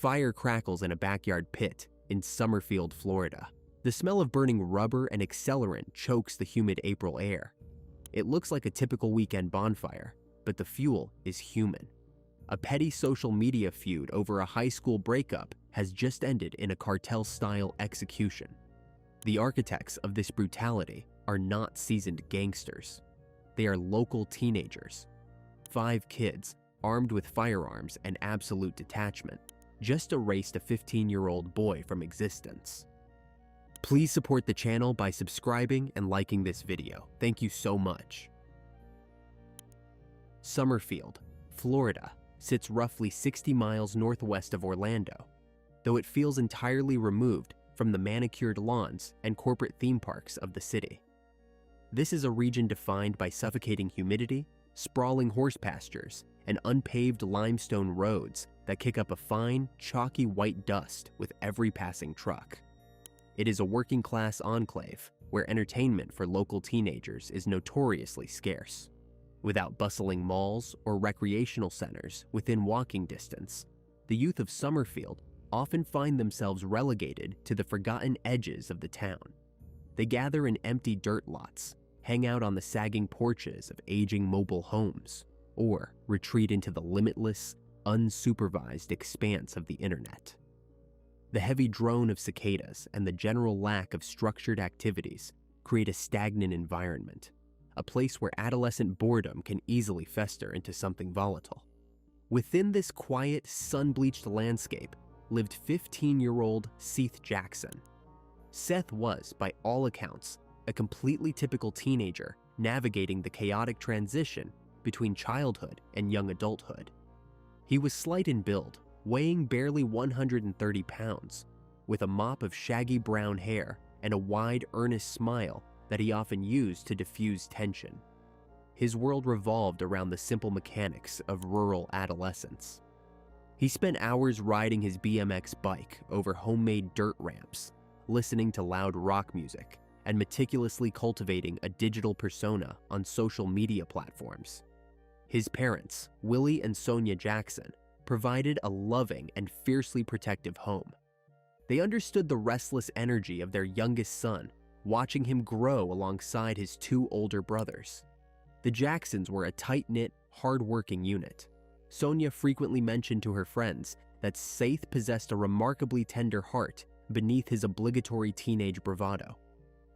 Fire crackles in a backyard pit in Summerfield, Florida. The smell of burning rubber and accelerant chokes the humid April air. It looks like a typical weekend bonfire, but the fuel is human. A petty social media feud over a high school breakup has just ended in a cartel-style execution. The architects of this brutality are not seasoned gangsters. They are local teenagers. 5 kids, armed with firearms and absolute detachment, just erased a 15-year-old boy from existence. Please support the channel by subscribing and liking this video. Thank you so much. Summerfield, Florida, sits roughly 60 miles northwest of Orlando, though it feels entirely removed from the manicured lawns and corporate theme parks of the city. This is a region defined by suffocating humidity, sprawling horse pastures, and unpaved limestone roads that kick up a fine, chalky white dust with every passing truck. It is a working-class enclave where entertainment for local teenagers is notoriously scarce. Without bustling malls or recreational centers within walking distance, the youth of Summerfield often find themselves relegated to the forgotten edges of the town. They gather in empty dirt lots, hang out on the sagging porches of aging mobile homes, or retreat into the limitless, unsupervised expanse of the internet. The heavy drone of cicadas and the general lack of structured activities create a stagnant environment, a place where adolescent boredom can easily fester into something volatile. Within this quiet, sun-bleached landscape lived 15-year-old Seth Jackson. Seth was, by all accounts, a completely typical teenager navigating the chaotic transition between childhood and young adulthood. He was slight in build, weighing barely 130 pounds, with a mop of shaggy brown hair and a wide, earnest smile that he often used to diffuse tension. His world revolved around the simple mechanics of rural adolescence. He spent hours riding his BMX bike over homemade dirt ramps, listening to loud rock music, and meticulously cultivating a digital persona on social media platforms. His parents, Willie and Sonia Jackson, provided a loving and fiercely protective home. They understood the restless energy of their youngest son, watching him grow alongside his 2 older brothers. The Jacksons were a tight-knit, hard-working unit. Sonia frequently mentioned to her friends that Seth possessed a remarkably tender heart beneath his obligatory teenage bravado.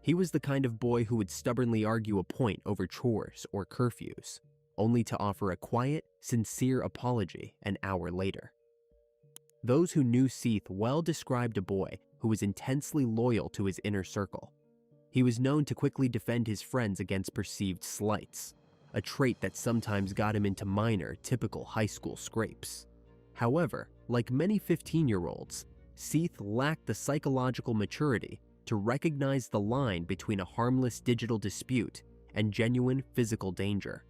He was the kind of boy who would stubbornly argue a point over chores or curfews, only to offer a quiet, sincere apology an hour later. Those who knew Seth well described a boy who was intensely loyal to his inner circle. He was known to quickly defend his friends against perceived slights, a trait that sometimes got him into minor, typical high school scrapes. However, like many 15-year-olds, Seth lacked the psychological maturity to recognize the line between a harmless digital dispute and genuine physical danger.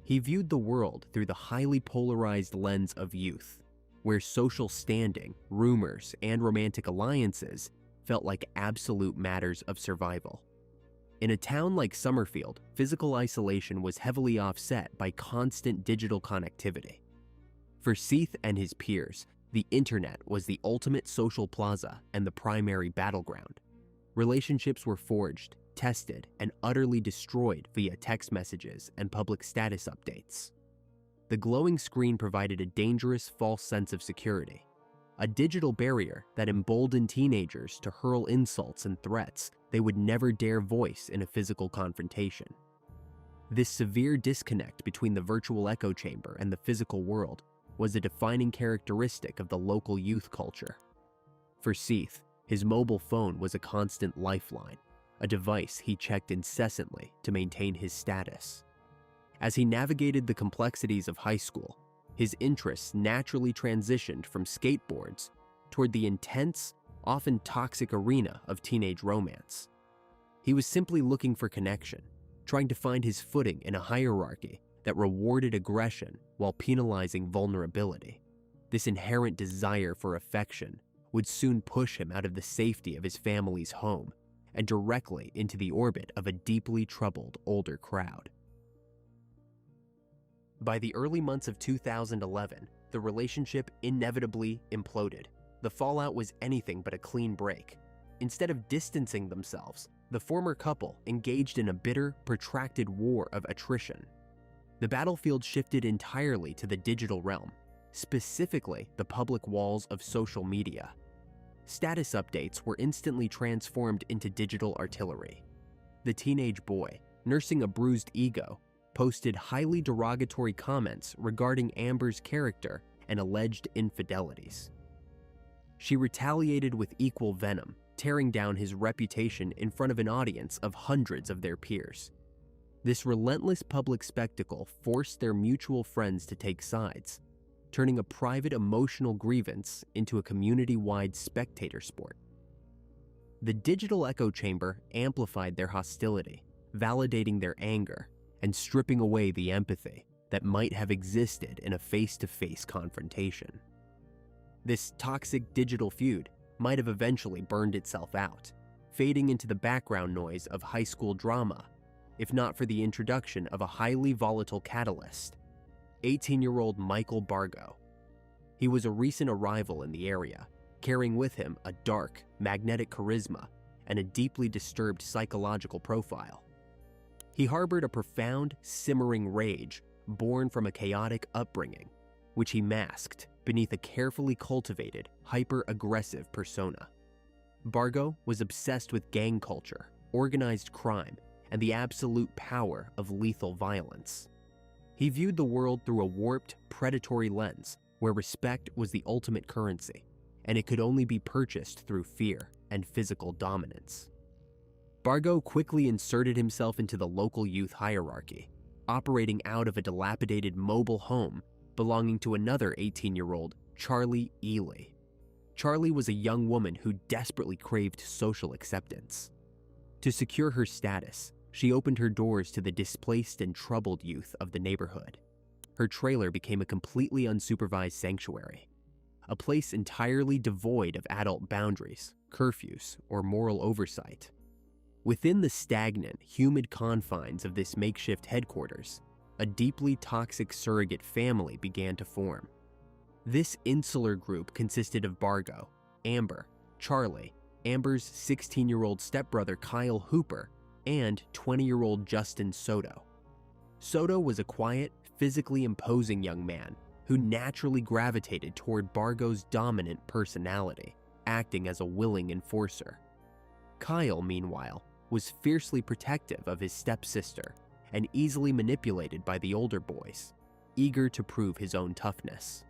He viewed the world through the highly polarized lens of youth, where social standing, rumors, and romantic alliances felt like absolute matters of survival. In a town like Summerfield, physical isolation was heavily offset by constant digital connectivity. For Seth and his peers, the internet was the ultimate social plaza and the primary battleground. Relationships were forged, tested, and utterly destroyed via text messages and public status updates. The glowing screen provided a dangerous false sense of security, a digital barrier that emboldened teenagers to hurl insults and threats they would never dare voice in a physical confrontation. This severe disconnect between the virtual echo chamber and the physical world was a defining characteristic of the local youth culture. For Seth, his mobile phone was a constant lifeline, a device he checked incessantly to maintain his status. As he navigated the complexities of high school, his interests naturally transitioned from skateboards toward the intense, often toxic arena of teenage romance. He was simply looking for connection, trying to find his footing in a hierarchy that rewarded aggression while penalizing vulnerability. This inherent desire for affection would soon push him out of the safety of his family's home and directly into the orbit of a deeply troubled older crowd. By the early months of 2011, the relationship inevitably imploded. The fallout was anything but a clean break. Instead of distancing themselves, the former couple engaged in a bitter, protracted war of attrition. The battlefield shifted entirely to the digital realm, specifically the public walls of social media. Status updates were instantly transformed into digital artillery. The teenage boy, nursing a bruised ego, posted highly derogatory comments regarding Amber's character and alleged infidelities. She retaliated with equal venom, tearing down his reputation in front of an audience of hundreds of their peers. This relentless public spectacle forced their mutual friends to take sides, turning a private emotional grievance into a community-wide spectator sport. The digital echo chamber amplified their hostility, validating their anger and stripping away the empathy that might have existed in a face-to-face confrontation. This toxic digital feud might have eventually burned itself out, fading into the background noise of high school drama, if not for the introduction of a highly volatile catalyst, 18-year-old Michael Bargo. He was a recent arrival in the area, carrying with him a dark, magnetic charisma and a deeply disturbed psychological profile. He harbored a profound, simmering rage born from a chaotic upbringing, which he masked beneath a carefully cultivated, hyper-aggressive persona. Bargo was obsessed with gang culture, organized crime, and the absolute power of lethal violence. He viewed the world through a warped, predatory lens where respect was the ultimate currency, and it could only be purchased through fear and physical dominance. Bargo quickly inserted himself into the local youth hierarchy, operating out of a dilapidated mobile home belonging to another 18-year-old, Charlie Ely. Charlie was a young woman who desperately craved social acceptance. To secure her status, she opened her doors to the displaced and troubled youth of the neighborhood. Her trailer became a completely unsupervised sanctuary, a place entirely devoid of adult boundaries, curfews, or moral oversight. Within the stagnant, humid confines of this makeshift headquarters, a deeply toxic surrogate family began to form. This insular group consisted of Bargo, Amber, Charlie, Amber's 16-year-old stepbrother Kyle Hooper, and 20-year-old Justin Soto. Soto was a quiet, physically imposing young man who naturally gravitated toward Bargo's dominant personality, acting as a willing enforcer. Kyle, meanwhile, was fiercely protective of his stepsister and easily manipulated by the older boys, eager to prove his own toughness.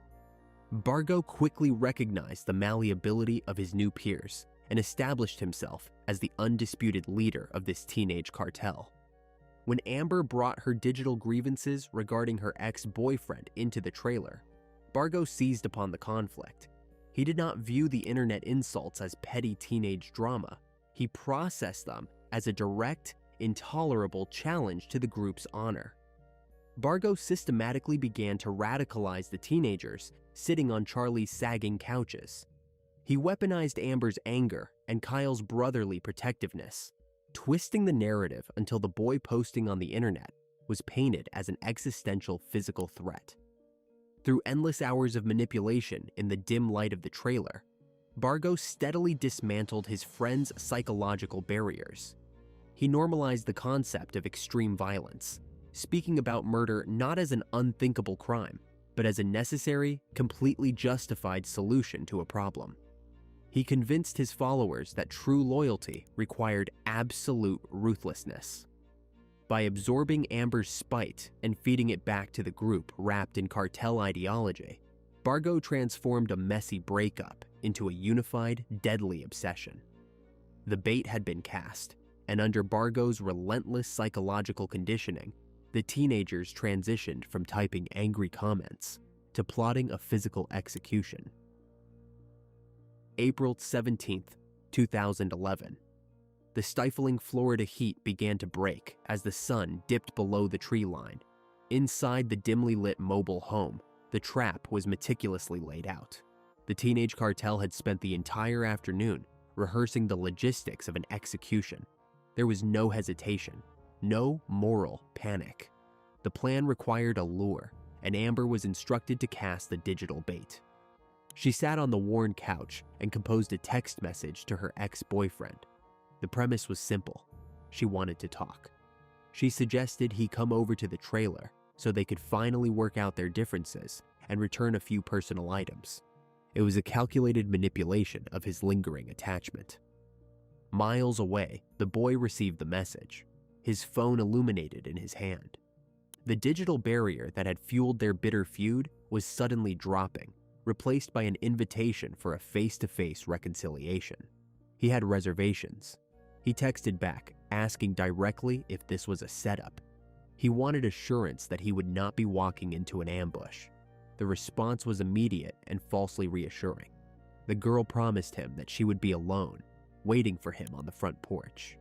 Bargo quickly recognized the malleability of his new peers and established himself as the undisputed leader of this teenage cartel. When Amber brought her digital grievances regarding her ex-boyfriend into the trailer, Bargo seized upon the conflict. He did not view the internet insults as petty teenage drama. He processed them as a direct, intolerable challenge to the group's honor. Bargo systematically began to radicalize the teenagers sitting on Charlie's sagging couches. He weaponized Amber's anger and Kyle's brotherly protectiveness, twisting the narrative until the boy posting on the internet was painted as an existential physical threat. Through endless hours of manipulation in the dim light of the trailer, Bargo steadily dismantled his friend's psychological barriers. He normalized the concept of extreme violence, speaking about murder not as an unthinkable crime, but as a necessary, completely justified solution to a problem. He convinced his followers that true loyalty required absolute ruthlessness. By absorbing Amber's spite and feeding it back to the group wrapped in cartel ideology, Bargo transformed a messy breakup into a unified, deadly obsession. The bait had been cast, and under Bargo's relentless psychological conditioning, the teenagers transitioned from typing angry comments to plotting a physical execution. April 17th, 2011. The stifling Florida heat began to break as the sun dipped below the tree line. Inside the dimly lit mobile home, the trap was meticulously laid out. The teenage cartel had spent the entire afternoon rehearsing the logistics of an execution. There was no hesitation, no moral panic. The plan required a lure, and Amber was instructed to cast the digital bait. She sat on the worn couch and composed a text message to her ex-boyfriend. The premise was simple. She wanted to talk. She suggested he come over to the trailer so they could finally work out their differences and return a few personal items. It was a calculated manipulation of his lingering attachment. Miles away, the boy received the message, his phone illuminated in his hand. The digital barrier that had fueled their bitter feud was suddenly dropping, replaced by an invitation for a face-to-face reconciliation. He had reservations. He texted back, asking directly if this was a setup. He wanted assurance that he would not be walking into an ambush. The response was immediate and falsely reassuring. The girl promised him that she would be alone, waiting for him on the front porch.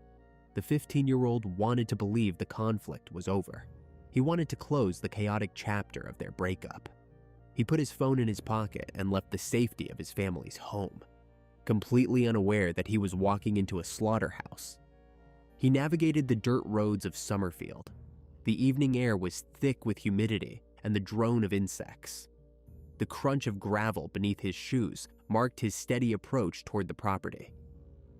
The 15-year-old wanted to believe the conflict was over. He wanted to close the chaotic chapter of their breakup. He put his phone in his pocket and left the safety of his family's home, completely unaware that he was walking into a slaughterhouse. He navigated the dirt roads of Summerfield. The evening air was thick with humidity and the drone of insects. The crunch of gravel beneath his shoes marked his steady approach toward the property.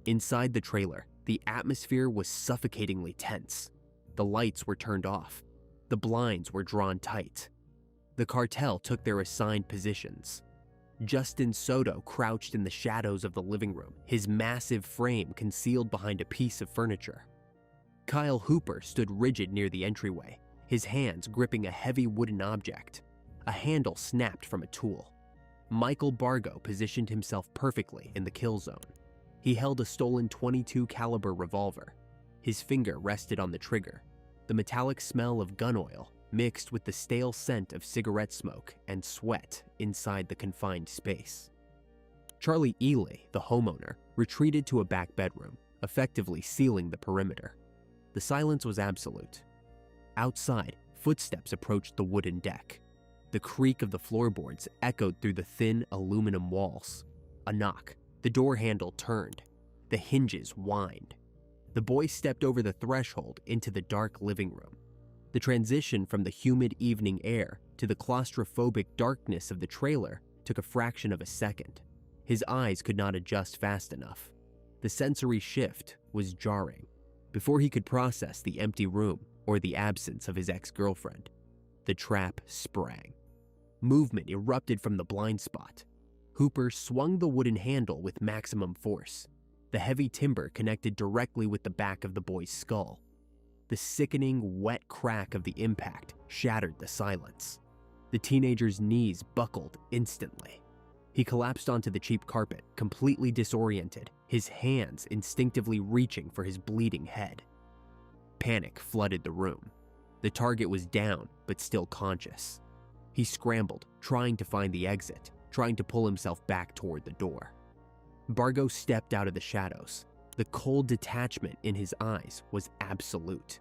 Inside the trailer, the atmosphere was suffocatingly tense. The lights were turned off. The blinds were drawn tight. The cartel took their assigned positions. Justin Soto crouched in the shadows of the living room, his massive frame concealed behind a piece of furniture. Kyle Hooper stood rigid near the entryway, his hands gripping a heavy wooden object. A handle snapped from a tool. Michael Bargo positioned himself perfectly in the kill zone. He held a stolen .22 caliber revolver. His finger rested on the trigger. The metallic smell of gun oil mixed with the stale scent of cigarette smoke and sweat inside the confined space. Charlie Ely, the homeowner, retreated to a back bedroom, effectively sealing the perimeter. The silence was absolute. Outside, footsteps approached the wooden deck. The creak of the floorboards echoed through the thin aluminum walls. A knock. The door handle turned. The hinges whined. The boy stepped over the threshold into the dark living room. The transition from the humid evening air to the claustrophobic darkness of the trailer took a fraction of a second. His eyes could not adjust fast enough. The sensory shift was jarring. Before he could process the empty room or the absence of his ex-girlfriend, the trap sprang. Movement erupted from the blind spot. Hooper swung the wooden handle with maximum force. The heavy timber connected directly with the back of the boy's skull. The sickening, wet crack of the impact shattered the silence. The teenager's knees buckled instantly. He collapsed onto the cheap carpet, completely disoriented, his hands instinctively reaching for his bleeding head. Panic flooded the room. The target was down, but still conscious. He scrambled, trying to find the exit, trying to pull himself back toward the door. Bargo stepped out of the shadows. The cold detachment in his eyes was absolute.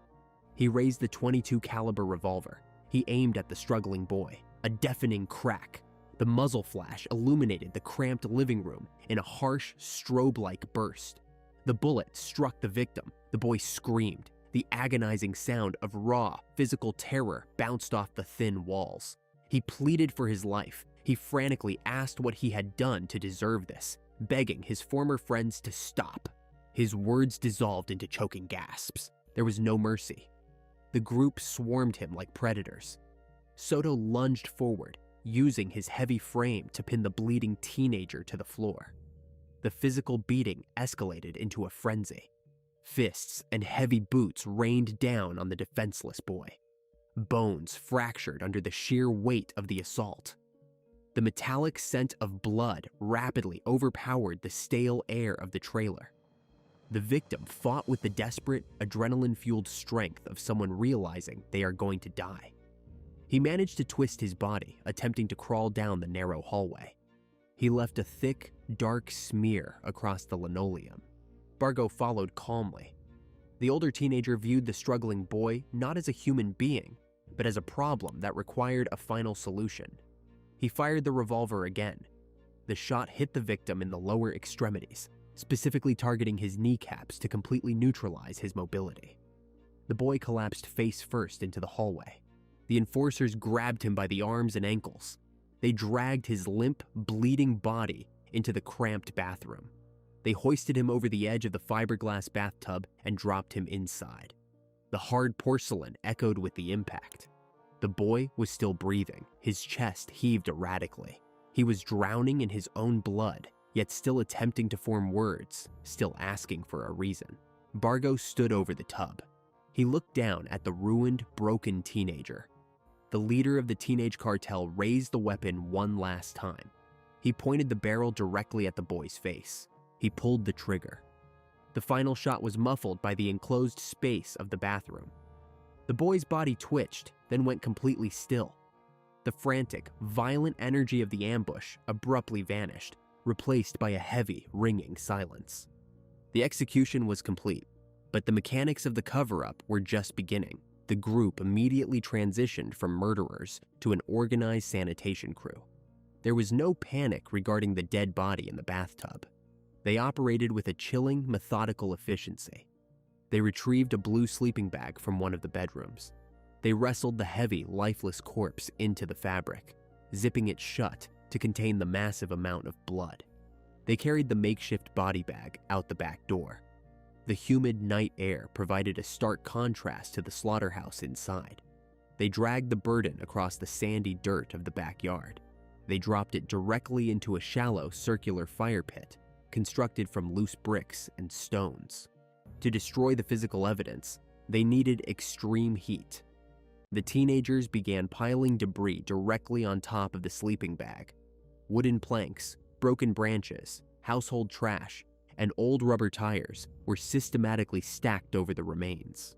He raised the .22 caliber revolver. He aimed at the struggling boy. A deafening crack. The muzzle flash illuminated the cramped living room in a harsh, strobe-like burst. The bullet struck the victim. The boy screamed. The agonizing sound of raw, physical terror bounced off the thin walls. He pleaded for his life. He frantically asked what he had done to deserve this, begging his former friends to stop. His words dissolved into choking gasps. There was no mercy. The group swarmed him like predators. Soto lunged forward, using his heavy frame to pin the bleeding teenager to the floor. The physical beating escalated into a frenzy. Fists and heavy boots rained down on the defenseless boy. Bones fractured under the sheer weight of the assault. The metallic scent of blood rapidly overpowered the stale air of the trailer. The victim fought with the desperate, adrenaline-fueled strength of someone realizing they are going to die. He managed to twist his body, attempting to crawl down the narrow hallway. He left a thick, dark smear across the linoleum. Bargo followed calmly. The older teenager viewed the struggling boy not as a human being, but as a problem that required a final solution. He fired the revolver again. The shot hit the victim in the lower extremities, specifically targeting his kneecaps to completely neutralize his mobility. The boy collapsed face first into the hallway. The enforcers grabbed him by the arms and ankles. They dragged his limp, bleeding body into the cramped bathroom. They hoisted him over the edge of the fiberglass bathtub and dropped him inside. The hard porcelain echoed with the impact. The boy was still breathing. His chest heaved erratically. He was drowning in his own blood, yet still attempting to form words, still asking for a reason. Bargo stood over the tub. He looked down at the ruined, broken teenager. The leader of the teenage cartel raised the weapon one last time. He pointed the barrel directly at the boy's face. He pulled the trigger. The final shot was muffled by the enclosed space of the bathroom. The boy's body twitched, then went completely still. The frantic, violent energy of the ambush abruptly vanished, replaced by a heavy, ringing silence. The execution was complete, but the mechanics of the cover-up were just beginning. The group immediately transitioned from murderers to an organized sanitation crew. There was no panic regarding the dead body in the bathtub. They operated with a chilling, methodical efficiency. They retrieved a blue sleeping bag from one of the bedrooms. They wrestled the heavy, lifeless corpse into the fabric, zipping it shut to contain the massive amount of blood. They carried the makeshift body bag out the back door. The humid night air provided a stark contrast to the slaughterhouse inside. They dragged the burden across the sandy dirt of the backyard. They dropped it directly into a shallow, circular fire pit constructed from loose bricks and stones. To destroy the physical evidence, they needed extreme heat. The teenagers began piling debris directly on top of the sleeping bag. Wooden planks, broken branches, household trash, and old rubber tires were systematically stacked over the remains.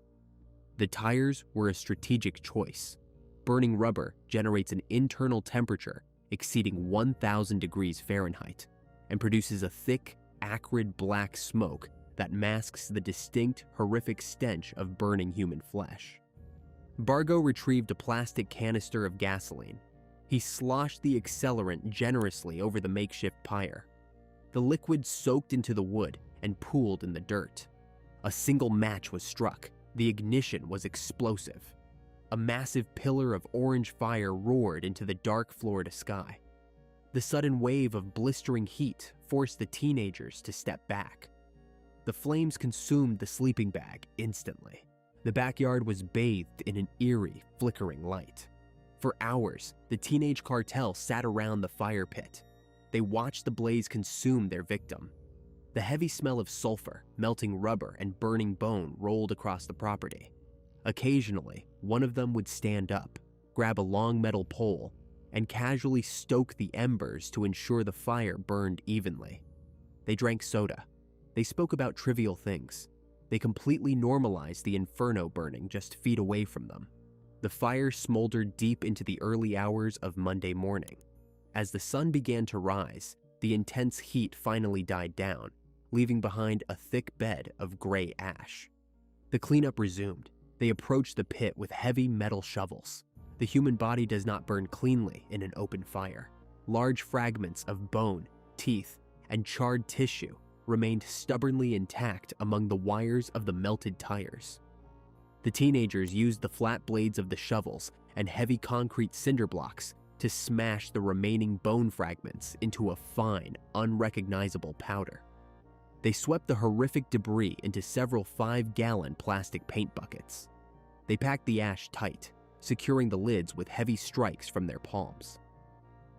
The tires were a strategic choice. Burning rubber generates an internal temperature exceeding 1,000 degrees Fahrenheit and produces a thick, acrid black smoke that masks the distinct, horrific stench of burning human flesh. Bargo retrieved a plastic canister of gasoline. He sloshed the accelerant generously over the makeshift pyre. The liquid soaked into the wood and pooled in the dirt. A single match was struck. The ignition was explosive. A massive pillar of orange fire roared into the dark Florida sky. The sudden wave of blistering heat forced the teenagers to step back. The flames consumed the sleeping bag instantly. The backyard was bathed in an eerie, flickering light. For hours, the teenage cartel sat around the fire pit. They watched the blaze consume their victim. The heavy smell of sulfur, melting rubber, and burning bone rolled across the property. Occasionally, one of them would stand up, grab a long metal pole, and casually stoke the embers to ensure the fire burned evenly. They drank soda. They spoke about trivial things. They completely normalized the inferno burning just feet away from them. The fire smoldered deep into the early hours of Monday morning. As the sun began to rise, the intense heat finally died down, leaving behind a thick bed of gray ash. The cleanup resumed. They approached the pit with heavy metal shovels. The human body does not burn cleanly in an open fire. Large fragments of bone, teeth, and charred tissue remained stubbornly intact among the wires of the melted tires. The teenagers used the flat blades of the shovels and heavy concrete cinder blocks to smash the remaining bone fragments into a fine, unrecognizable powder. They swept the horrific debris into several 5-gallon plastic paint buckets. They packed the ash tight, securing the lids with heavy strikes from their palms.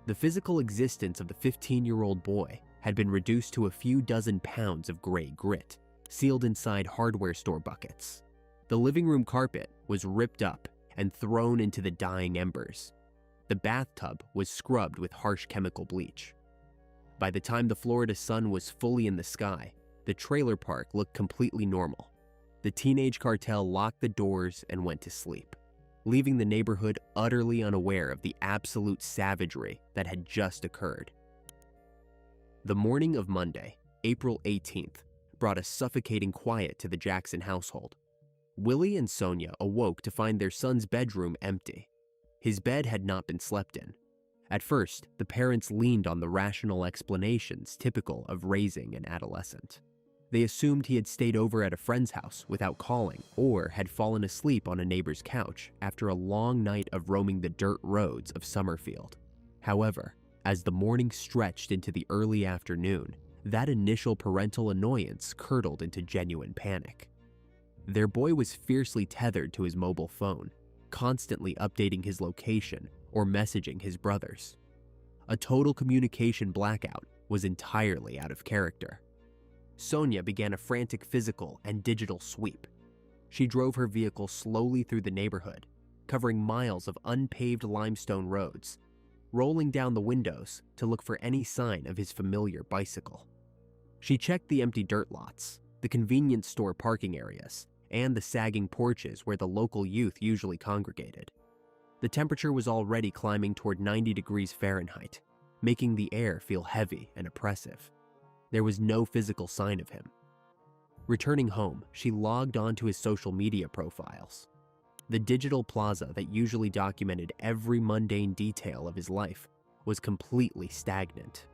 The physical existence of the 15-year-old boy had been reduced to a few dozen pounds of gray grit, sealed inside hardware store buckets. The living room carpet was ripped up and thrown into the dying embers. The bathtub was scrubbed with harsh chemical bleach. By the time the Florida sun was fully in the sky, the trailer park looked completely normal. The teenage cartel locked the doors and went to sleep, leaving the neighborhood utterly unaware of the absolute savagery that had just occurred. The morning of Monday, April 18th, brought a suffocating quiet to the Jackson household. Willie and Sonia awoke to find their son's bedroom empty. His bed had not been slept in. At first, the parents leaned on the rational explanations typical of raising an adolescent. They assumed he had stayed over at a friend's house without calling or had fallen asleep on a neighbor's couch after a long night of roaming the dirt roads of Summerfield. However, as the morning stretched into the early afternoon, that initial parental annoyance curdled into genuine panic. Their boy was fiercely tethered to his mobile phone, constantly updating his location or messaging his brothers. A total communication blackout was entirely out of character. Sonia began a frantic physical and digital sweep. She drove her vehicle slowly through the neighborhood, covering miles of unpaved limestone roads, rolling down the windows to look for any sign of his familiar bicycle. She checked the empty dirt lots, the convenience store parking areas, and the sagging porches where the local youth usually congregated. The temperature was already climbing toward 90 degrees Fahrenheit, making the air feel heavy and oppressive. There was no physical sign of him. Returning home, she logged onto his social media profiles. The digital plaza that usually documented every mundane detail of his life was completely stagnant.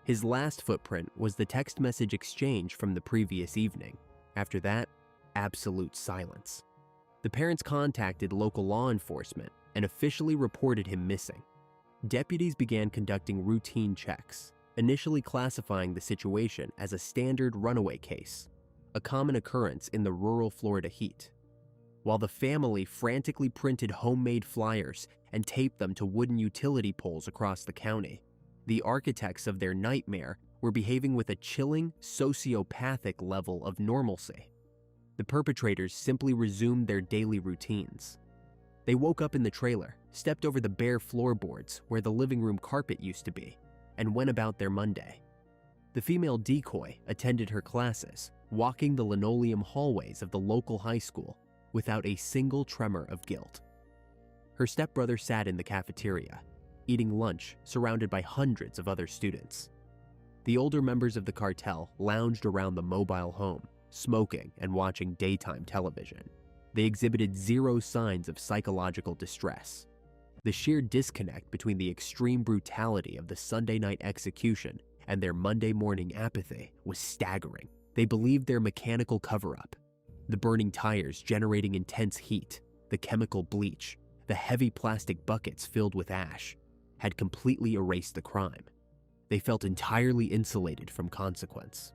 His last footprint was the text message exchange from the previous evening. After that, absolute silence. The parents contacted local law enforcement and officially reported him missing. Deputies began conducting routine checks, initially classifying the situation as a standard runaway case, a common occurrence in the rural Florida heat. While the family frantically printed homemade flyers and taped them to wooden utility poles across the county, the architects of their nightmare were behaving with a chilling, sociopathic level of normalcy. The perpetrators simply resumed their daily routines. They woke up in the trailer, stepped over the bare floorboards where the living room carpet used to be, and went about their Monday. The female decoy attended her classes, walking the linoleum hallways of the local high school without a single tremor of guilt. Her stepbrother sat in the cafeteria, eating lunch surrounded by hundreds of other students. The older members of the cartel lounged around the mobile home, smoking and watching daytime television. They exhibited zero signs of psychological distress. The sheer disconnect between the extreme brutality of the Sunday night execution and their Monday morning apathy was staggering. They believed their mechanical cover-up, the burning tires generating intense heat, the chemical bleach, the heavy plastic buckets filled with ash, had completely erased the crime. They felt entirely insulated from consequence.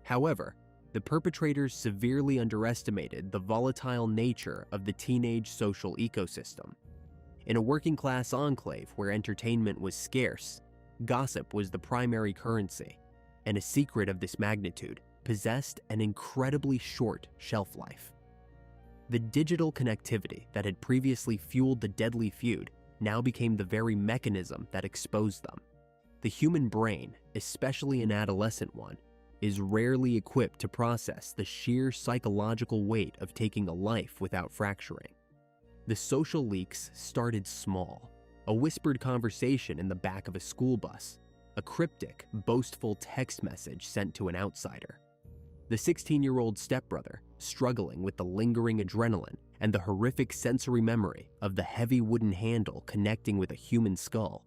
However, the perpetrators severely underestimated the volatile nature of the teenage social ecosystem. In a working-class enclave where entertainment was scarce, gossip was the primary currency, and a secret of this magnitude possessed an incredibly short shelf life. The digital connectivity that had previously fueled the deadly feud now became the very mechanism that exposed them. The human brain, especially an adolescent one, is rarely equipped to process the sheer psychological weight of taking a life without fracturing. The social leaks started small, a whispered conversation in the back of a school bus, a cryptic, boastful text message sent to an outsider. The 16-year-old stepbrother, struggling with the lingering adrenaline and the horrific sensory memory of the heavy wooden handle connecting with a human skull,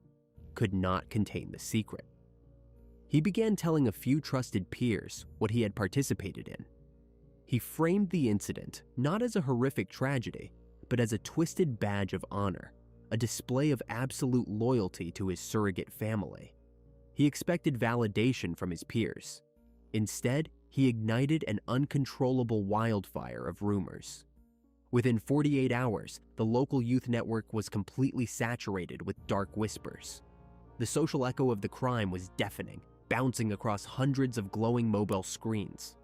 could not contain the secret. He began telling a few trusted peers what he had participated in. He framed the incident not as a horrific tragedy, but as a twisted badge of honor, a display of absolute loyalty to his surrogate family. He expected validation from his peers. Instead, he ignited an uncontrollable wildfire of rumors. Within 48 hours, the local youth network was completely saturated with dark whispers. The social echo of the crime was deafening, bouncing across hundreds of glowing mobile screens.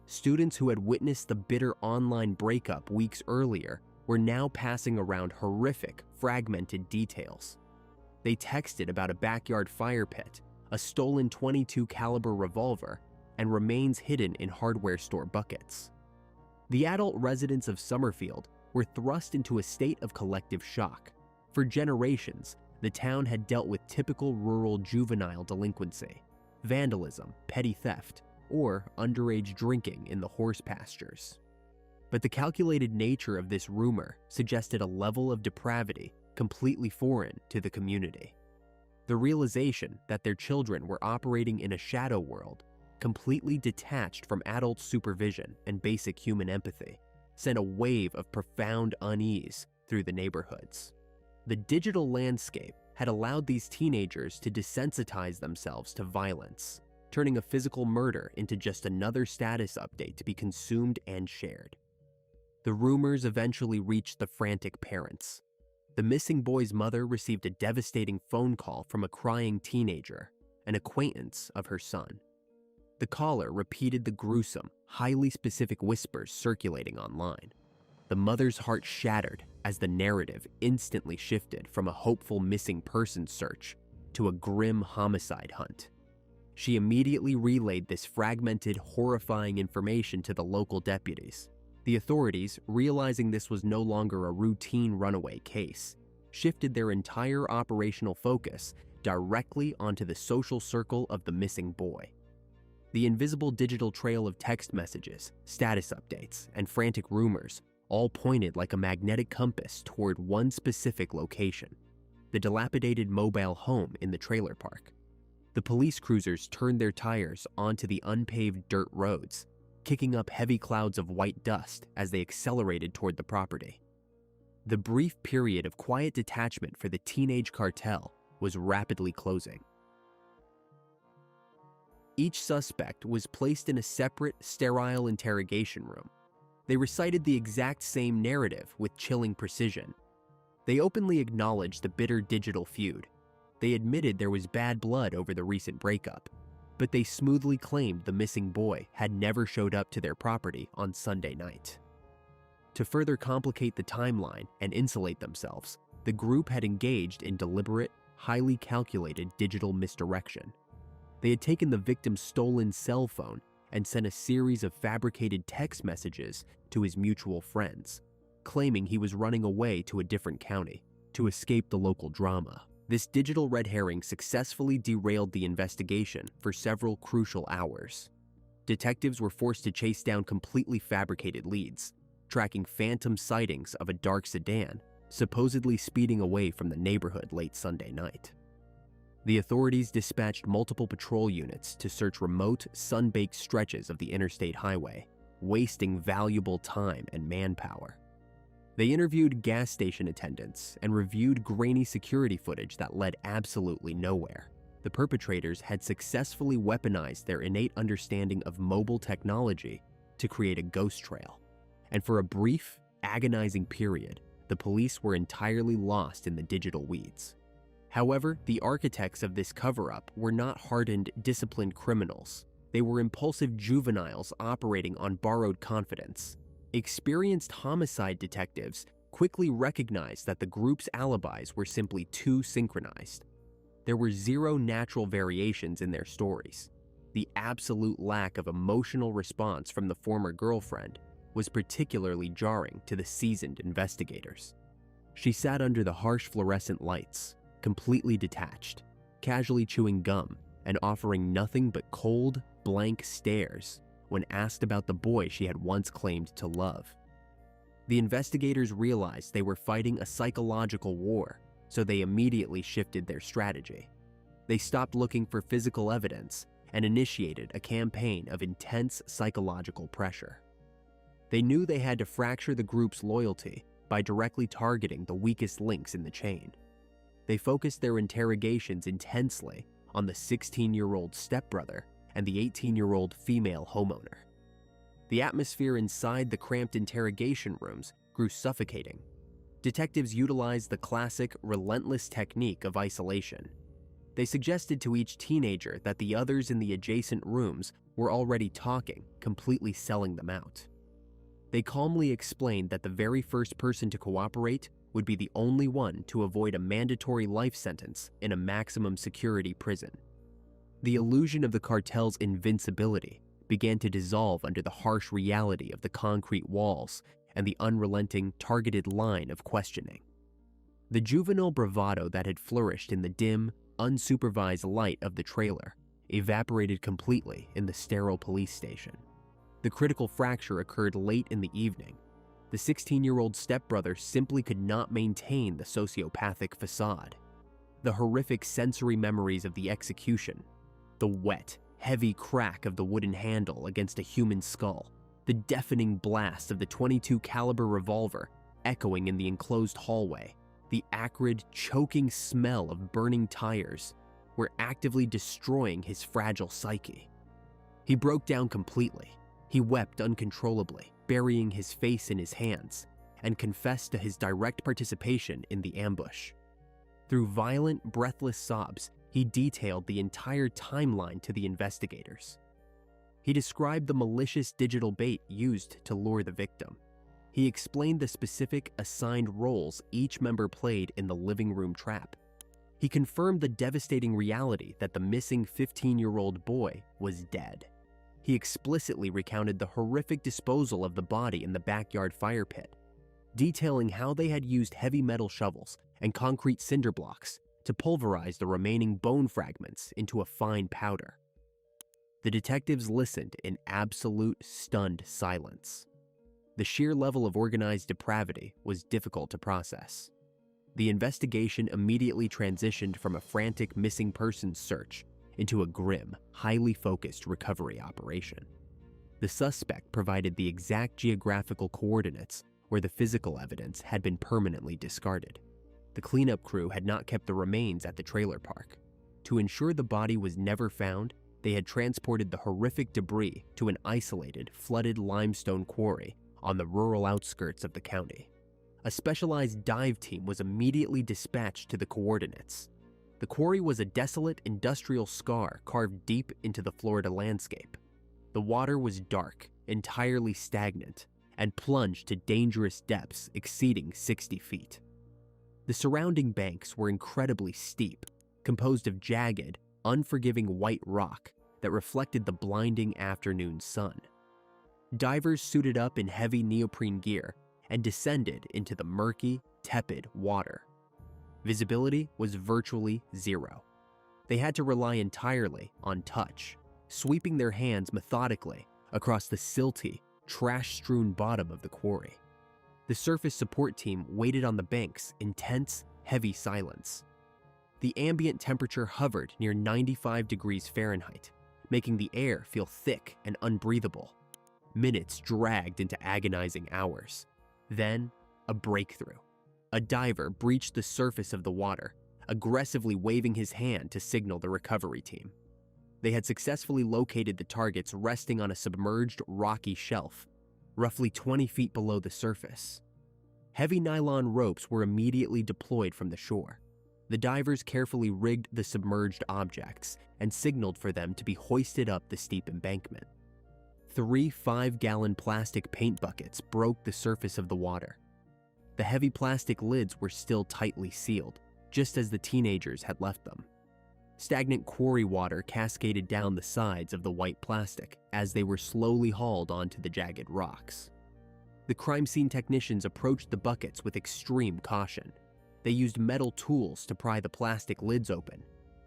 Students who had witnessed the bitter online breakup weeks earlier were now passing around horrific, fragmented details. They texted about a backyard fire pit, a stolen .22 caliber revolver, and remains hidden in hardware store buckets. The adult residents of Summerfield were thrust into a state of collective shock. For generations, the town had dealt with typical rural juvenile delinquency, vandalism, petty theft, or underage drinking in the horse pastures. But the calculated nature of this rumor suggested a level of depravity completely foreign to the community. The realization that their children were operating in a shadow world completely detached from adult supervision and basic human empathy, sent a wave of profound unease through the neighborhoods. The digital landscape had allowed these teenagers to desensitize themselves to violence, turning a physical murder into just another status update to be consumed and shared. The rumors eventually reached the frantic parents. The missing boy's mother received a devastating phone call from a crying teenager, an acquaintance of her son. The caller repeated the gruesome, highly specific whispers circulating online. The mother's heart shattered as the narrative instantly shifted from a hopeful missing persons search to a grim homicide hunt. She immediately relayed this fragmented, horrifying information to the local deputies. The authorities, realizing this was no longer a routine runaway case, shifted their entire operational focus directly onto the social circle of the missing boy. The invisible digital trail of text messages, status updates, and frantic rumors all pointed like a magnetic compass toward one specific location: the dilapidated mobile home in the trailer park. The police cruisers turned their tires onto the unpaved dirt roads, kicking up heavy clouds of white dust as they accelerated toward the property. The brief period of quiet detachment for the teenage cartel was rapidly closing. Each suspect was placed in a separate, sterile interrogation room. They recited the exact same narrative with chilling precision. They openly acknowledged the bitter digital feud. They admitted there was bad blood over the recent breakup, but they smoothly claimed the missing boy had never showed up to their property on Sunday night. To further complicate the timeline and insulate themselves, the group had engaged in deliberate, highly calculated digital misdirection. They had taken the victim's stolen cell phone and sent a series of fabricated text messages to his mutual friends, claiming he was running away to a different county to escape the local drama. This digital red herring successfully derailed the investigation for several crucial hours. Detectives were forced to chase down completely fabricated leads, tracking phantom sightings of a dark sedan supposedly speeding away from the neighborhood late Sunday night. The authorities dispatched multiple patrol units to search remote, sun-baked stretches of the interstate highway, wasting valuable time and manpower. They interviewed gas station attendants and reviewed grainy security footage that led absolutely nowhere. The perpetrators had successfully weaponized their innate understanding of mobile technology to create a ghost trail. And for a brief, agonizing period, the police were entirely lost in the digital weeds. However, the architects of this cover-up were not hardened, disciplined criminals. They were impulsive juveniles operating on borrowed confidence. Experienced homicide detectives quickly recognized that the group's alibis were simply too synchronized. There were zero natural variations in their stories. The absolute lack of emotional response from the former girlfriend was particularly jarring to the seasoned investigators. She sat under the harsh fluorescent lights, completely detached, casually chewing gum and offering nothing but cold, blank stares when asked about the boy she had once claimed to love. The investigators realized they were fighting a psychological war, so they immediately shifted their strategy. They stopped looking for physical evidence and initiated a campaign of intense psychological pressure. They knew they had to fracture the group's loyalty by directly targeting the weakest links in the chain. They focused their interrogations intensely on the 16-year-old stepbrother and the 18-year-old female homeowner. The atmosphere inside the cramped interrogation rooms grew suffocating. Detectives utilized the classic, relentless technique of isolation. They suggested to each teenager that the others in the adjacent rooms were already talking, completely selling them out. They calmly explained that the very first person to cooperate would be the only one to avoid a mandatory life sentence in a maximum security prison. The illusion of the cartel's invincibility began to dissolve under the harsh reality of the concrete walls and the unrelenting, targeted line of questioning. The juvenile bravado that had flourished in the dim, unsupervised light of the trailer evaporated completely in the sterile police station. The critical fracture occurred late in the evening. The 16-year-old stepbrother simply could not maintain the sociopathic facade. The horrific sensory memories of the execution, the wet, heavy crack of the wooden handle against a human skull, the deafening blast of the .22 caliber revolver echoing in the enclosed hallway, the acrid, choking smell of burning tires were actively destroying his fragile psyche. He broke down completely. He wept uncontrollably, burying his face in his hands, and confessed to his direct participation in the ambush. Through violent, breathless sobs, he detailed the entire timeline to the investigators. He described the malicious digital bait used to lure the victim. He explained the specific assigned roles each member played in the living room trap. He confirmed the devastating reality that the missing 15-year-old boy was dead. He explicitly recounted the horrific disposal of the body in the backyard fire pit, detailing how they had used heavy metal shovels and concrete cinder blocks to pulverize the remaining bone fragments into a fine powder. The detectives listened in absolute stunned silence. The sheer level of organized depravity was difficult to process. The investigation immediately transitioned from a frantic missing persons search into a grim, highly focused recovery operation. The suspect provided the exact geographical coordinates where the physical evidence had been permanently discarded. The cleanup crew had not kept the remains at the trailer park. To ensure the body was never found, they had transported the horrific debris to an isolated, flooded limestone quarry on the rural outskirts of the county. A specialized dive team was immediately dispatched to the coordinates. The quarry was a desolate industrial scar carved deep into the Florida landscape. The water was dark, entirely stagnant, and plunged to dangerous depths exceeding 60 feet. The surrounding banks were incredibly steep, composed of jagged, unforgiving white rock that reflected the blinding afternoon sun. Divers suited up in heavy neoprene gear and descended into the murky, tepid water. Visibility was virtually zero. They had to rely entirely on touch, sweeping their hands methodically across the silty, trash-strewn bottom of the quarry. The surface support team waited on the banks in tense, heavy silence. The ambient temperature hovered near 95 degrees Fahrenheit, making the air feel thick and unbreathable. Minutes dragged into agonizing hours. Then, a breakthrough. A diver breached the surface of the water, aggressively waving his hand to signal the recovery team. They had successfully located the targets resting on a submerged rocky shelf, roughly 20 feet below the surface. Heavy nylon ropes were immediately deployed from the shore. The divers carefully rigged the submerged objects and signaled for them to be hoisted up the steep embankment. 3 5-gallon plastic paint buckets broke the surface of the water. The heavy plastic lids were still tightly sealed, just as the teenagers had left them. Stagnant quarry water cascaded down the sides of the white plastic as they were slowly hauled onto the jagged rocks. The crime scene technicians approached the buckets with extreme caution. They used metal tools to pry the plastic lids open.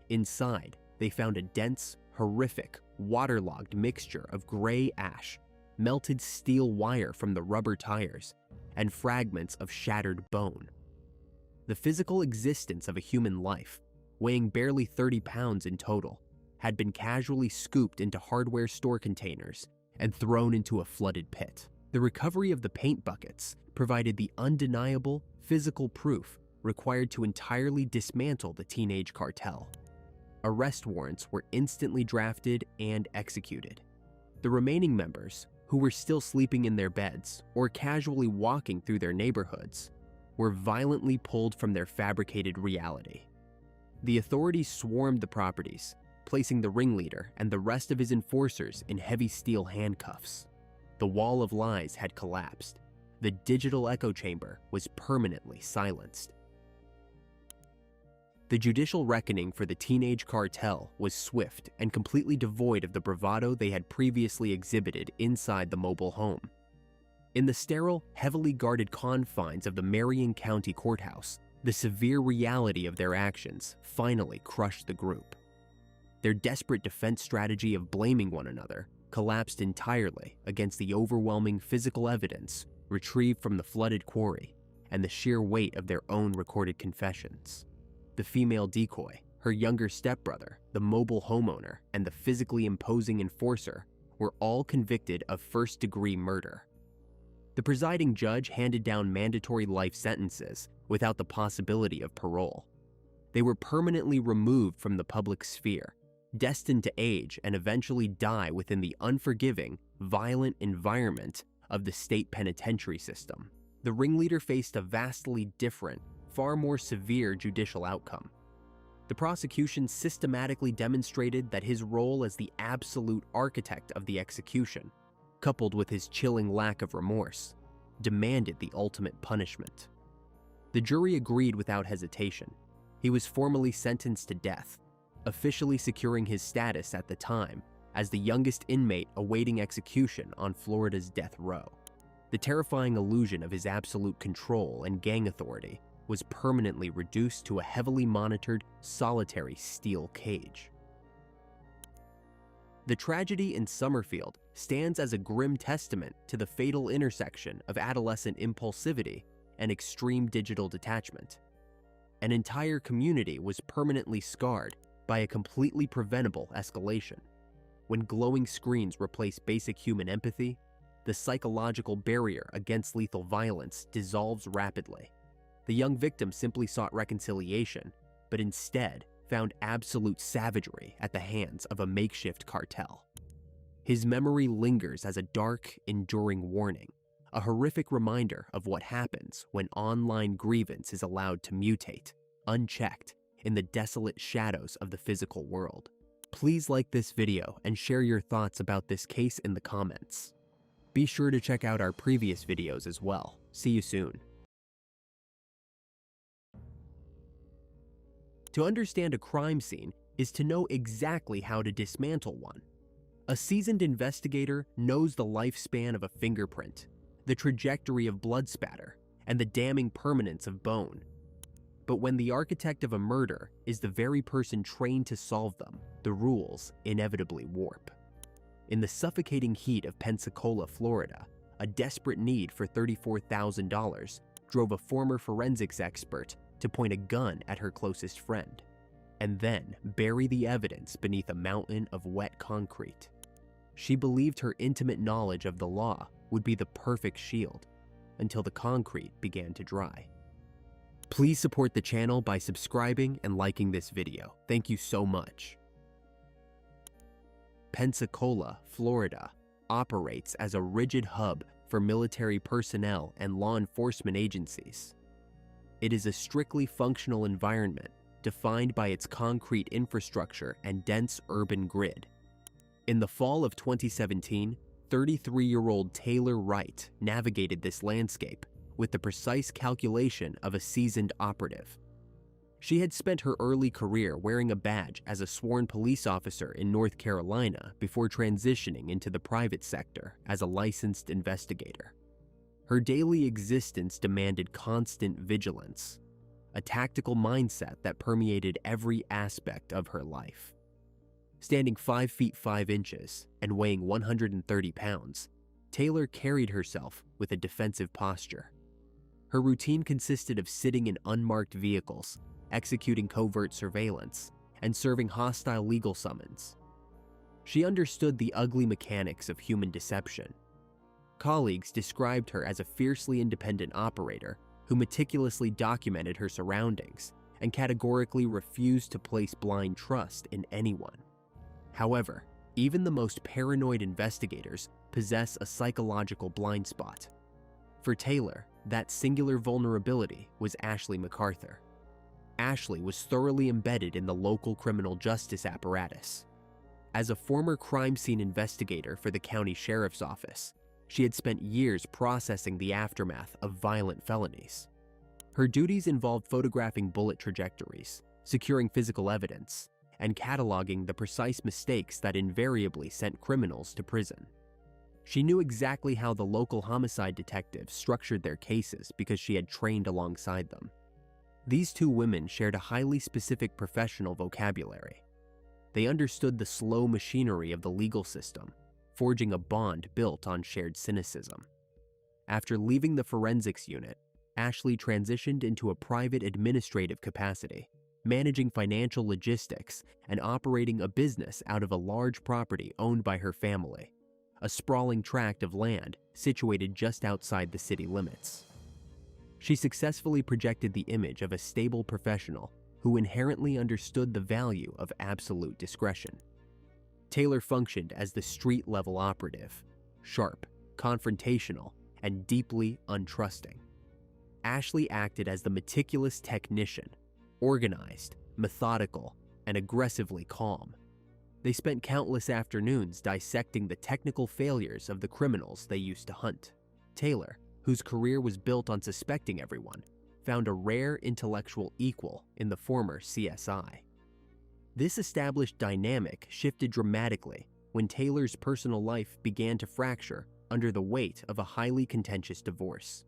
Inside, they found a dense, horrific, waterlogged mixture of gray ash, melted steel wire from the rubber tires, and fragments of shattered bone. The physical existence of a human life, weighing barely 30 pounds in total, had been casually scooped into hardware store containers and thrown into a flooded pit. The recovery of the paint buckets provided the undeniable physical proof required to entirely dismantle the teenage cartel. Arrest warrants were instantly drafted and executed. The remaining members, who were still sleeping in their beds or casually walking through their neighborhoods, were violently pulled from their fabricated reality. The authorities swarmed the properties, placing the ringleader and the rest of his enforcers in heavy steel handcuffs. The wall of lies had collapsed. The digital echo chamber was permanently silenced. The judicial reckoning for the teenage cartel was swift and completely devoid of the bravado they had previously exhibited inside the mobile home. In the sterile, heavily guarded confines of the Marion County Courthouse, the severe reality of their actions finally crushed the group. Their desperate defense strategy of blaming one another collapsed entirely against the overwhelming physical evidence retrieved from the flooded quarry and the sheer weight of their own recorded confessions. The female decoy, her younger stepbrother, the mobile homeowner, and the physically imposing enforcer were all convicted of first-degree murder. The presiding judge handed down mandatory life sentences without the possibility of parole. They were permanently removed from the public sphere, destined to age and eventually die within the unforgiving, violent environment of the state penitentiary system. The ringleader faced a vastly different, far more severe judicial outcome. The prosecution systematically demonstrated that his role as the absolute architect of the execution, coupled with his chilling lack of remorse, demanded the ultimate punishment. The jury agreed without hesitation. He was formally sentenced to death, officially securing his status at the time as the youngest inmate awaiting execution on Florida's death row. The terrifying illusion of his absolute control and gang authority was permanently reduced to a heavily monitored, solitary steel cage. The tragedy in Summerfield stands as a grim testament to the fatal intersection of adolescent impulsivity and extreme digital detachment. An entire community was permanently scarred by a completely preventable escalation. When glowing screens replace basic human empathy, the psychological barrier against lethal violence dissolves rapidly. The young victim simply sought reconciliation, but instead found absolute savagery at the hands of a makeshift cartel. His memory lingers as a dark, enduring warning, a horrific reminder of what happens when online grievance is allowed to mutate, unchecked, in the desolate shadows of the physical world. Please like this video and share your thoughts about this case in the comments. Be sure to check out our previous videos as well. See you soon. To understand a crime scene is to know exactly how to dismantle one. A seasoned investigator knows the lifespan of a fingerprint, the trajectory of blood spatter, and the damning permanence of bone. But when the architect of a murder is the very person trained to solve them, the rules inevitably warp. In the suffocating heat of Pensacola, Florida, a desperate need for $34,000 drove a former forensics expert to point a gun at her closest friend, and then bury the evidence beneath a mountain of wet concrete. She believed her intimate knowledge of the law would be the perfect shield until the concrete began to dry. Please support the channel by subscribing and liking this video. Thank you so much. Pensacola, Florida, operates as a rigid hub for military personnel and law enforcement agencies. It is a strictly functional environment defined by its concrete infrastructure and dense urban grid. In the fall of 2017, 33-year-old Taylor Wright navigated this landscape with the precise calculation of a seasoned operative. She had spent her early career wearing a badge as a sworn police officer in North Carolina before transitioning into the private sector as a licensed investigator. Her daily existence demanded constant vigilance, a tactical mindset that permeated every aspect of her life. Standing 5 feet 5 inches and weighing 130 pounds, Taylor carried herself with a defensive posture. Her routine consisted of sitting in unmarked vehicles, executing covert surveillance, and serving hostile legal summons. She understood the ugly mechanics of human deception. Colleagues described her as a fiercely independent operator who meticulously documented her surroundings and categorically refused to place blind trust in anyone. However, even the most paranoid investigators possess a psychological blind spot. For Taylor, that singular vulnerability was Ashley MacArthur. Ashley was thoroughly embedded in the local criminal justice apparatus. As a former crime scene investigator for the county sheriff's office, she had spent years processing the aftermath of violent felonies. Her duties involved photographing bullet trajectories, securing physical evidence, and cataloging the precise mistakes that invariably sent criminals to prison. She knew exactly how the local homicide detectives structured their cases because she had trained alongside them. These two women shared a highly specific professional vocabulary. They understood the slow machinery of the legal system, forging a bond built on shared cynicism. After leaving the forensics unit, Ashley transitioned into a private administrative capacity, managing financial logistics and operating a business out of a large property owned by her family, a sprawling tract of land situated just outside the city limits. She successfully projected the image of a stable professional who inherently understood the value of absolute discretion. Taylor functioned as the street-level operative, sharp, confrontational, and deeply untrusting. Ashley acted as the meticulous technician, organized, methodical, and aggressively calm. They spent countless afternoons dissecting the technical failures of the criminals they used to hunt. Taylor, whose career was built on suspecting everyone, found a rare intellectual equal in the former CSI. This established dynamic shifted dramatically when Taylor's personal life began to fracture under the weight of a highly contentious divorce.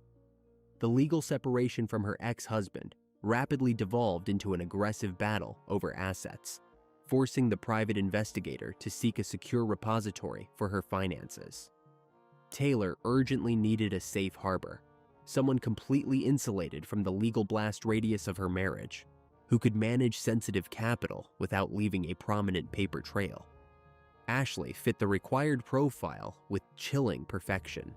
The legal separation from her ex-husband rapidly devolved into an aggressive battle over assets, forcing the private investigator to seek a secure repository for her finances. Taylor urgently needed a safe harbor, someone completely insulated from the legal blast radius of her marriage, who could manage sensitive capital without leaving a prominent paper trail. Ashley fit the required profile with chilling perfection.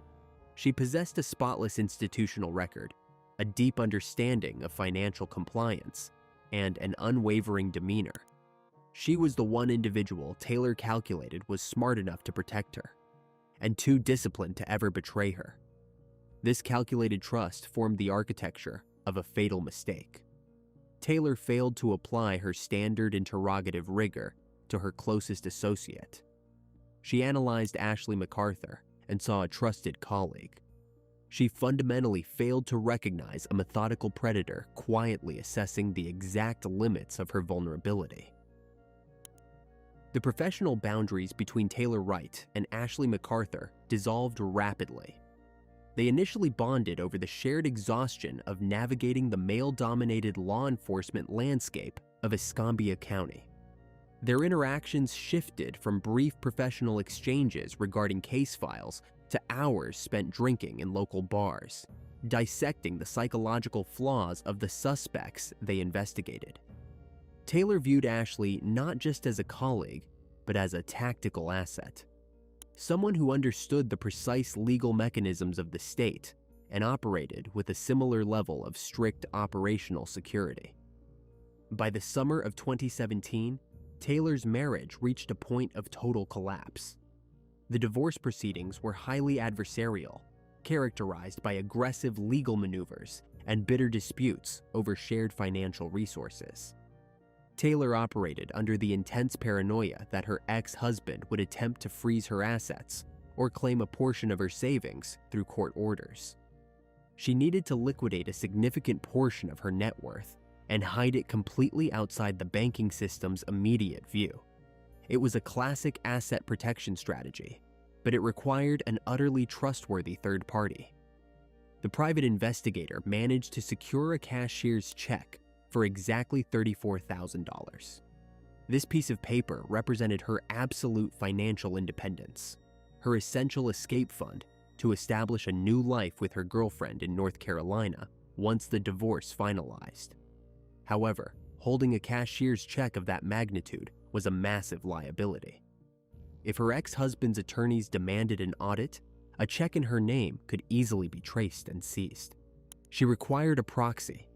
She possessed a spotless institutional record, a deep understanding of financial compliance, and an unwavering demeanor. She was the one individual Taylor calculated was smart enough to protect her, and too disciplined to ever betray her. This calculated trust formed the architecture of a fatal mistake. Taylor failed to apply her standard interrogative rigor to her closest associate. She analyzed Ashley MacArthur and saw a trusted colleague. She fundamentally failed to recognize a methodical predator quietly assessing the exact limits of her vulnerability. The professional boundaries between Taylor Wright and Ashley MacArthur dissolved rapidly. They initially bonded over the shared exhaustion of navigating the male-dominated law enforcement landscape of Escambia County. Their interactions shifted from brief professional exchanges regarding case files to hours spent drinking in local bars, dissecting the psychological flaws of the suspects they investigated. Taylor viewed Ashley not just as a colleague, but as a tactical asset. Someone who understood the precise legal mechanisms of the state and operated with a similar level of strict operational security. By the summer of 2017, Taylor's marriage reached a point of total collapse. The divorce proceedings were highly adversarial, characterized by aggressive legal maneuvers and bitter disputes over shared financial resources. Taylor operated under the intense paranoia that her ex-husband would attempt to freeze her assets or claim a portion of her savings through court orders. She needed to liquidate a significant portion of her net worth and hide it completely outside the banking system's immediate view. It was a classic asset protection strategy, but it required an utterly trustworthy third party. The private investigator managed to secure a cashier's check for exactly $34,000. This piece of paper represented her absolute financial independence, her essential escape fund to establish a new life with her girlfriend in North Carolina once the divorce finalized. However, holding a cashier's check of that magnitude was a massive liability. If her ex-husband's attorneys demanded an audit, a check in her name could easily be traced and seized. She required a proxy,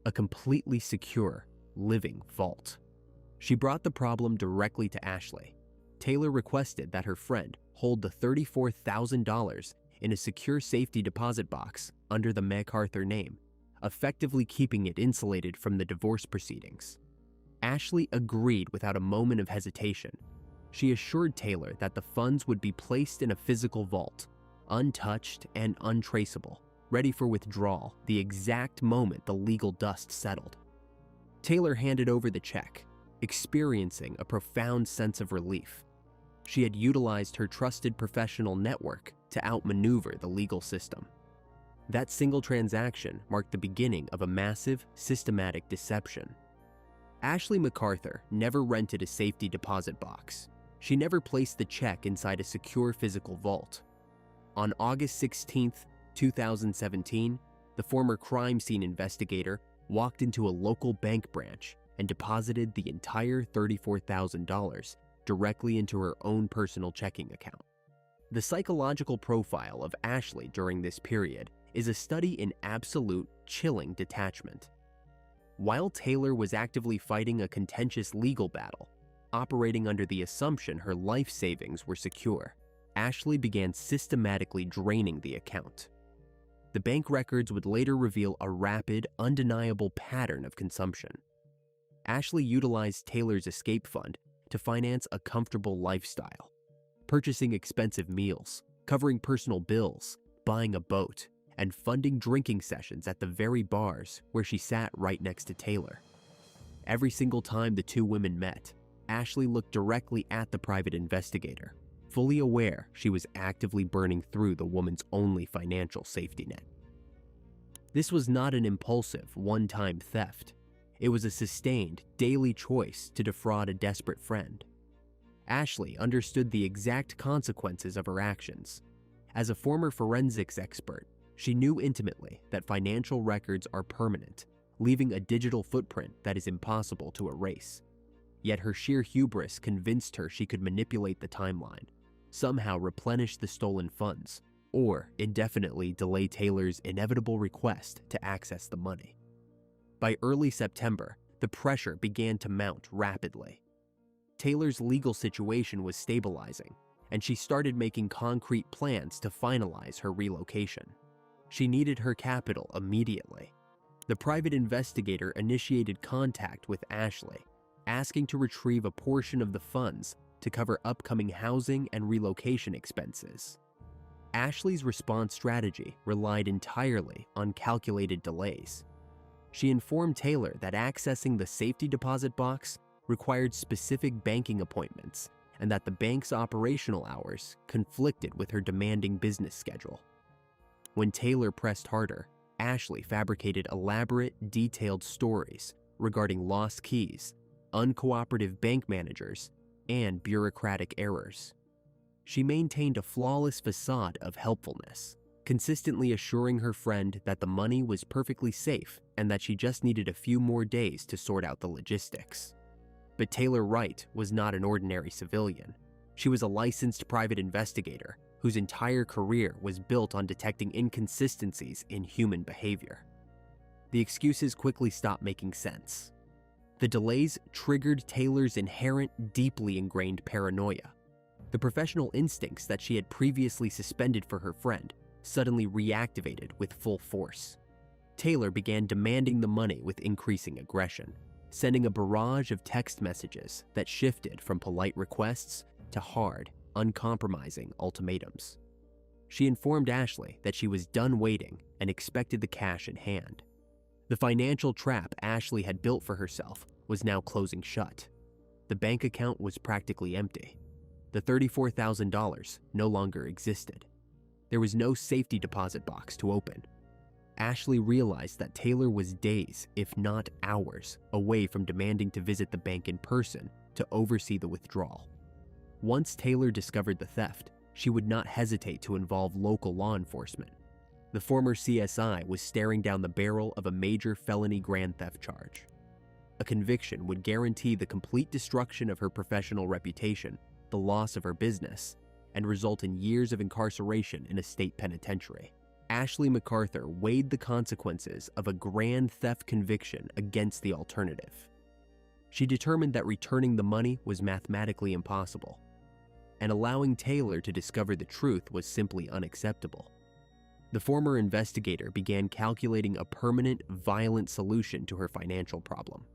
a completely secure, living vault. She brought the problem directly to Ashley. Taylor requested that her friend hold the $34,000 in a secure safety deposit box under the MacArthur name, effectively keeping it insulated from the divorce proceedings. Ashley agreed without a moment of hesitation. She assured Taylor that the funds would be placed in a physical vault, untouched and untraceable, ready for withdrawal the exact moment the legal dust settled. Taylor handed over the check, experiencing a profound sense of relief. She had utilized her trusted professional network to outmaneuver the legal system. That single transaction marked the beginning of a massive, systematic deception. Ashley MacArthur never rented a safety deposit box. She never placed the check inside a secure physical vault. On August 16, 2017, the former crime scene investigator walked into a local bank branch and deposited the entire $34,000 directly into her own personal checking account. The psychological profile of Ashley during this period is a study in absolute, chilling detachment. While Taylor was actively fighting a contentious legal battle, operating under the assumption her life savings were secure, Ashley began systematically draining the account. The bank records would later reveal a rapid, undeniable pattern of consumption. Ashley utilized Taylor's escape fund to finance a comfortable lifestyle, purchasing expensive meals, covering personal bills, buying a boat, and funding drinking sessions at the very bars where she sat right next to Taylor. Every single time the two women met, Ashley looked directly at the private investigator, fully aware she was actively burning through the woman's only financial safety net. This was not an impulsive, one-time theft. It was a sustained, daily choice to defraud a desperate friend. Ashley understood the exact consequences of her actions. As a former forensics expert, she knew intimately that financial records are permanent, leaving a digital footprint that is impossible to erase. Yet her sheer hubris convinced her she could manipulate the timeline, somehow replenish the stolen funds, or indefinitely delay Taylor's inevitable request to access the money. By early September, the pressure began to mount rapidly. Taylor's legal situation was stabilizing, and she started making concrete plans to finalize her relocation. She needed her capital immediately. The private investigator initiated contact with Ashley, asking to retrieve a portion of the funds to cover upcoming housing and relocation expenses. Ashley's response strategy relied entirely on calculated delays. She informed Taylor that accessing the safety deposit box required specific banking appointments and that the bank's operational hours conflicted with her demanding business schedule. When Taylor pressed harder, Ashley fabricated elaborate, detailed stories regarding lost keys, uncooperative bank managers, and bureaucratic errors. She maintained a flawless facade of helpfulness, consistently assuring her friend that the money was perfectly safe and that she just needed a few more days to sort out the logistics. But Taylor Wright was not an ordinary civilian. She was a licensed private investigator whose entire career was built on detecting inconsistencies in human behavior. The excuses quickly stopped making sense. The delays triggered Taylor's inherent, deeply ingrained paranoia. The professional instincts that she had previously suspended for her friend suddenly reactivated with full force. Taylor began demanding the money with increasing aggression, sending a barrage of text messages that shifted from polite requests to hard, uncompromising ultimatums. She informed Ashley that she was done waiting and expected the cash in hand. The financial trap Ashley had built for herself was now closing shut. The bank account was practically empty. The $34,000 no longer existed. There was no safety deposit box to open. Ashley realized that Taylor was days, if not hours, away from demanding to visit the bank in person to oversee the withdrawal. Once Taylor discovered the theft, she would not hesitate to involve local law enforcement. The former CSI was staring down the barrel of a major felony grand theft charge. A conviction would guarantee the complete destruction of her professional reputation, the loss of her business, and result in years of incarceration in a state penitentiary. Ashley MacArthur weighed the consequences of a grand theft conviction against the alternative. She determined that returning the money was mathematically impossible, and allowing Taylor to discover the truth was simply unacceptable. The former investigator began calculating a permanent, violent solution to her financial problem.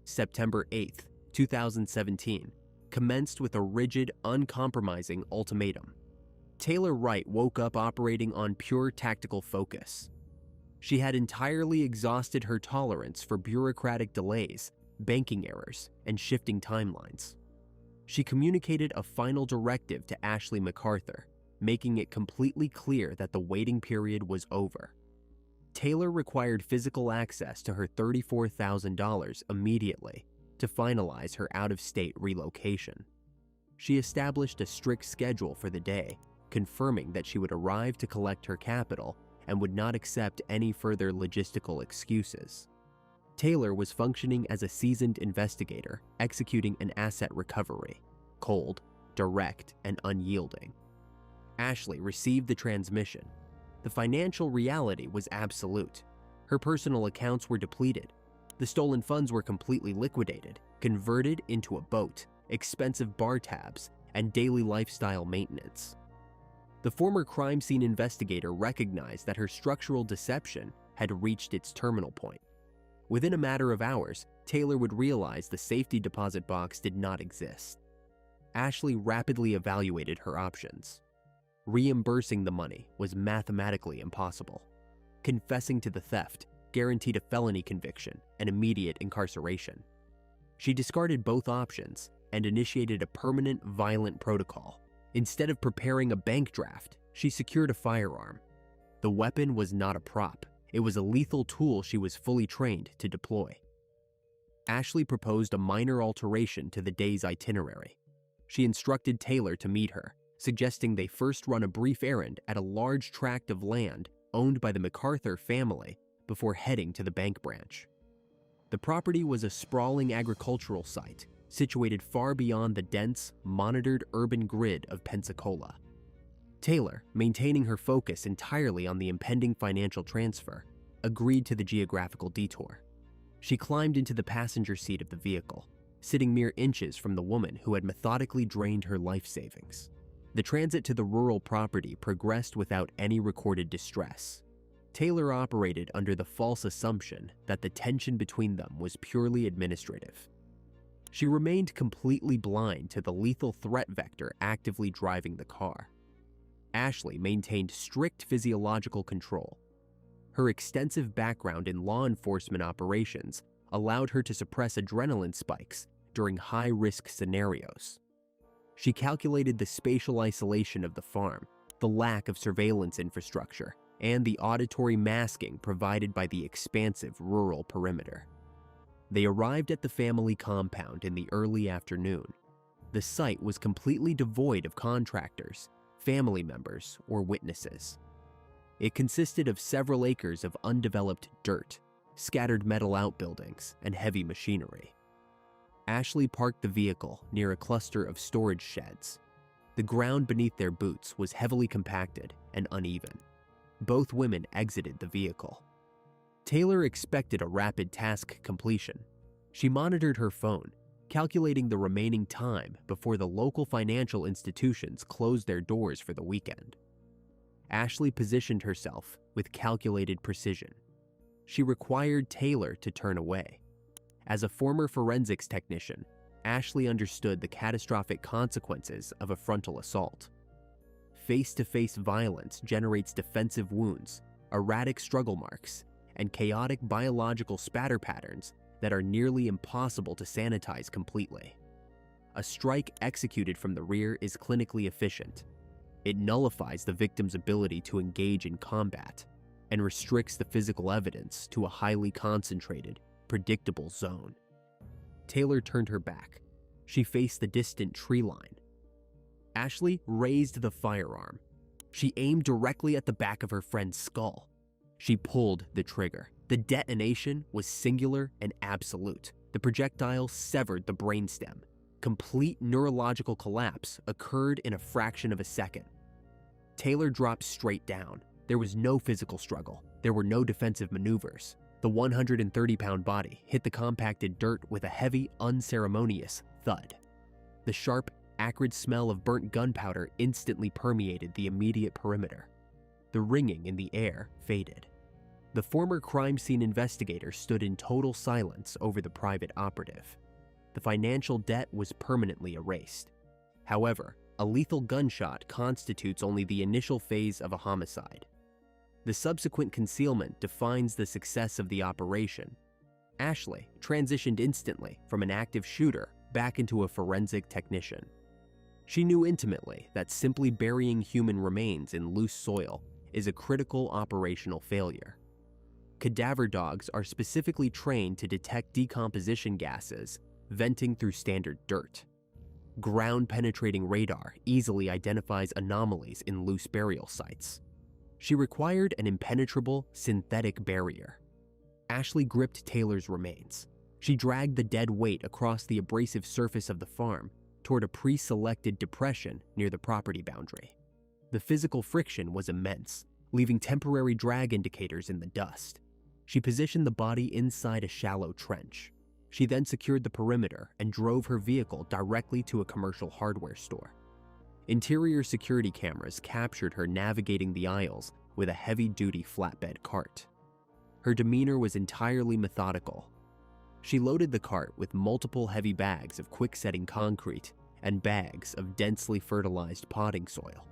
September 8, 2017, commenced with a rigid, uncompromising ultimatum. Taylor Wright woke up operating on pure tactical focus. She had entirely exhausted her tolerance for bureaucratic delays, banking errors, and shifting timelines. She communicated a final directive to Ashley MacArthur, making it completely clear that the waiting period was over. Taylor required physical access to her $34,000 immediately to finalize her out-of-state relocation. She established a strict schedule for the day, confirming that she would arrive to collect her capital and would not accept any further logistical excuses. Taylor was functioning as a seasoned investigator, executing an asset recovery, cold, direct, and unyielding. Ashley received the transmission. The financial reality was absolute. Her personal accounts were depleted. The stolen funds were completely liquidated, converted into a boat, expensive bar tabs, and daily lifestyle maintenance. The former crime scene investigator recognized that her structural deception had reached its terminal point. Within a matter of hours, Taylor would realize the safety deposit box did not exist. Ashley rapidly evaluated her options. Reimbursing the money was mathematically impossible. Confessing to the theft guaranteed a felony conviction and immediate incarceration. She discarded both options and initiated a permanent violent protocol. Instead of preparing a bank draft, she secured a firearm. The weapon was not a prop. It was a lethal tool she was fully trained to deploy. Ashley proposed a minor alteration to the day's itinerary. She instructed Taylor to meet her, suggesting they first run a brief errand at a large tract of land owned by the MacArthur family before heading to the bank branch. The property was a sprawling agricultural site situated far beyond the dense, monitored urban grid of Pensacola. Taylor, maintaining her focus entirely on the impending financial transfer, agreed to the geographical detour. She climbed into the passenger seat of the vehicle, sitting mere inches from the woman who had methodically drained her life savings. The transit to the rural property progressed without any recorded distress. Taylor operated under the false assumption that the tension between them was purely administrative. She remained completely blind to the lethal threat vector actively driving the car. Ashley maintained strict physiological control. Her extensive background in law enforcement operations allowed her to suppress adrenaline spikes during high-risk scenarios. She calculated the spatial isolation of the farm, the lack of surveillance infrastructure, and the auditory masking provided by the expansive rural perimeter. They arrived at the family compound in the early afternoon. The site was completely devoid of contractors, family members, or witnesses. It consisted of several acres of undeveloped dirt, scattered metal outbuildings, and heavy machinery. Ashley parked the vehicle near a cluster of storage sheds. The ground beneath their boots was heavily compacted and uneven. Both women exited the vehicle. Taylor expected a rapid task completion. She monitored her phone, calculating the remaining time before the local financial institutions closed their doors for the weekend. Ashley positioned herself with calculated precision. She required Taylor to turn away. As a former forensics technician, Ashley understood the catastrophic consequences of a frontal assault. Face-to-face violence generates defensive wounds, erratic struggle marks, and chaotic biological spatter patterns that are nearly impossible to sanitize completely. A strike executed from the rear is clinically efficient. It nullifies the victim's ability to engage in combat and restricts the physical evidence to a highly concentrated, predictable zone. Taylor turned her back. She faced the distant tree line. Ashley raised the firearm. She aimed directly at the back of her friend's skull. She pulled the trigger. The detonation was singular and absolute. The projectile severed the brainstem. Complete neurological collapse occurred in a fraction of a second. Taylor dropped straight down. There was no physical struggle. There were no defensive maneuvers. The 130-pound body hit the compacted dirt with a heavy, unceremonious thud. The sharp, acrid smell of burnt gunpowder instantly permeated the immediate perimeter. The ringing in the air faded. The former crime scene investigator stood in total silence over the private operative. The financial debt was permanently erased. However, a lethal gunshot constitutes only the initial phase of a homicide. The subsequent concealment defines the success of the operation. Ashley transitioned instantly from an active shooter back into a forensic technician. She knew intimately that simply burying human remains in loose soil is a critical operational failure. Cadaver dogs are specifically trained to detect decomposition gases venting through standard dirt. Ground-penetrating radar easily identifies anomalies in loose burial sites. She required an impenetrable synthetic barrier. Ashley gripped Taylor's remains. She dragged the dead weight across the abrasive surface of the farm toward a pre-selected depression near the property boundary. The physical friction was immense, leaving temporary drag indicators in the dust. She positioned the body inside a shallow trench. She then secured the perimeter and drove her vehicle directly to a commercial hardware store. Interior security cameras captured her navigating the aisles with a heavy-duty flatbed cart. Her demeanor was entirely methodical. She loaded the cart with multiple heavy bags of quick-setting concrete and bags of densely fertilized potting soil.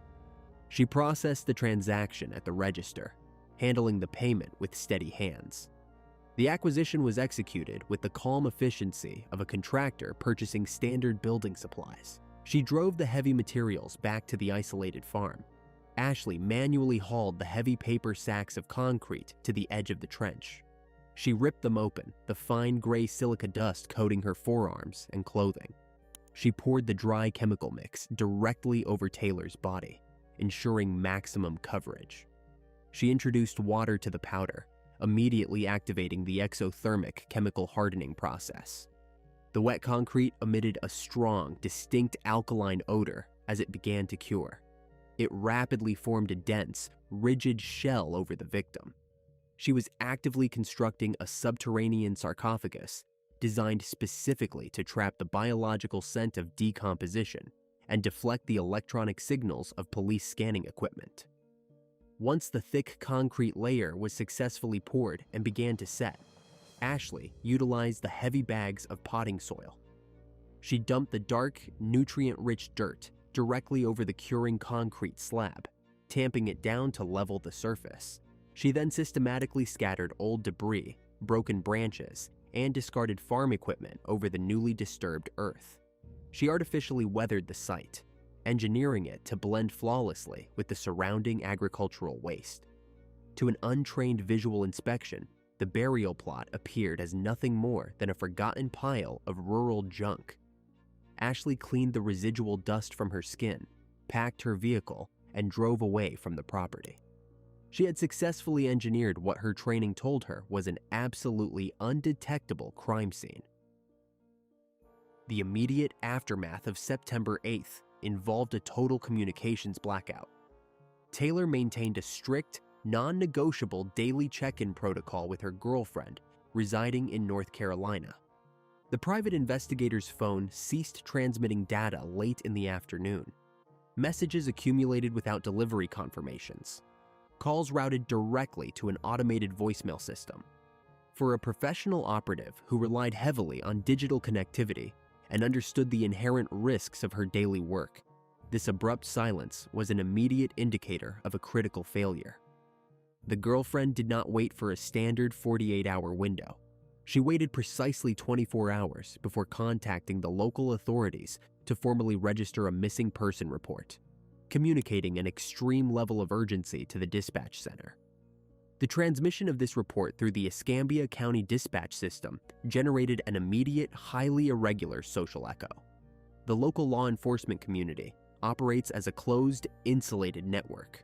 She processed the transaction at the register, handling the payment with steady hands. The acquisition was executed with the calm efficiency of a contractor purchasing standard building supplies. She drove the heavy materials back to the isolated farm. Ashley manually hauled the heavy paper sacks of concrete to the edge of the trench. She ripped them open, the fine gray silica dust coating her forearms and clothing. She poured the dry chemical mix directly over Taylor's body, ensuring maximum coverage. She introduced water to the powder, immediately activating the exothermic chemical hardening process. The wet concrete emitted a strong, distinct alkaline odor as it began to cure. It rapidly formed a dense, rigid shell over the victim. She was actively constructing a subterranean sarcophagus designed specifically to trap the biological scent of decomposition and deflect the electronic signals of police scanning equipment. Once the thick concrete layer was successfully poured and began to set, Ashley utilized the heavy bags of potting soil. She dumped the dark, nutrient-rich dirt directly over the curing concrete slab, tamping it down to level the surface. She then systematically scattered old debris, broken branches, and discarded farm equipment over the newly disturbed earth. She artificially weathered the site, engineering it to blend flawlessly with the surrounding agricultural waste. To an untrained visual inspection, the burial plot appeared as nothing more than a forgotten pile of rural junk. Ashley cleaned the residual dust from her skin, packed her vehicle, and drove away from the property. She had successfully engineered what her training told her was an absolutely undetectable crime scene. The immediate aftermath of September 8th involved a total communications blackout. Taylor maintained a strict, non-negotiable daily check-in protocol with her girlfriend residing in North Carolina. The private investigator's phone ceased transmitting data late in the afternoon. Messages accumulated without delivery confirmations. Calls routed directly to an automated voicemail system. For a professional operative who relied heavily on digital connectivity and understood the inherent risks of her daily work, this abrupt silence was an immediate indicator of a critical failure. The girlfriend did not wait for a standard 48-hour window. She waited precisely 24 hours before contacting the local authorities to formally register a missing person report, communicating an extreme level of urgency to the dispatch center. The transmission of this report through the Escambia County dispatch system generated an immediate, highly irregular social echo. The local law enforcement community operates as a closed, insulated network.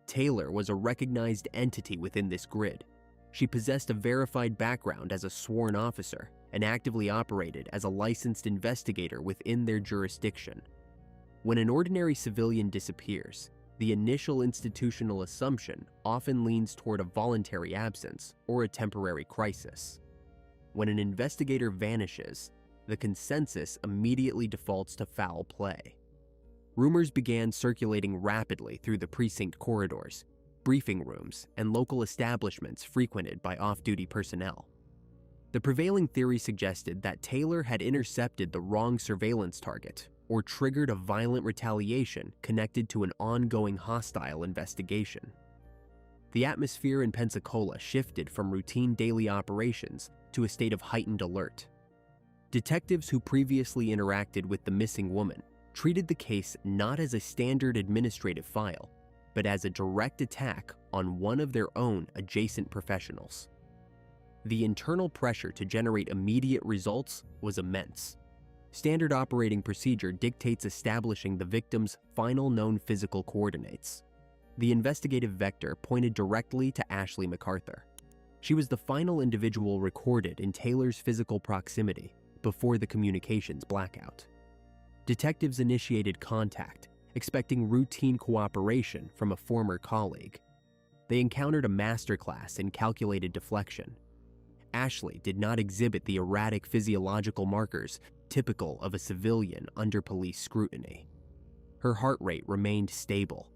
Taylor was a recognized entity within this grid. She possessed a verified background as a sworn officer and actively operated as a licensed investigator within their jurisdiction. When an ordinary civilian disappears, the initial institutional assumption often leans toward a voluntary absence or a temporary crisis. When an investigator vanishes, the consensus immediately defaults to foul play. Rumors began circulating rapidly through the precinct corridors, briefing rooms, and local establishments frequented by off-duty personnel. The prevailing theory suggested that Taylor had intercepted the wrong surveillance target or triggered a violent retaliation connected to an ongoing hostile investigation. The atmosphere in Pensacola shifted from routine daily operations to a state of heightened alert. Detectives who previously interacted with the missing woman treated the case not as a standard administrative file, but as a direct attack on one of their own adjacent professionals. The internal pressure to generate immediate results was immense. Standard operating procedure dictates establishing the victim's final known physical coordinates. The investigative vector pointed directly to Ashley MacArthur. She was the final individual recorded in Taylor's physical proximity before the communications blackout. Detectives initiated contact, expecting routine cooperation from a former colleague. They encountered a masterclass in calculated deflection. Ashley did not exhibit the erratic physiological markers typical of a civilian under police scrutiny. Her heart rate remained stable.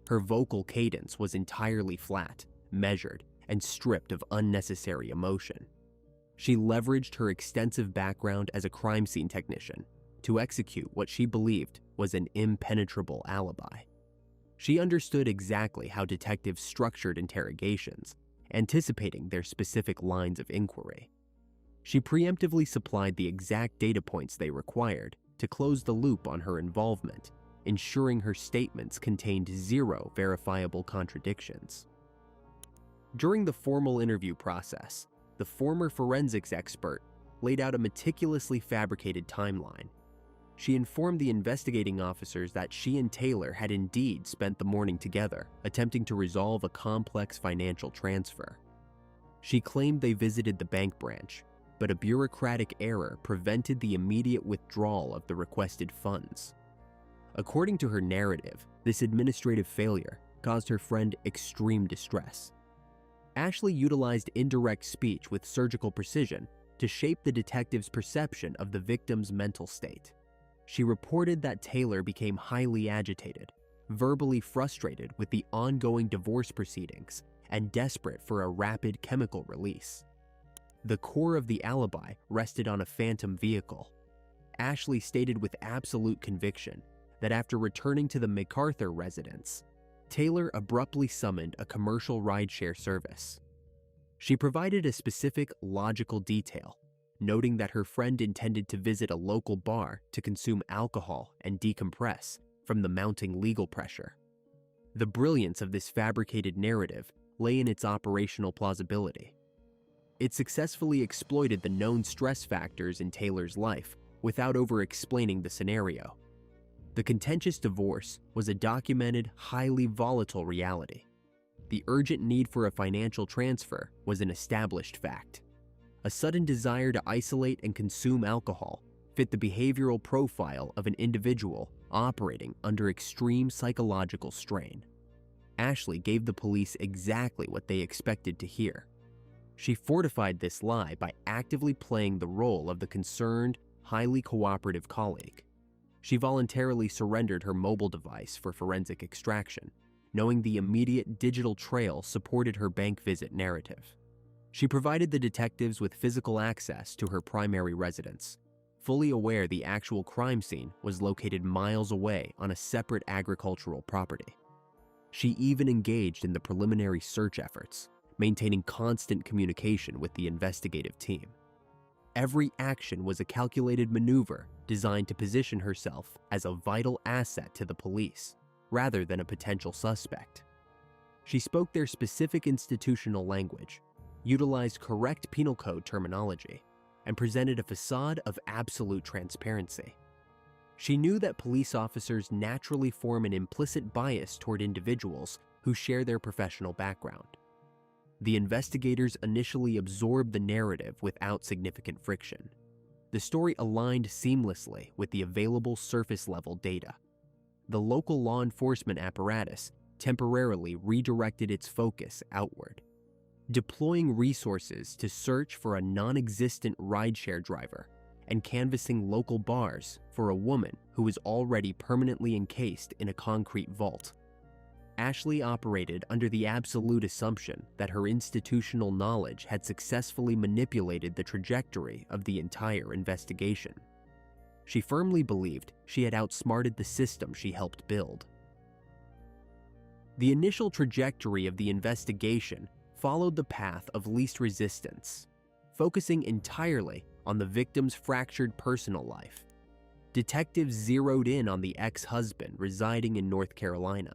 Her vocal cadence was entirely flat, measured, and stripped of unnecessary emotion. She leveraged her extensive background as a crime scene technician to execute what she believed was an impenetrable alibi. She understood exactly how detectives structured interrogations, anticipating their specific lines of inquiry. She preemptively supplied the exact data points they required to close the loop on her involvement, ensuring her statements contained zero verifiable contradictions. During the formal interview process, the former forensics expert laid out a meticulously fabricated timeline. She informed the investigating officers that she and Taylor had indeed spent the morning together, attempting to resolve a complex financial transfer. She claimed they visited the bank branch, but a bureaucratic error prevented the immediate withdrawal of the requested funds. According to her narrative, this administrative failure caused her friend extreme distress. Ashley utilized indirect speech with surgical precision to shape the detective's perception of the victim's mental state. She reported that Taylor became highly agitated, verbally frustrated with the ongoing divorce proceedings, and desperate for a rapid chemical release. The core of the alibi rested on a phantom vehicle. Ashley stated with absolute conviction that after returning to the MacArthur residence, Taylor abruptly summoned a commercial rideshare service. She provided a specific, logical detail, noting that her friend intended to visit a local bar to consume alcohol and decompress from the mounting legal pressure. The brilliance of this fabricated narrative lay in its operational plausibility. It successfully exploited the known stress factors in Taylor's life without over-explaining the scenario. The contentious divorce was a documented, highly volatile reality. The urgent need for a financial transfer was an established fact. A sudden desire to isolate and consume alcohol fit the behavioral profile of an individual operating under extreme psychological strain. Ashley gave the police exactly what they expected to hear. She fortified this lie by actively playing the role of the concerned, highly cooperative colleague. She voluntarily surrendered her mobile device for forensic extraction, knowing the immediate digital trail supported her bank visit narrative. She provided the detectives with physical access to her primary residence, fully aware the actual crime scene was located miles away on a separate agricultural property. She even engaged in the preliminary search efforts, maintaining constant communication with the investigative team. Every action was a calculated maneuver designed to position herself as a vital asset to the police, rather than a potential suspect. She spoke their specific institutional language, utilized correct penal code terminology, and presented a facade of absolute transparency. She knew that police officers naturally form an implicit bias toward individuals who share their professional background. The investigators initially absorbed the narrative without significant friction. The story aligned seamlessly with the available surface-level data. The local law enforcement apparatus temporarily redirected its focus outward, deploying resources to search for a non-existent rideshare driver and canvassing local bars for a woman who was already permanently encased in a concrete vault. Ashley operated under the absolute assumption that her institutional knowledge had successfully manipulated the trajectory of the entire investigation. She firmly believed she had outsmarted the system she helped build. The initial trajectory of the investigation followed the path of least resistance, focusing entirely on the victim's fractured personal life. Detectives zeroed in on the ex-husband residing in North Carolina.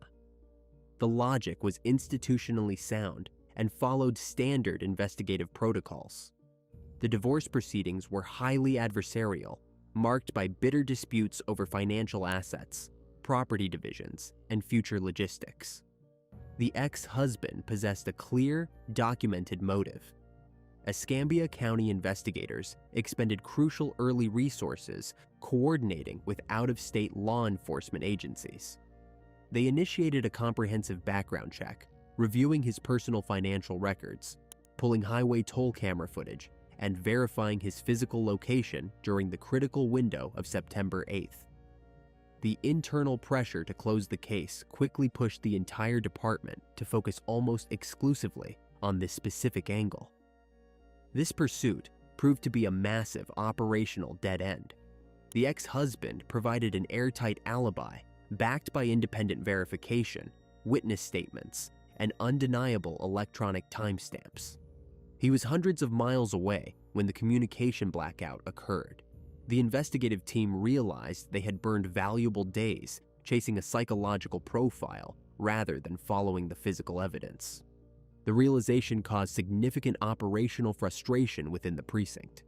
The logic was institutionally sound and followed standard investigative protocols. The divorce proceedings were highly adversarial, marked by bitter disputes over financial assets, property divisions, and future logistics. The ex-husband possessed a clear, documented motive. Escambia County investigators expended crucial early resources coordinating with out-of-state law enforcement agencies. They initiated a comprehensive background check, reviewing his personal financial records, pulling highway toll camera footage, and verifying his physical location during the critical window of September 8th. The internal pressure to close the case quickly pushed the entire department to focus almost exclusively on this specific angle. This pursuit proved to be a massive operational dead end. The ex-husband provided an airtight alibi backed by independent verification, witness statements, and undeniable electronic timestamps. He was hundreds of miles away when the communication blackout occurred. The investigative team realized they had burned valuable days chasing a psychological profile rather than following the physical evidence. The realization caused significant operational frustration within the precinct.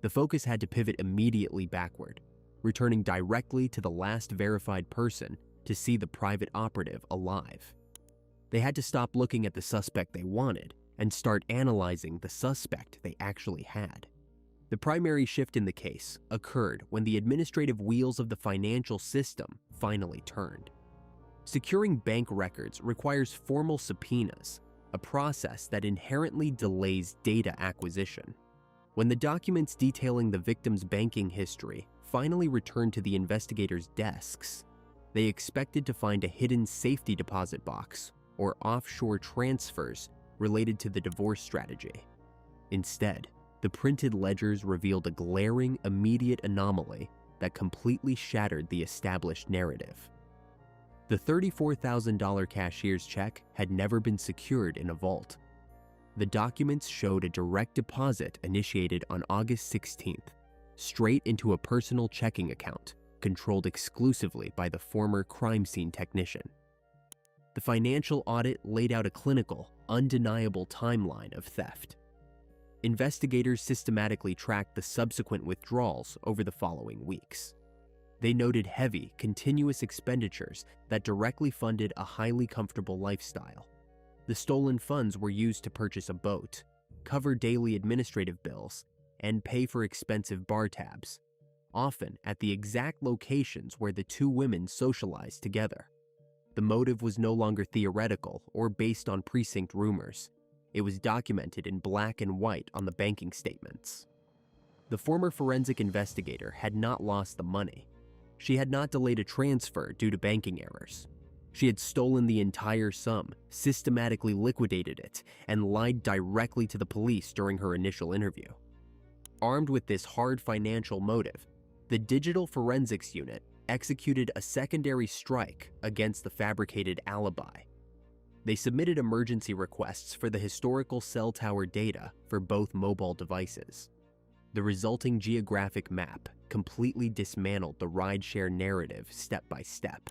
The focus had to pivot immediately backward, returning directly to the last verified person to see the private operative alive. They had to stop looking at the suspect they wanted and start analyzing the suspect they actually had. The primary shift in the case occurred when the administrative wheels of the financial system finally turned. Securing bank records requires formal subpoenas, a process that inherently delays data acquisition. When the documents detailing the victim's banking history finally returned to the investigators' desks, they expected to find a hidden safety deposit box or offshore transfers related to the divorce strategy. Instead, the printed ledgers revealed a glaring, immediate anomaly that completely shattered the established narrative. The $34,000 cashier's check had never been secured in a vault. The documents showed a direct deposit initiated on August 16th, straight into a personal checking account controlled exclusively by the former crime scene technician. The financial audit laid out a clinical, undeniable timeline of theft. Investigators systematically tracked the subsequent withdrawals over the following weeks. They noted heavy, continuous expenditures that directly funded a highly comfortable lifestyle. The stolen funds were used to purchase a boat, cover daily administrative bills, and pay for expensive bar tabs, often at the exact locations where the two women socialized together. The motive was no longer theoretical or based on precinct rumors. It was documented in black and white on the banking statements. The former forensic investigator had not lost the money. She had not delayed a transfer due to banking errors. She had stolen the entire sum, systematically liquidated it, and lied directly to the police during her initial interview. Armed with this hard financial motive, the Digital Forensics Unit executed a secondary strike against the fabricated alibi. They submitted emergency requests for the historical cell tower data for both mobile devices. The resulting geographic map completely dismantled the rideshare narrative step by step.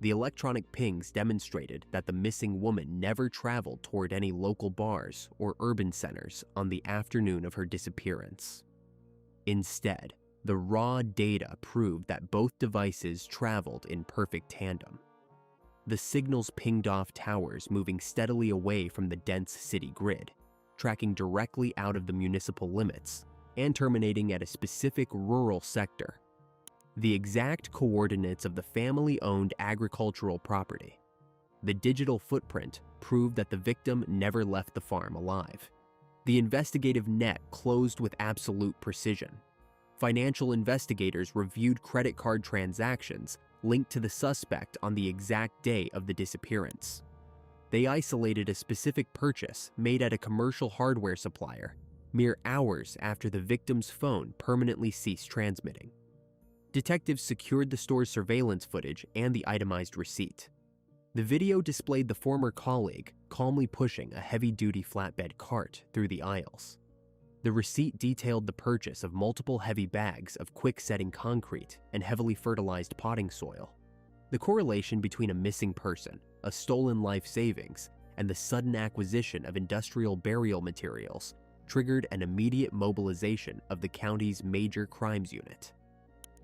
The electronic pings demonstrated that the missing woman never traveled toward any local bars or urban centers on the afternoon of her disappearance. Instead, the raw data proved that both devices traveled in perfect tandem. The signals pinged off towers moving steadily away from the dense city grid, tracking directly out of the municipal limits and terminating at a specific rural sector. The exact coordinates of the family-owned agricultural property. The digital footprint proved that the victim never left the farm alive. The investigative net closed with absolute precision. Financial investigators reviewed credit card transactions linked to the suspect on the exact day of the disappearance. They isolated a specific purchase made at a commercial hardware supplier mere hours after the victim's phone permanently ceased transmitting. Detectives secured the store's surveillance footage and the itemized receipt. The video displayed the former colleague calmly pushing a heavy-duty flatbed cart through the aisles. The receipt detailed the purchase of multiple heavy bags of quick-setting concrete and heavily fertilized potting soil. The correlation between a missing person, a stolen life savings, and the sudden acquisition of industrial burial materials triggered an immediate mobilization of the county's major crimes unit.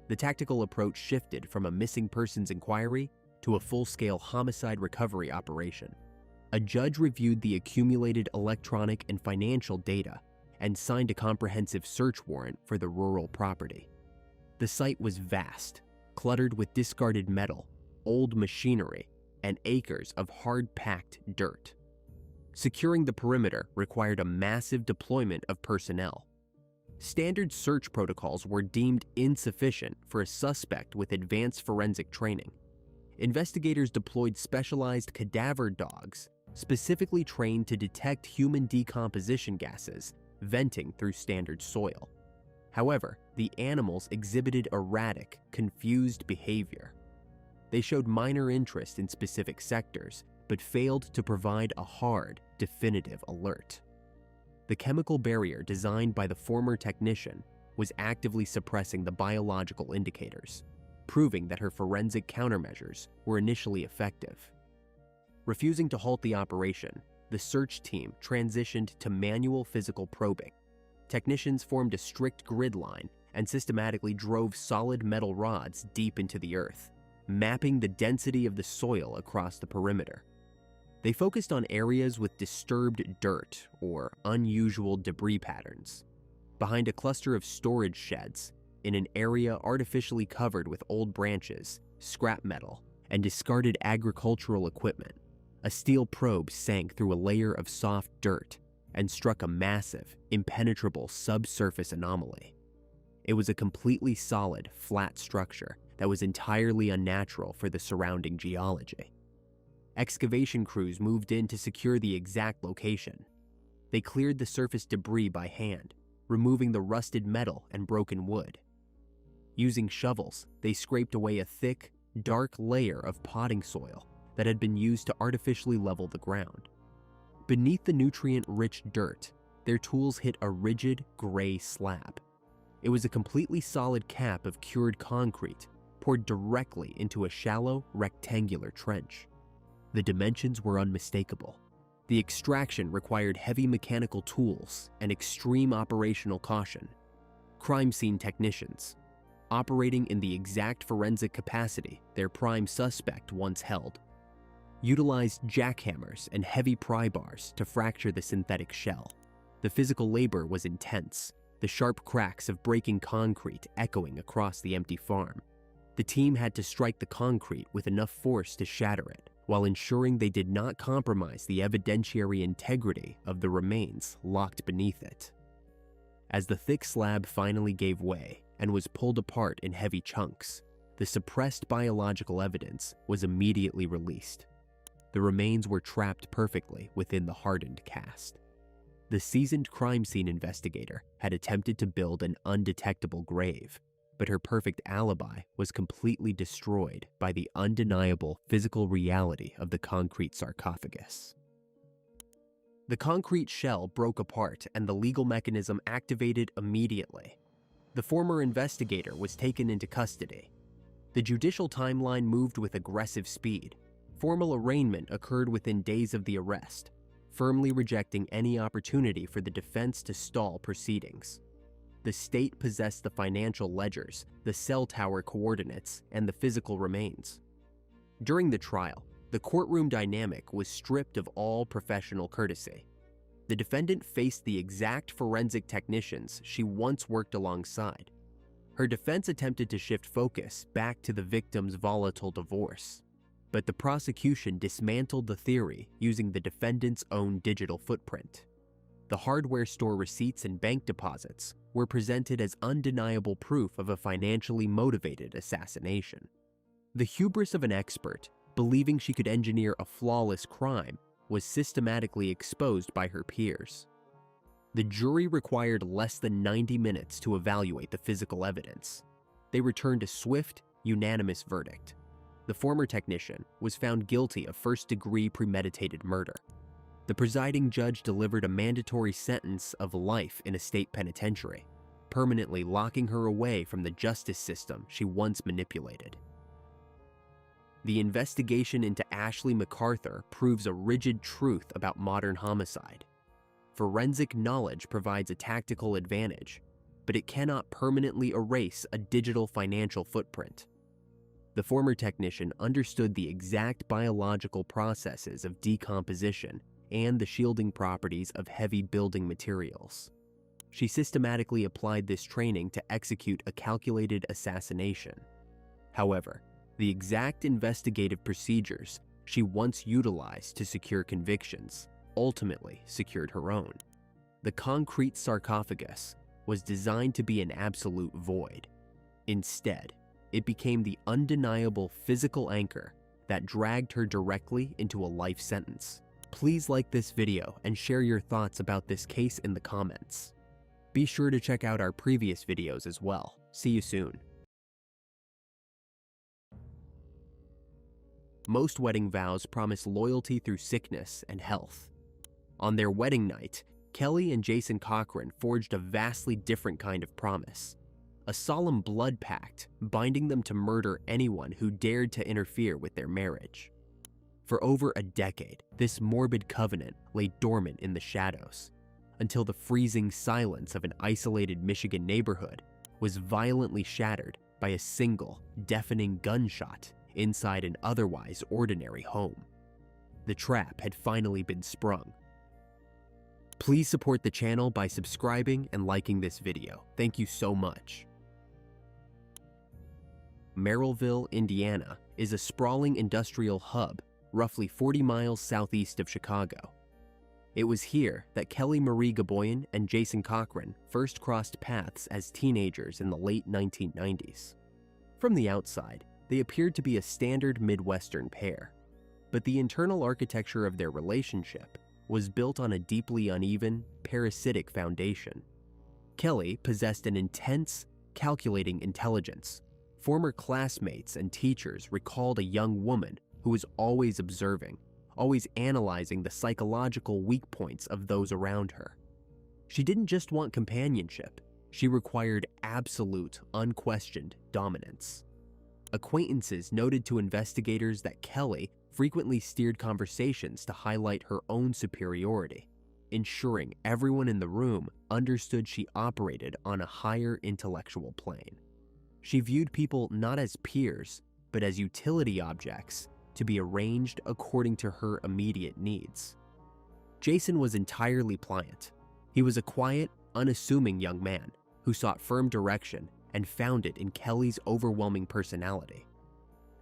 The tactical approach shifted from a missing persons inquiry to a full-scale homicide recovery operation, A judge reviewed the accumulated electronic and financial data and signed a comprehensive search warrant for the rural property. The site was vast, cluttered with discarded metal, old machinery, and acres of hard-packed dirt. Securing the perimeter required a massive deployment of personnel. Standard search protocols were deemed insufficient for a suspect with advanced forensic training. Investigators deployed specialized cadaver dogs, specifically trained to detect human decomposition gases venting through standard soil. However, the animals exhibited erratic, confused behavior. They showed minor interest in specific sectors, but failed to provide a hard, definitive alert. The chemical barrier designed by the former technician was actively suppressing the biological indicators, proving that her forensic countermeasures were initially effective. Refusing to halt the operation, the search team transitioned to manual physical probing. Technicians formed a strict grid line and systematically drove solid metal rods deep into the earth, mapping the density of the soil across the perimeter. They focused on areas with disturbed dirt or unusual debris patterns. Behind a cluster of storage sheds, in an area artificially covered with old branches, scrap metal, and discarded agricultural equipment, a steel probe sank through a layer of soft dirt and struck a massive, impenetrable subsurface anomaly. It was a completely solid, flat structure that was entirely unnatural for the surrounding geology. Excavation crews moved in to secure the exact location. They cleared the surface debris by hand, removing the rusted metal and broken wood. Using shovels, they scraped away a thick, dark layer of potting soil that had been used to artificially level the ground. Beneath the nutrient-rich dirt, their tools hit a rigid, gray slab. It was a completely solid cap of cured concrete poured directly into a shallow, rectangular trench. The dimensions were unmistakable. The extraction required heavy mechanical tools and extreme operational caution. Crime scene technicians, operating in the exact forensic capacity their prime suspect once held, utilized jackhammers and heavy pry bars to fracture the synthetic shell. The physical labor was intense, the sharp cracks of breaking concrete echoing across the empty farm. The team had to strike the concrete with enough force to shatter it, while ensuring they did not compromise the evidentiary integrity of the remains locked beneath it. As the thick slab finally gave way and was pulled apart in heavy chunks, the suppressed biological evidence was immediately released. The remains were trapped perfectly within the hardened cast. The seasoned crime scene investigator had attempted to build an undetectable grave, but her perfect alibi was completely destroyed by the undeniable physical reality of the concrete sarcophagus. The concrete shell broke apart and the legal mechanism activated immediately. The former investigator was taken into custody. The judicial timeline moved with aggressive speed. Formal arraignment occurred within days of the arrest, firmly rejecting any opportunity for the defense to stall proceedings. The state possessed the financial ledgers, the cell tower coordinates, and the physical remains. During the trial, the courtroom dynamic was stripped of all professional courtesy. The defendant faced the exact forensic technicians she once worked alongside. Her defense attempted to shift focus back to the victim's volatile divorce, but the prosecution dismantled the theory using the defendant's own digital footprint. The hardware store receipts and bank deposits were presented as undeniable proof of a financially motivated assassination. The hubris of an expert, believing she could engineer a flawless crime, was systematically exposed by her peers. The jury required less than 90 minutes to evaluate the physical evidence. They returned a swift, unanimous verdict. The former technician was found guilty of first-degree premeditated murder. The presiding judge delivered a mandatory sentence of life in a state penitentiary, permanently locking her away from the justice system she once manipulated. The investigation into Ashley MacArthur proves a rigid truth about modern homicide. Forensic knowledge provides a tactical advantage, but it cannot permanently erase a digital financial footprint. The former technician understood the exact biological processes of decomposition and the shielding properties of heavy building materials. She systematically applied this training to execute a calculated assassination. However, the exact investigative procedures she once utilized to secure convictions ultimately secured her own. The concrete sarcophagus was designed to be an absolute void. Instead, it became the undeniable physical anchor that dragged her directly into a life sentence. Please like this video and share your thoughts about this case in the comments. Be sure to check out our previous videos as well. See you soon. Most wedding vows promise loyalty through sickness and health. On their wedding night, Kelly and Jason Cochran forged a vastly different kind of promise. A solemn blood pact binding them to murder anyone who dared to interfere with their marriage. For over a decade, this morbid covenant lay dormant in the shadows, until the freezing silence of an isolated Michigan neighborhood was violently shattered by a single, deafening gunshot inside an otherwise ordinary home. The trap had finally been sprung. Please support the channel by subscribing and liking this video. Thank you so much. Merrillville, Indiana is a sprawling industrial hub roughly 40 miles southeast of Chicago. It was here that Kelly Marie Gaboyan and Jason Cochran first crossed paths as teenagers in the late 1990s. From the outside, they appeared to be a standard Midwestern pair, but the internal architecture of their relationship was built on a deeply uneven, parasitic foundation. Kelly possessed an intense, calculating intelligence. Former classmates and teachers recalled a young woman who was always observing, always analyzing the psychological weak points of those around her. She didn't just want companionship, she required absolute, unquestioned dominance. Acquaintances noted to investigators that Kelly frequently steered conversations to highlight her own superiority, ensuring everyone in the room understood she operated on a higher intellectual plane. She viewed people not as peers, but as utility objects to be arranged according to her immediate needs. Jason was entirely pliant. He was a quiet, unassuming young man who sought firm direction and found it in Kelly's overwhelming personality.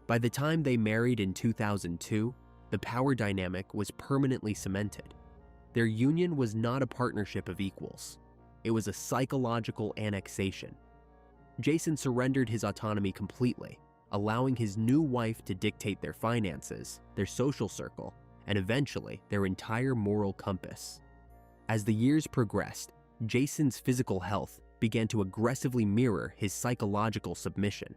By the time they married in 2002, the power dynamic was permanently cemented. Their union was not a partnership of equals. It was a psychological annexation. Jason surrendered his autonomy completely, allowing his new wife to dictate their finances, their social circle, and eventually their entire moral compass. As the years progressed, Jason's physical health began to aggressively mirror his psychological submission.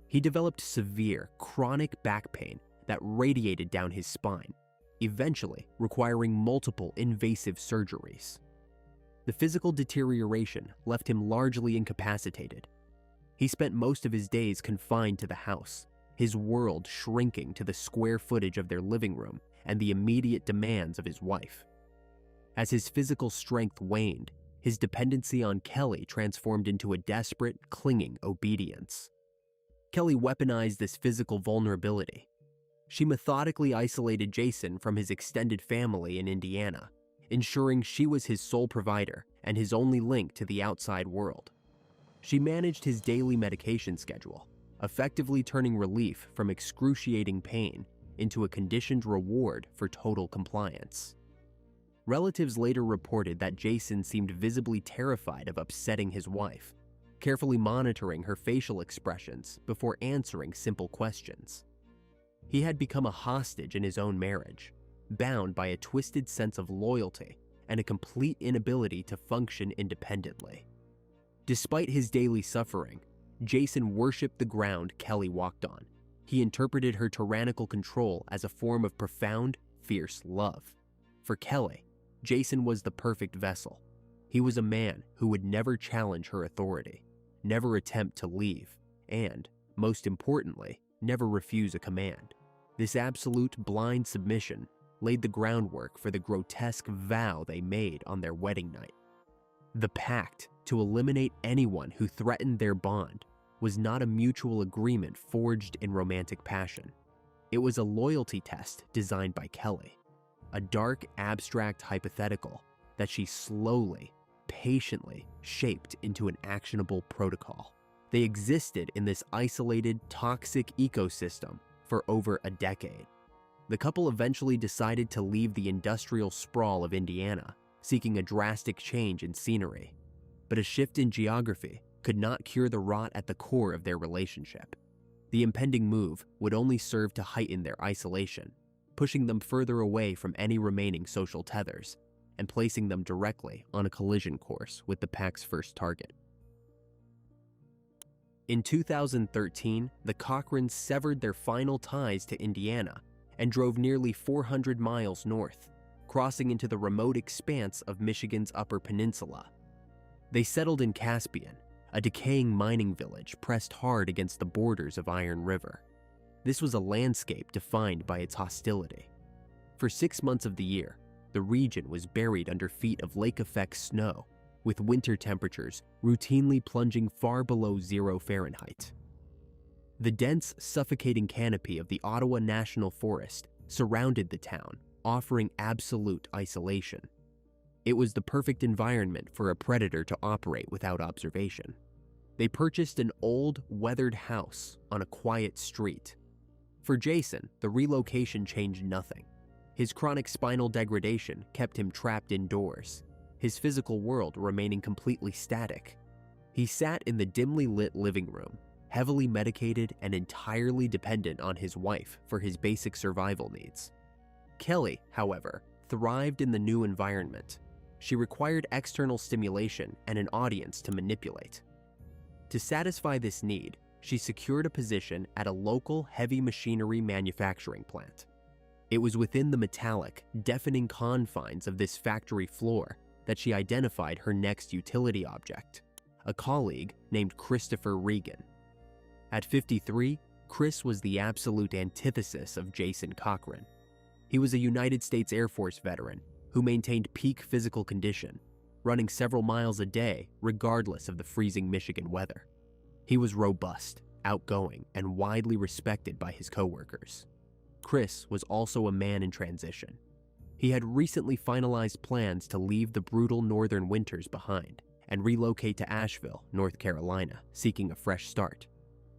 He developed severe, chronic back pain that radiated down his spine, eventually requiring multiple invasive surgeries. The physical deterioration left him largely incapacitated. He spent most of his days confined to the house, his world shrinking to the square footage of their living room and the immediate demands of his wife. As his physical strength waned, his dependency on Kelly transformed into a desperate, clinging obedience. Kelly weaponized this physical vulnerability. She methodically isolated Jason from his extended family in Indiana, ensuring she was his sole provider and his only link to the outside world. She managed his daily medication schedule, effectively turning relief from excruciating pain into a conditioned reward for total compliance. Relatives later reported that Jason seemed visibly terrified of upsetting his wife, carefully monitoring her facial expressions before answering simple questions. He had become a hostage in his own marriage, bound by a twisted sense of loyalty and a complete inability to function independently. Despite his daily suffering, Jason worshipped the ground Kelly walked on. He interpreted her tyrannical control as a form of profound, fierce love. For Kelly, Jason was the perfect vessel. He was a man who would never challenge her authority, never attempt to leave, and, most importantly, never refuse a command. This absolute blind submission laid the groundwork for the grotesque vow they made on their wedding night. The pact to eliminate anyone who threatened their bond was not a mutual agreement forged in romantic passion. It was a loyalty test designed by Kelly, a dark, abstract hypothetical that she slowly, patiently shaped into an actionable protocol. They existed in this isolated, toxic ecosystem for over a decade. The couple eventually decided to leave the industrial sprawl of Indiana, seeking a drastic change in scenery. But a shift in geography could not cure the rot at the core of their relationship. The impending move would only serve to heighten their isolation, pushing them further away from any remaining social tethers and placing them directly on a collision course with the pack's first target. In 2013, the Cochrans severed their final ties to Indiana and drove nearly 400 miles north, crossing into the remote expanse of Michigan's Upper Peninsula. They settled in Caspian, a decaying mining village pressed hard against the borders of Iron River. This was a landscape defined by its hostility. For 6 months of the year, the region was buried under feet of lake-effect snow, with winter temperatures routinely plunging far below 0 Fahrenheit. The dense, suffocating canopy of the Ottawa National Forest surrounded the town, offering absolute isolation. It was the perfect environment for a predator to operate without observation. They purchased an old, weathered house on a quiet street. For Jason, the relocation changed nothing. His chronic spinal degradation kept him trapped indoors, his physical world remaining completely static. He sat in the dimly lit living room, heavily medicated and entirely dependent on his wife for his basic survival needs. Kelly, however, thrived in the new environment. She required external stimulation and an audience to manipulate. To satisfy this need, she secured a position at a local heavy machinery manufacturing plant. It was within the metallic, deafening confines of this factory floor that she identified her next utility object, a colleague named Christopher Regan. At 53, Chris was the absolute antithesis of Jason Cochran. He was a United States Air Force veteran who maintained peak physical condition, running several miles a day regardless of the freezing Michigan weather. He was robust, outgoing, and widely respected by his coworkers. Chris was also a man in transition. He had recently finalized plans to leave the brutal northern winters behind and relocate to Asheville, North Carolina, seeking a fresh start.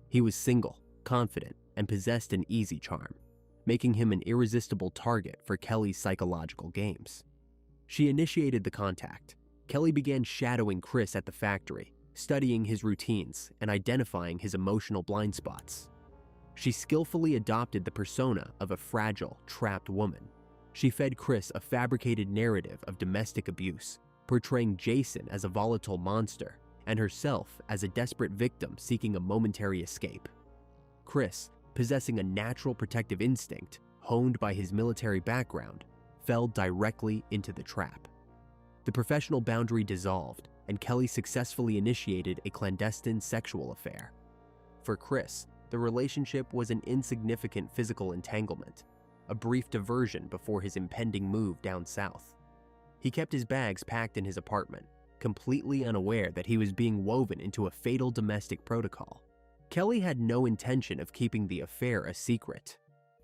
He was single, confident, and possessed an easy charm, making him an irresistible target for Kelly's psychological games. She initiated the contact. Kelly began shadowing Chris at the factory, studying his routines and identifying his emotional blind spots. She skillfully adopted the persona of a fragile, trapped woman. She fed Chris a fabricated narrative of domestic abuse, portraying Jason as a volatile monster and herself as a desperate victim seeking a momentary escape. Chris, possessing a natural protective instinct honed by his military background, fell directly into the trap. The professional boundary dissolved, and Kelly successfully initiated a clandestine sexual affair. For Chris, the relationship was an insignificant physical entanglement, a brief diversion before his impending move down south. He kept his bags packed in his apartment, completely unaware that he was being woven into a fatal domestic protocol. Kelly had no intention of keeping the affair a secret.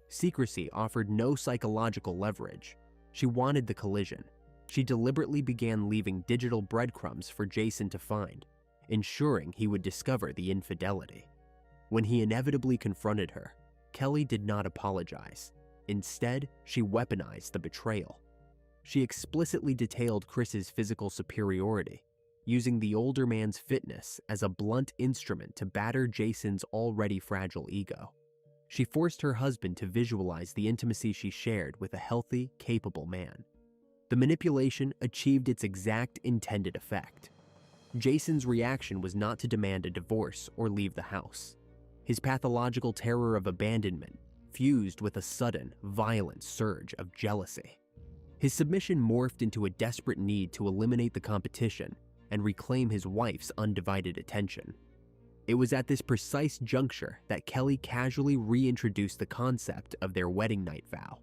Secrecy offered no psychological leverage. She wanted the collision. She deliberately began leaving digital breadcrumbs for Jason to find, ensuring he would discover the infidelity. When he inevitably confronted her, Kelly did not apologize. Instead, she weaponized the betrayal. She explicitly detailed Chris's physical superiority, using the older man's fitness as a blunt instrument to batter Jason's already fragile ego. She forced her husband to visualize the intimacy she shared with a healthy, capable man. The manipulation achieved its exact intended effect. Jason's reaction was not to demand a divorce or leave the house. His pathological terror of abandonment fused with a sudden, violent surge of jealousy. His submission morphed into a desperate need to eliminate the competition and reclaim his wife's undivided attention. It was at this precise juncture that Kelly casually reintroduced the concept of their wedding night vow.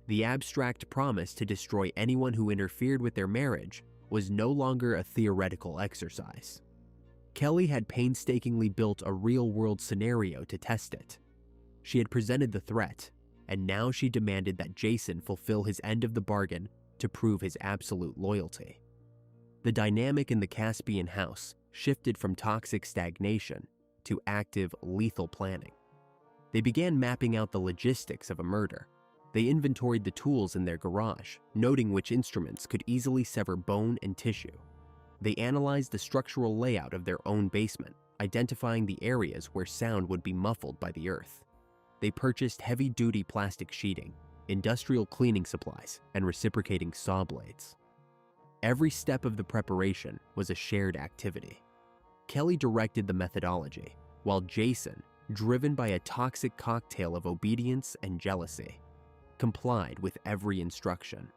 The abstract promise to destroy anyone who interfered with their marriage was no longer a theoretical exercise. Kelly had painstakingly built a real-world scenario to test it. She had presented the threat, and now she demanded that Jason fulfill his end of the bargain to prove his absolute loyalty. The dynamic in the Caspian house shifted from toxic stagnation to active, lethal planning. They began mapping out the logistics of a murder. They inventoried the tools in their garage, noting which instruments could easily sever bone and tissue. They analyzed the structural layout of their own basement, identifying the areas where sound would be muffled by the earth. They purchased heavy-duty plastic sheeting, industrial cleaning supplies, and reciprocating saw blades. Every step of the preparation was a shared activity. Kelly directed the methodology, while Jason, driven by a toxic cocktail of obedience and jealousy, complied with every instruction.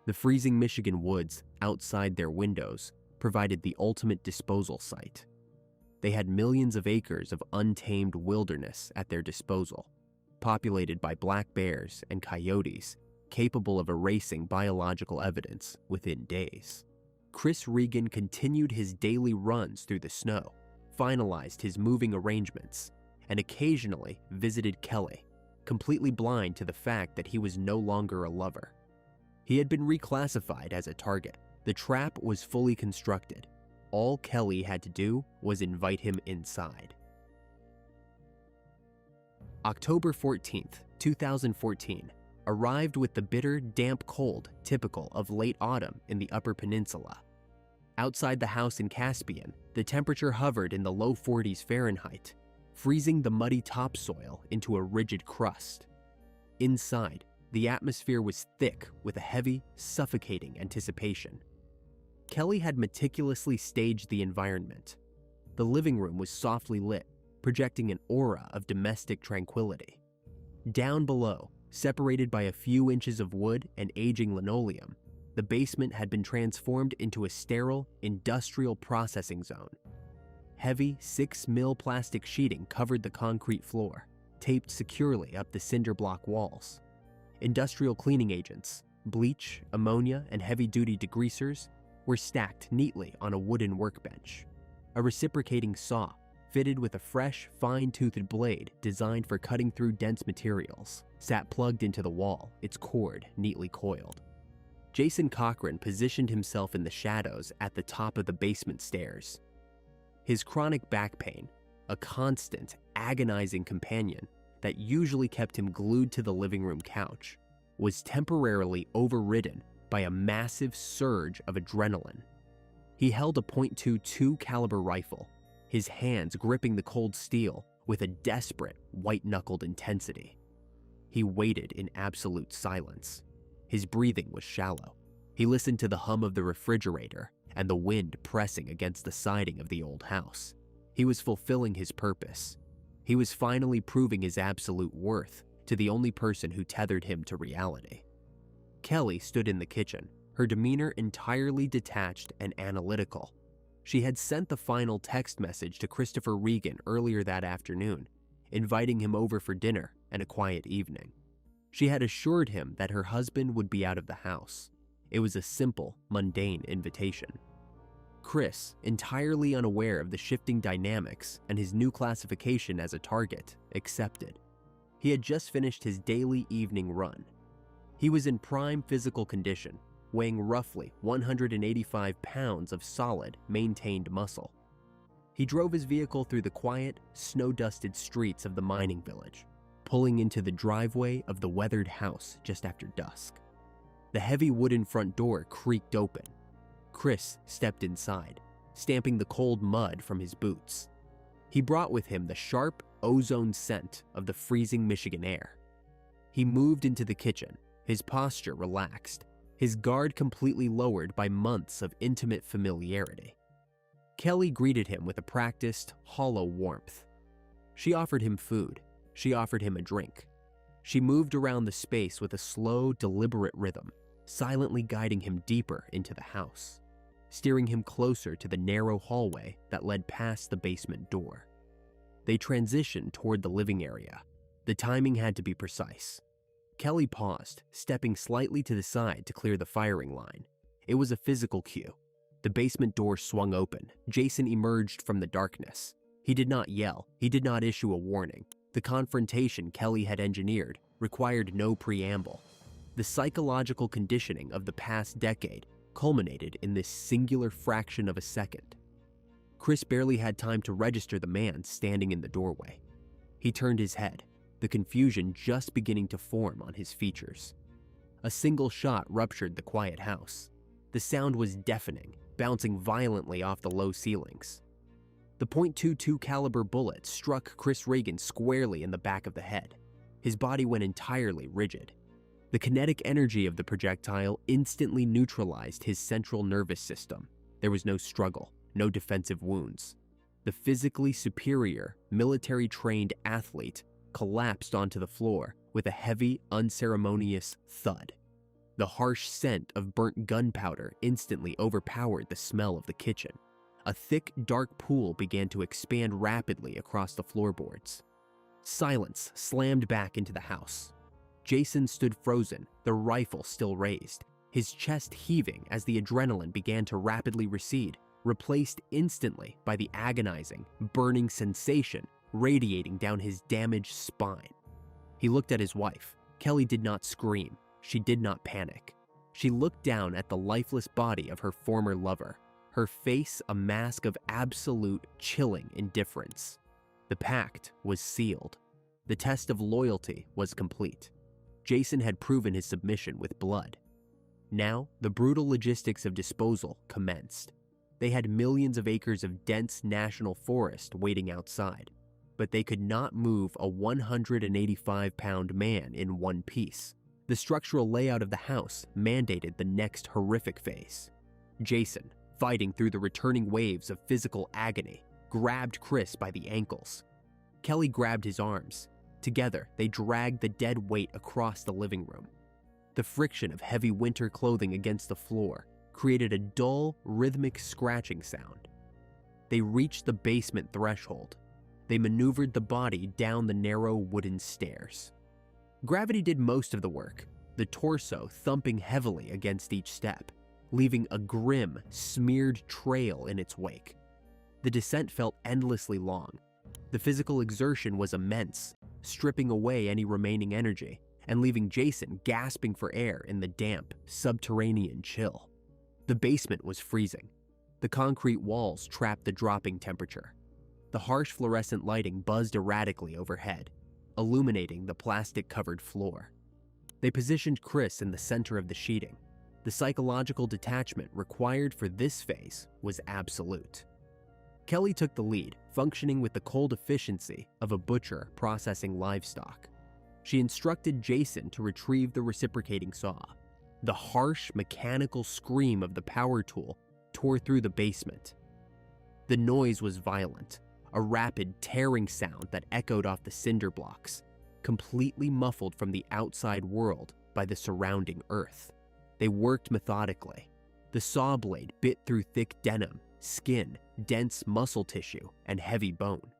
The freezing Michigan woods outside their windows provided the ultimate disposal site. They had millions of acres of untamed wilderness at their disposal, populated by black bears and coyotes capable of erasing biological evidence within days. Chris Regan continued his daily runs through the snow, finalized his moving arrangements, and occasionally visited Kelly, completely blind to the fact that he was no longer a lover. He had been reclassified as a target. The trap was fully constructed. All Kelly had to do was invite him inside. October 14th, 2014, arrived with the bitter, damp cold typical of late autumn in the Upper Peninsula. Outside the house in Caspian, the temperature hovered in the low 40s Fahrenheit, freezing the muddy topsoil into a rigid crust. Inside, the atmosphere was thick with a heavy, suffocating anticipation. Kelly had meticulously staged the environment. The living room was softly lit, projecting an aura of domestic tranquility. Down below, separated by a few inches of wood and aging linoleum, the basement had been transformed into a sterile, industrial processing zone. Heavy 6mm plastic sheeting covered the concrete floor, taped securely up the cinder block walls. Industrial cleaning agents, bleach, ammonia, and heavy-duty degreasers were stacked neatly on a wooden workbench. A reciprocating saw, fitted with a fresh, fine-toothed blade designed for cutting through dense materials, sat plugged into the wall, its cord neatly coiled. Jason Cochran positioned himself in the shadows at the top of the basement stairs. His chronic back pain, a constant, agonizing companion that usually kept him glued to the living room couch, was temporarily overridden by a massive surge of adrenaline. He held a .22 caliber rifle, his hands gripping the cold steel with a desperate, white-knuckled intensity. He waited in absolute silence. His breathing was shallow. He listened to the hum of the refrigerator and the wind pressing against the siding of the old house. He was fulfilling his purpose. He was finally proving his absolute worth to the only person who tethered him to reality. Kelly stood in the kitchen, her demeanor entirely detached and analytical. She had sent the final text message to Christopher Regan earlier that afternoon, inviting him over for dinner and a quiet evening. She had assured him that her husband would be out of the house. It was a simple, mundane invitation. Chris, entirely unaware of the shifting dynamics and his new classification as a target, accepted. He had just finished his daily evening run. He was in prime physical condition, weighing roughly 185 pounds of solid, maintained muscle. He drove his vehicle through the quiet, snow-dusted streets of the mining village, pulling into the driveway of the weathered house just after dusk. The heavy wooden front door creaked open. Chris stepped inside, stamping the cold mud from his boots. He brought with him the sharp, ozone scent of the freezing Michigan air. He moved into the kitchen, his posture relaxed, his guard completely lowered by months of intimate familiarity. Kelly greeted him with a practiced, hollow warmth. She offered him food. She offered him a drink. She moved around the space with a slow, deliberate rhythm, silently guiding him deeper into the house, steering him closer to the narrow hallway that led past the basement door. They transitioned toward the living area. The timing had to be precise. Kelly paused, stepping slightly to the side to clear the firing line. It was a physical cue. The basement door swung open. Jason emerged from the darkness. He did not yell. He did not issue a warning. The confrontation Kelly had engineered required no preamble. The psychological conditioning of the past decade culminated in this singular fraction of a second. Chris barely had time to register the man standing in the doorway. He turned his head, the confusion just beginning to form on his features. A single shot ruptured the quiet house. The sound was deafening, bouncing violently off the low ceilings. The .22 caliber bullet struck Chris Reagan squarely in the back of the head. His body went entirely rigid. The kinetic energy of the projectile instantly neutralized his central nervous system. There was no struggle, no defensive wounds. The physically superior, military-trained athlete collapsed onto the floor with a heavy, unceremonious thud. The harsh scent of burnt gunpowder instantly overpowered the smell of the kitchen. A thick, dark pool began to expand rapidly across the floorboards. Silence slammed back into the house. Jason stood frozen, the rifle still raised, his chest heaving as the adrenaline began to rapidly recede, replaced instantly by the agonizing, burning sensation radiating down his damaged spine. He looked at his wife. Kelly did not scream. She did not panic. She looked down at the lifeless body of her former lover, her face a mask of absolute, chilling indifference. The pact was sealed. The test of loyalty was complete. Jason had proven his submission with blood. Now, the brutal logistics of disposal commenced. They had millions of acres of dense national forest waiting outside, but they could not move a 185-pound man in one piece. The structural layout of the house mandated the next horrific phase. Jason, fighting through the returning waves of physical agony, grabbed Chris by the ankles. Kelly grabbed his arms. Together, they dragged the dead weight across the living room. The friction of heavy winter clothing against the floor created a dull, rhythmic scratching sound. They reached the basement threshold. They maneuvered the body down the narrow wooden stairs. Gravity did most of the work, the torso thumping heavily against each step, leaving a grim, smeared trail in its wake. The descent felt endlessly long. The physical exertion was immense, stripping away any remaining energy and leaving Jason gasping for air in the damp, subterranean chill. The basement was freezing. The concrete walls trapped the dropping temperature. The harsh fluorescent lighting buzzed erratically overhead, illuminating the plastic-covered floor. They positioned Chris in the center of the sheeting. The psychological detachment required for this phase was absolute. Kelly took the lead, functioning with the cold efficiency of a butcher processing livestock. She instructed Jason to retrieve the reciprocating saw. The harsh, mechanical scream of the power tool tore through the basement. The noise was violent, a rapid, tearing sound that echoed off the cinder blocks, completely muffled from the outside world by the surrounding earth. They worked methodically. The saw blade bit through thick denim, skin, dense muscle tissue, and heavy bone.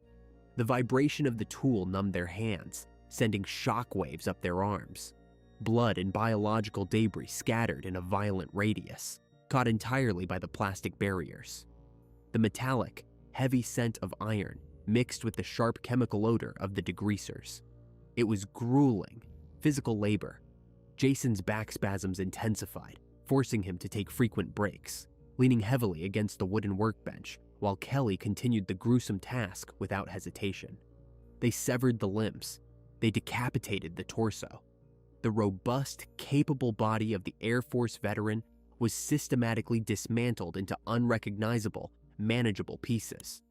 The vibration of the tool numbed their hands, sending shockwaves up their arms. Blood and biological debris scattered in a violent radius, caught entirely by the plastic barriers. The metallic, heavy scent of iron mixed with the sharp chemical odor of the degreasers. It was grueling, physical labor. Jason's back spasms intensified, forcing him to take frequent breaks, leaning heavily against the wooden workbench while Kelly continued the gruesome task without hesitation. They severed the limbs. They decapitated the torso. The robust, capable body of the Air Force veteran was systematically dismantled into unrecognizable, manageable pieces.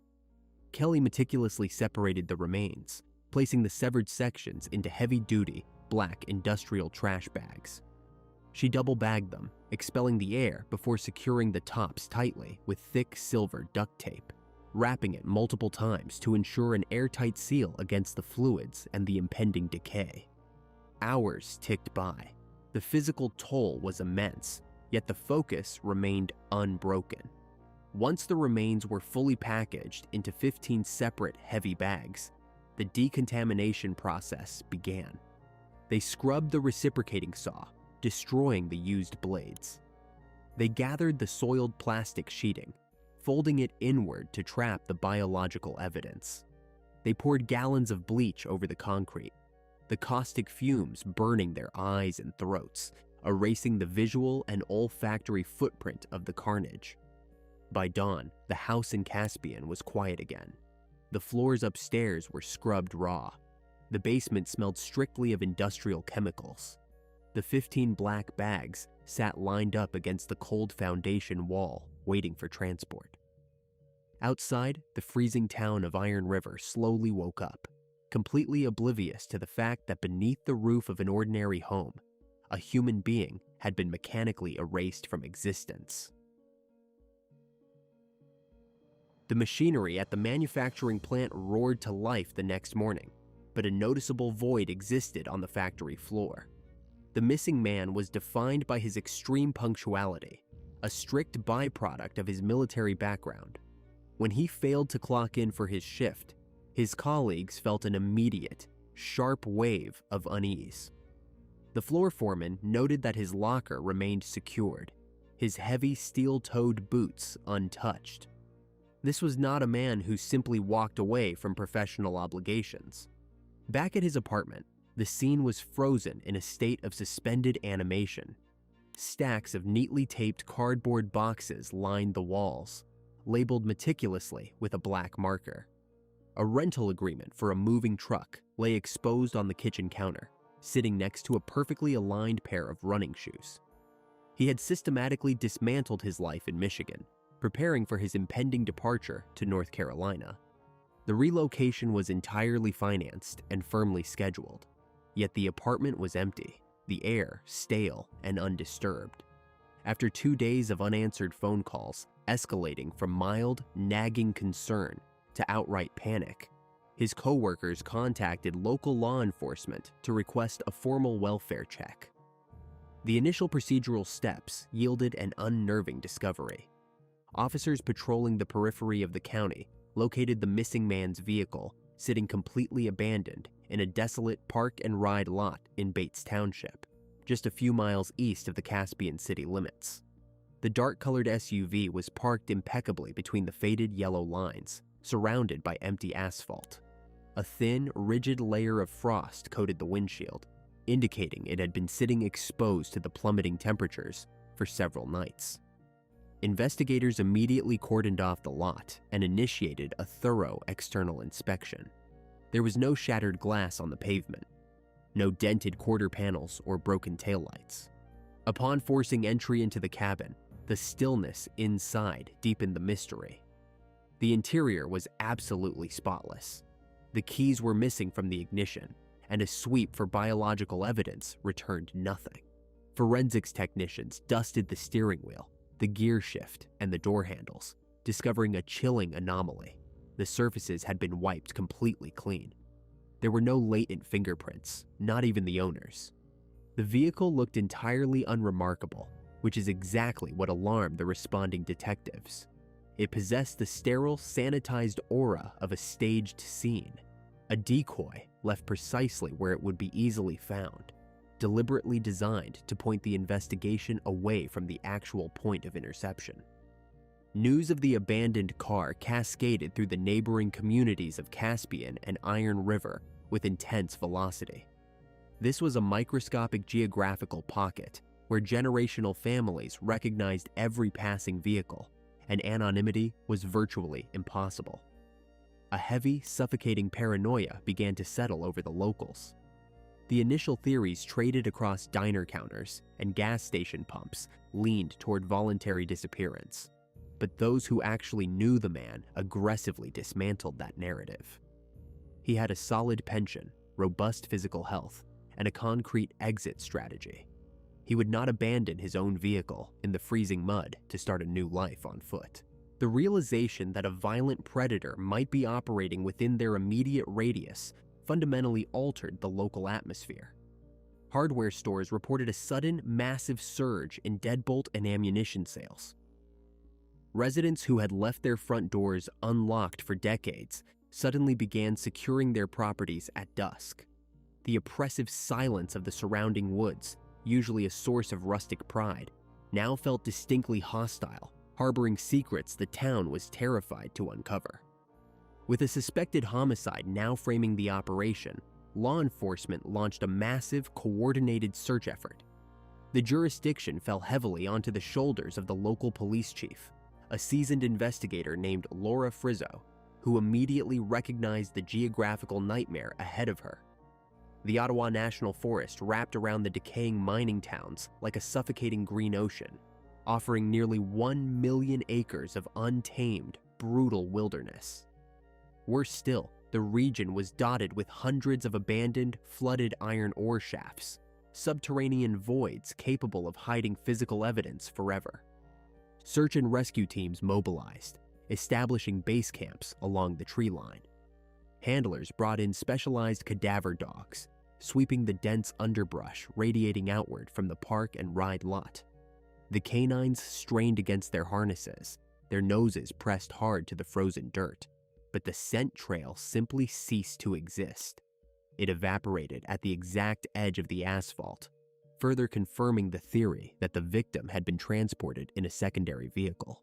Kelly meticulously separated the remains, placing the severed sections into heavy-duty, black industrial trash bags. She double-bagged them, expelling the air before securing the tops tightly with thick silver duct tape, wrapping it multiple times to ensure an airtight seal against the fluids and the impending decay. Hours ticked by. The physical toll was immense, yet the focus remained unbroken. Once the remains were fully packaged into 15 separate heavy bags, the decontamination process began. They scrubbed the reciprocating saw, destroying the used blades. They gathered the soiled plastic sheeting, folding it inward to trap the biological evidence. They poured gallons of bleach over the concrete, the caustic fumes burning their eyes and throats, erasing the visual and olfactory footprint of the carnage. By dawn, the house in Caspian was quiet again. The floors upstairs were scrubbed raw. The basement smelled strictly of industrial chemicals. The 15 black bags sat lined up against the cold foundation wall, waiting for transport. Outside, the freezing town of Iron River slowly woke up, completely oblivious to the fact that beneath the roof of an ordinary home, a human being had been mechanically erased from existence. The machinery at the manufacturing plant roared to life the next morning, but a noticeable void existed on the factory floor. The missing man was defined by his extreme punctuality, a strict byproduct of his military background. When he failed to clock in for his shift, his colleagues felt an immediate, sharp wave of unease. The floor foreman noted that his locker remained secured, his heavy steel-toed boots untouched. This was not a man who simply walked away from professional obligations. Back at his apartment, the scene was frozen in a state of suspended animation. Stacks of neatly taped cardboard boxes lined the walls, labeled meticulously with a black marker. A rental agreement for a moving truck lay exposed on the kitchen counter, sitting next to a perfectly aligned pair of running shoes. He had systematically dismantled his life in Michigan, preparing for his impending departure to North Carolina. The relocation was entirely financed and firmly scheduled, yet the apartment was empty, the air stale and undisturbed. After 2 days of unanswered phone calls, escalating from mild, nagging concern to outright panic, his coworkers contacted local law enforcement to request a formal welfare check. The initial procedural steps yielded an unnerving discovery. Officers patrolling the periphery of the county located the missing man's vehicle sitting completely abandoned in a desolate park-and-ride lot in Bates Township, just a few miles east of the Caspian city limits. The dark-colored SUV was parked impeccably between the faded yellow lines, surrounded by empty asphalt. A thin, rigid layer of frost coated the windshield, indicating it had been sitting exposed to the plummeting temperatures for several nights. Investigators immediately cordoned off the lot and initiated a thorough external inspection. There was no shattered glass on the pavement, no dented quarter panels or broken taillights. Upon forcing entry into the cabin, the stillness inside deepened the mystery. The interior was absolutely spotless. The keys were missing from the ignition, and a sweep for biological evidence returned nothing. Forensics technicians dusted the steering wheel, the gear shift, and the door handles, discovering a chilling anomaly. The surfaces had been wiped completely clean. There were no latent fingerprints, not even the owner's. The vehicle looked entirely unremarkable, which is exactly what alarmed the responding detectives. It possessed the sterile, sanitized aura of a staged scene, a decoy left precisely where it would be easily found, deliberately designed to point the investigation away from the actual point of interception. News of the abandoned car cascaded through the neighboring communities of Caspian and Iron River with intense velocity. This was a microscopic geographical pocket where generational families recognized every passing vehicle, and anonymity was virtually impossible. A heavy, suffocating paranoia began to settle over the locals. The initial theories traded across diner counters and gas station pumps leaned toward voluntary disappearance, but those who actually knew the man aggressively dismantled that narrative. He had a solid pension, robust physical health, and a concrete exit strategy. He would not abandon his own vehicle in the freezing mud to start a new life on foot. The realization that a violent predator might be operating within their immediate radius fundamentally altered the local atmosphere. Hardware stores reported a sudden, massive surge in deadbolt and ammunition sales. Residents who had left their front doors unlocked for decades suddenly began securing their properties at dusk. The oppressive silence of the surrounding woods, usually a source of rustic pride, now felt distinctly hostile, harboring secrets the town was terrified to uncover. With a suspected homicide now framing the operation, law enforcement launched a massive, coordinated search effort. The jurisdiction fell heavily onto the shoulders of the local police chief, a seasoned investigator named Laura Frizzo, who immediately recognized the geographical nightmare ahead of her. The Ottawa National Forest wrapped around the decaying mining towns like a suffocating green ocean, offering nearly 1 million acres of untamed, brutal wilderness. Worse still, the region was dotted with hundreds of abandoned, flooded iron ore shafts, subterranean voids capable of hiding physical evidence forever. Search and rescue teams mobilized, establishing base camps along the tree line. Handlers brought in specialized cadaver dogs, sweeping the dense underbrush radiating outward from the park and ride lot. The canines strained against their harnesses, their noses pressed hard to the frozen dirt, but the scent trail simply ceased to exist. It evaporated at the exact edge of the asphalt, further confirming the theory that the victim had been transported in a secondary vehicle.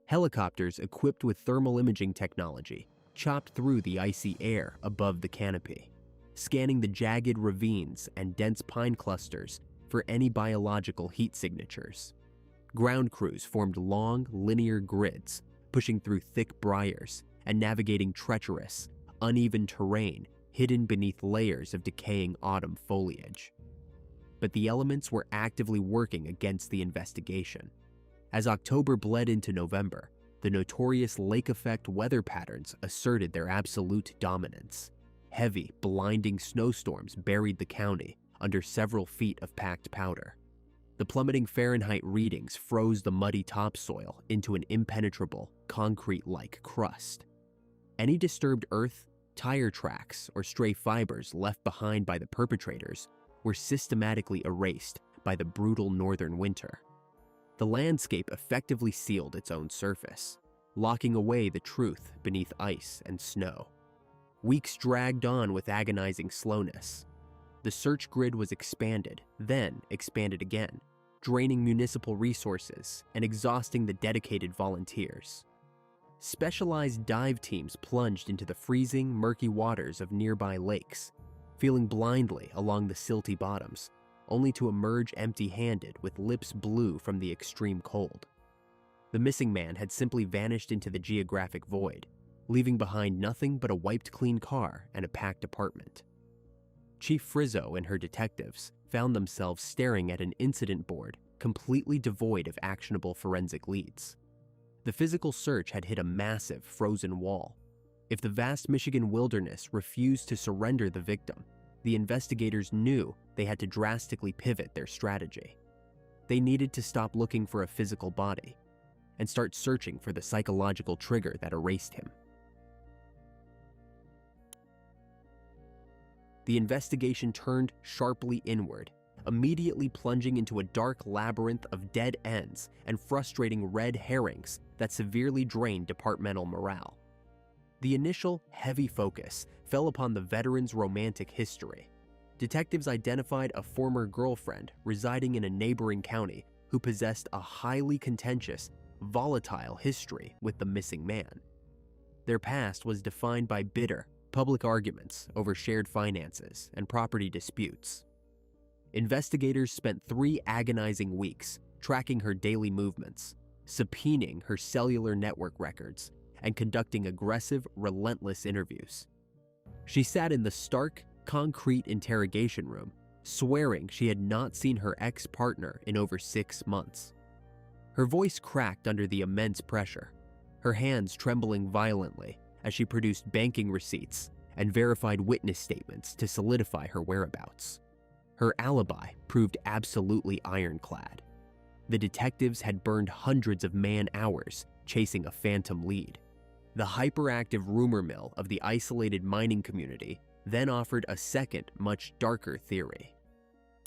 Helicopters equipped with thermal imaging technology chopped through the icy air above the canopy, scanning the jagged ravines and dense pine clusters for any biological heat signatures. Ground crews formed long, linear grids, pushing through thick briars and navigating treacherous, uneven terrain hidden beneath layers of decaying autumn foliage. But the elements were actively working against the investigation. As October bled into November, the notorious lake effect weather patterns asserted their absolute dominance. Heavy, blinding snowstorms buried the county under several feet of packed powder. The plummeting Fahrenheit readings froze the muddy topsoil into an impenetrable, concrete-like crust. Any disturbed earth, tire tracks, or stray fibers left behind by the perpetrators were systematically erased by the brutal northern winter. The landscape effectively sealed its own surface, locking away the truth beneath ice and snow. Weeks dragged on with agonizing slowness. The search grid was expanded, then expanded again, draining municipal resources and exhausting the dedicated volunteers. Specialized dive teams plunged into the freezing, murky waters of nearby lakes, feeling blindly along the silty bottoms, only to emerge empty-handed with lips blue from the extreme cold. The missing man had simply vanished into the geographic void, leaving behind nothing but a wiped-clean car and a packed apartment. Chief Frizzo and her detectives found themselves staring at an incident board completely devoid of actionable forensic leads. The physical search had hit a massive frozen wall. If the vast Michigan wilderness refused to surrender the victim, the investigators knew they had to drastically pivot their strategy. They needed to stop looking for a physical body and start searching for the psychological trigger that erased him. The investigation turned sharply inward, immediately plunging into a dark labyrinth of dead ends and frustrating red herrings that severely drained departmental morale. The initial, heavy focus fell upon the veteran's romantic history. Detectives identified a former girlfriend residing in a neighboring county who possessed a highly contentious, volatile history with the missing man. Their past was defined by bitter, public arguments over shared finances and property disputes. Investigators spent 3 agonizing weeks tracking her daily movements, subpoenaing her cellular network records, and conducting aggressive, relentless interviews. She sat in the stark, concrete interrogation room, swearing she had not seen her ex-partner in over 6 months. Her voice cracked under the immense pressure, her hands trembling violently as she produced banking receipts and verified witness statements to solidify her whereabouts. Her alibi proved absolutely ironclad. The detectives had burned hundreds of man-hours chasing a phantom lead. The hyperactive rumor mill of the isolated mining community then offered a second, much darker theory.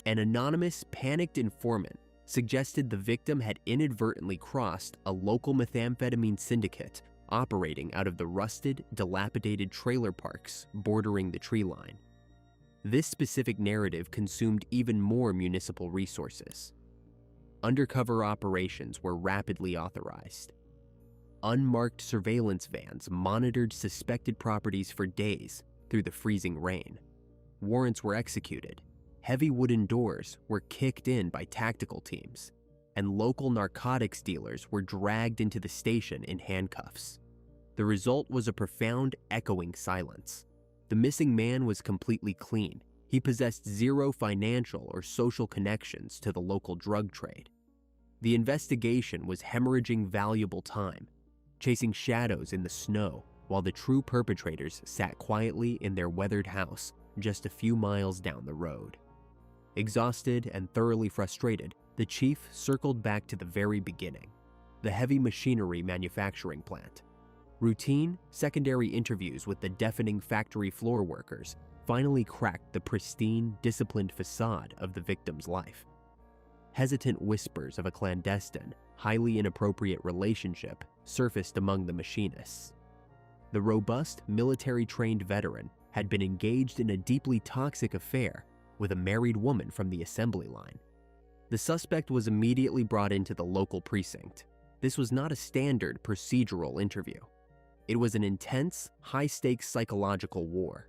An anonymous, panicked informant suggested the victim had inadvertently crossed a local methamphetamine syndicate operating out of the rusted, dilapidated trailer parks bordering the tree line. This specific narrative consumed even more municipal resources. undercover operations were rapidly authorized. Unmarked surveillance vans monitored suspected properties for days through the freezing rain. Warrants were executed, heavy wooden doors were kicked in by tactical teams, and local narcotics dealers were dragged into the station in handcuffs. The result was a profound, echoing silence. The missing man was completely clean. He possessed zero financial or social connections to the local drug trade. The investigation was hemorrhaging valuable time, chasing shadows in the snow while the true perpetrators sat quietly in their weathered house just a few miles down the road. Exhausted and thoroughly frustrated, the chief circled back to the very beginning, the heavy machinery manufacturing plant. Routine, secondary interviews with the deafening factory floor workers finally cracked the pristine, disciplined facade of the victim's life. Hesitant whispers of a clandestine, highly inappropriate relationship surfaced among the machinists. The robust, military-trained veteran had been engaged in a deeply toxic affair with a married woman from the assembly line. The suspect was immediately brought into the local precinct. This was not a standard procedural interview. It was an intense, high-stakes psychological war.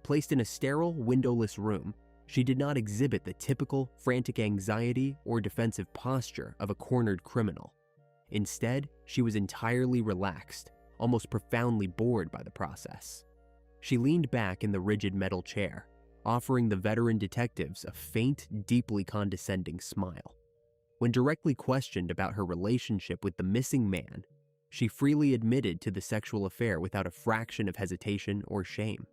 Placed in a sterile, windowless room, she did not exhibit the typical frantic anxiety or defensive posture of a cornered criminal. Instead, she was entirely relaxed, almost profoundly bored by the process. She leaned back in the rigid metal chair, offering the veteran detectives a faint, deeply condescending smile. When directly questioned about her relationship with the missing man, she freely admitted to the sexual affair without a fraction of hesitation or shame.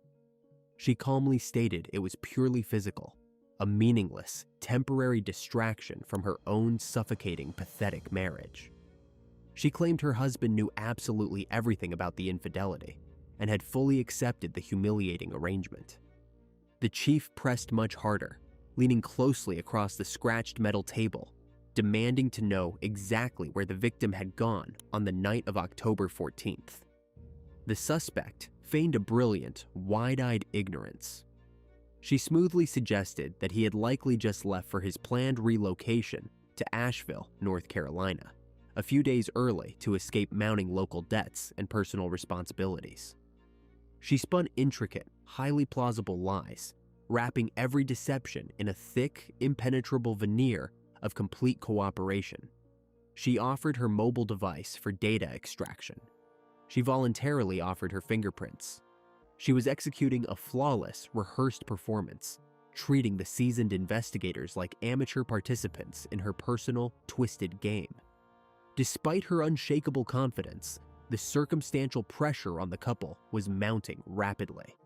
She calmly stated it was purely physical, a meaningless, temporary distraction from her own suffocating, pathetic marriage. She claimed her husband knew absolutely everything about the infidelity and had fully accepted the humiliating arrangement. The chief pressed much harder, leaning closely across the scratched metal table, demanding to know exactly where the victim had gone on the night of October 14th. The suspect feigned a brilliant, wide-eyed ignorance. She smoothly suggested that he had likely just left for his planned relocation to Asheville, North Carolina, a few days early to escape mounting local debts and personal responsibilities. She spun intricate, highly plausible lies, wrapping every deception in a thick, impenetrable veneer of complete cooperation. She offered her mobile device for data extraction. She voluntarily offered her fingerprints. She was executing a flawless, rehearsed performance, treating the seasoned investigators like amateur participants in her personal, twisted game. Despite her unshakable confidence, the circumstantial pressure on the couple was mounting rapidly.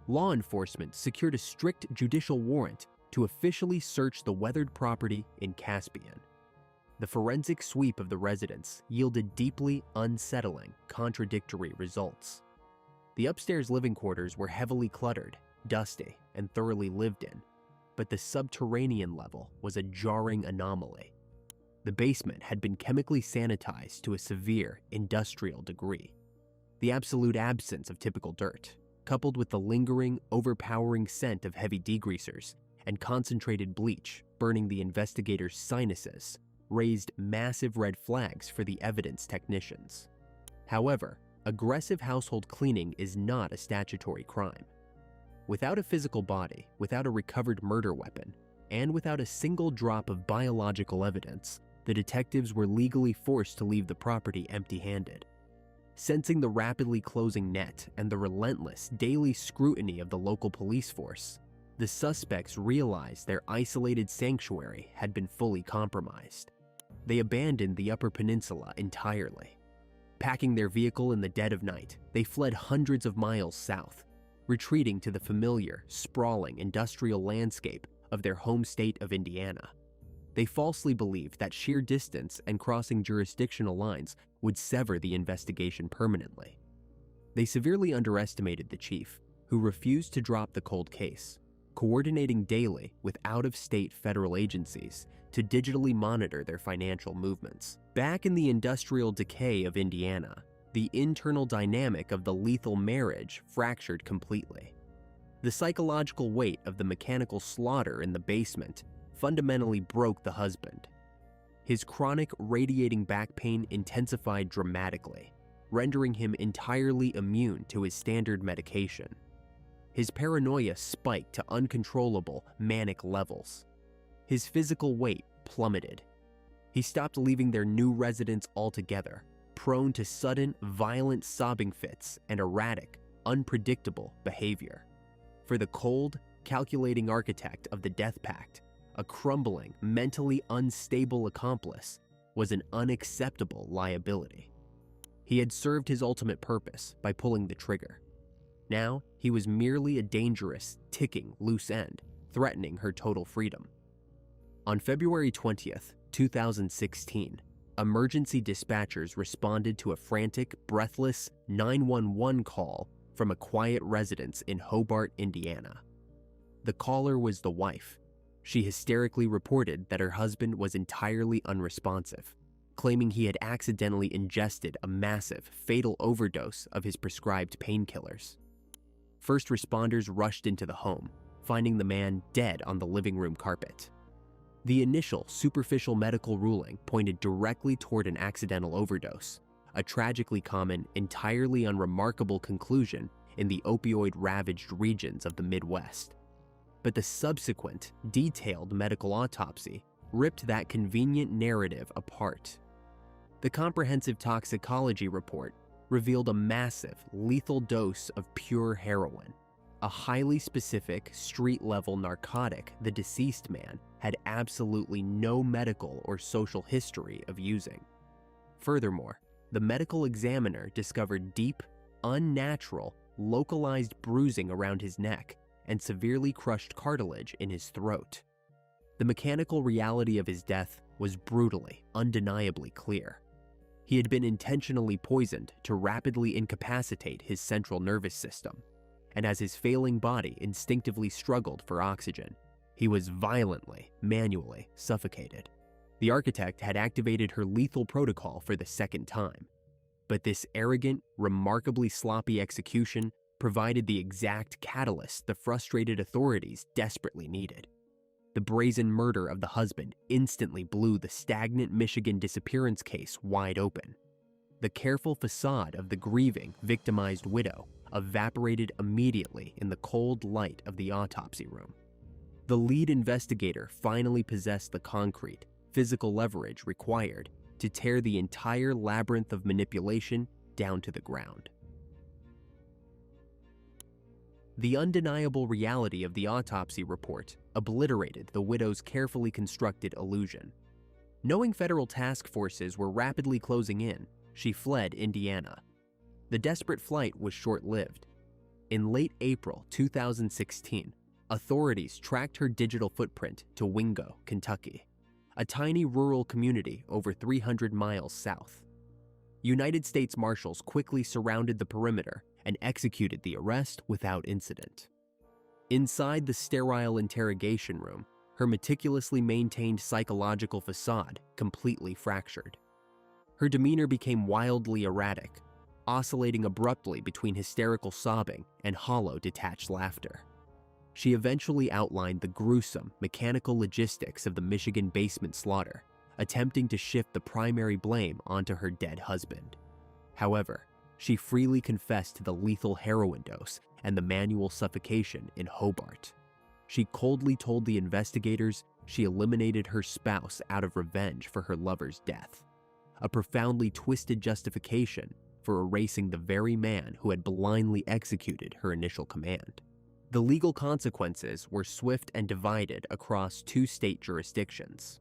Law enforcement secured a strict judicial warrant to officially search the weathered property in Caspian. The forensic sweep of the residence yielded deeply unsettling, contradictory results. The upstairs living quarters were heavily cluttered, dusty, and thoroughly lived in, but the subterranean level was a jarring anomaly. The basement had been chemically sanitized to a severe industrial degree. The absolute absence of typical dirt, coupled with the lingering, overpowering scent of heavy degreasers and concentrated bleach burning the investigators' sinuses, raised massive red flags for the evidence technicians. However, aggressive household cleaning is not a statutory crime. Without a physical body, without a recovered murder weapon, and without a single drop of biological evidence, the detectives were legally forced to leave the property empty-handed. Sensing the rapidly closing net and the relentless daily scrutiny of the local police force, the suspects realized their isolated sanctuary had been fully compromised. They abandoned the Upper Peninsula entirely. Packing their vehicle in the dead of night, they fled hundreds of miles south, retreating to the familiar, sprawling industrial landscape of their home state of Indiana. They falsely believed that sheer distance and crossing jurisdictional lines would sever the investigation permanently. They severely underestimated the chief, who refused to drop the cold case, coordinating daily with out-of-state federal agencies to digitally monitor their financial movements. Back in the industrial decay of Indiana, the internal dynamic of the lethal marriage fractured completely. The psychological weight of the mechanical slaughter in the basement fundamentally broke the husband. His chronic radiating back pain intensified dramatically, rendering him entirely immune to his standard medication. His paranoia spiked to uncontrollable manic levels. His physical weight plummeted. He stopped leaving their new residence altogether, prone to sudden, violent sobbing fits and erratic, unpredictable behavior. For the cold, calculating architect of the Death Pact, a crumbling, mentally unstable accomplice was an unacceptable liability. He had served his ultimate purpose by pulling the trigger. Now, he was merely a dangerous, ticking loose end, threatening her total freedom. On February 20th, 2016, emergency dispatchers responded to a frantic, breathless 911 call from a quiet residence in Hobart, Indiana. The caller was the wife. She hysterically reported that her husband was entirely unresponsive, claiming he had accidentally ingested a massive, fatal overdose of his prescribed painkillers. First responders rushed into the home, finding the man dead on the living room carpet. The initial superficial medical ruling pointed directly toward an accidental overdose, a tragically common, entirely unremarkable conclusion in the opioid-ravaged regions of the Midwest. But the subsequent, detailed medical autopsy ripped that convenient narrative apart. The comprehensive toxicology report revealed a massive, lethal dose of pure heroin, a highly specific, street-level narcotic the deceased man had absolutely no medical or social history of using. Furthermore, the medical examiner discovered deep, unnatural, localized bruising around his neck and severely crushed cartilage in his throat. The mechanical reality of his death was brutally, undeniably clear. He had been intentionally poisoned to rapidly incapacitate his central nervous system, and as his failing body instinctively struggled for oxygen, he was violently, manually suffocated. The architect had activated her lethal protocol for the second time, but this arrogant, remarkably sloppy execution provided the exact catalyst the frustrated authorities desperately needed. The brazen murder of the husband instantly blew the stagnant Michigan disappearance case wide open. The careful facade of the grieving, victimized widow evaporated immediately in the cold light of the autopsy room. The lead investigator finally possessed the concrete, physical leverage required to tear the entire labyrinth of manipulation down to the ground. The undeniable reality of the autopsy report obliterated the widow's carefully constructed illusion. Knowing federal task forces were rapidly closing in, she fled Indiana. The desperate flight was short-lived. In late April 2016, authorities tracked her digital footprint to Wingo, Kentucky, a tiny rural community over 300 miles south. United States Marshals quickly surrounded the perimeter and executed the arrest without incident. Inside the sterile interrogation room, her meticulously maintained psychological facade completely fractured. Her demeanor became wildly erratic, oscillating abruptly between hysterical sobbing and hollow, detached laughter. She eventually outlined the gruesome, mechanical logistics of the Michigan basement slaughter, attempting to shift the primary blame onto her dead husband. However, she freely confessed to the lethal heroin dose and the manual suffocation in Hobart. She coldly told the investigators she eliminated her spouse out of revenge for her lover's death, a profoundly twisted justification for erasing the very man who had blindly executed her initial command. The legal consequences were swift and divided across two state jurisdictions.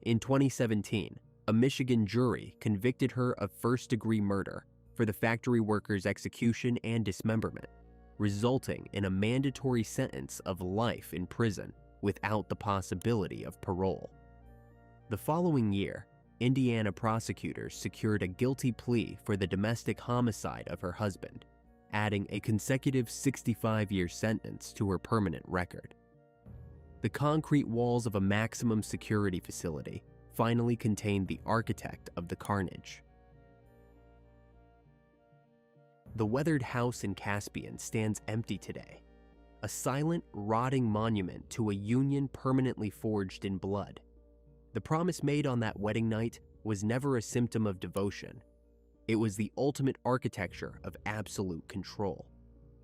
In 2017, a Michigan jury convicted her of first-degree murder for the factory worker's execution and dismemberment, resulting in a mandatory sentence of life in prison without the possibility of parole. The following year, Indiana prosecutors secured a guilty plea for the domestic homicide of her husband, adding a consecutive 65-year sentence to her permanent record. The concrete walls of a maximum security facility finally contained the architect of the carnage. The weathered house in Caspian stands empty today, a silent, rotting monument to a union permanently forged in blood. The promise made on that wedding night was never a symptom of devotion. It was the ultimate architecture of absolute control.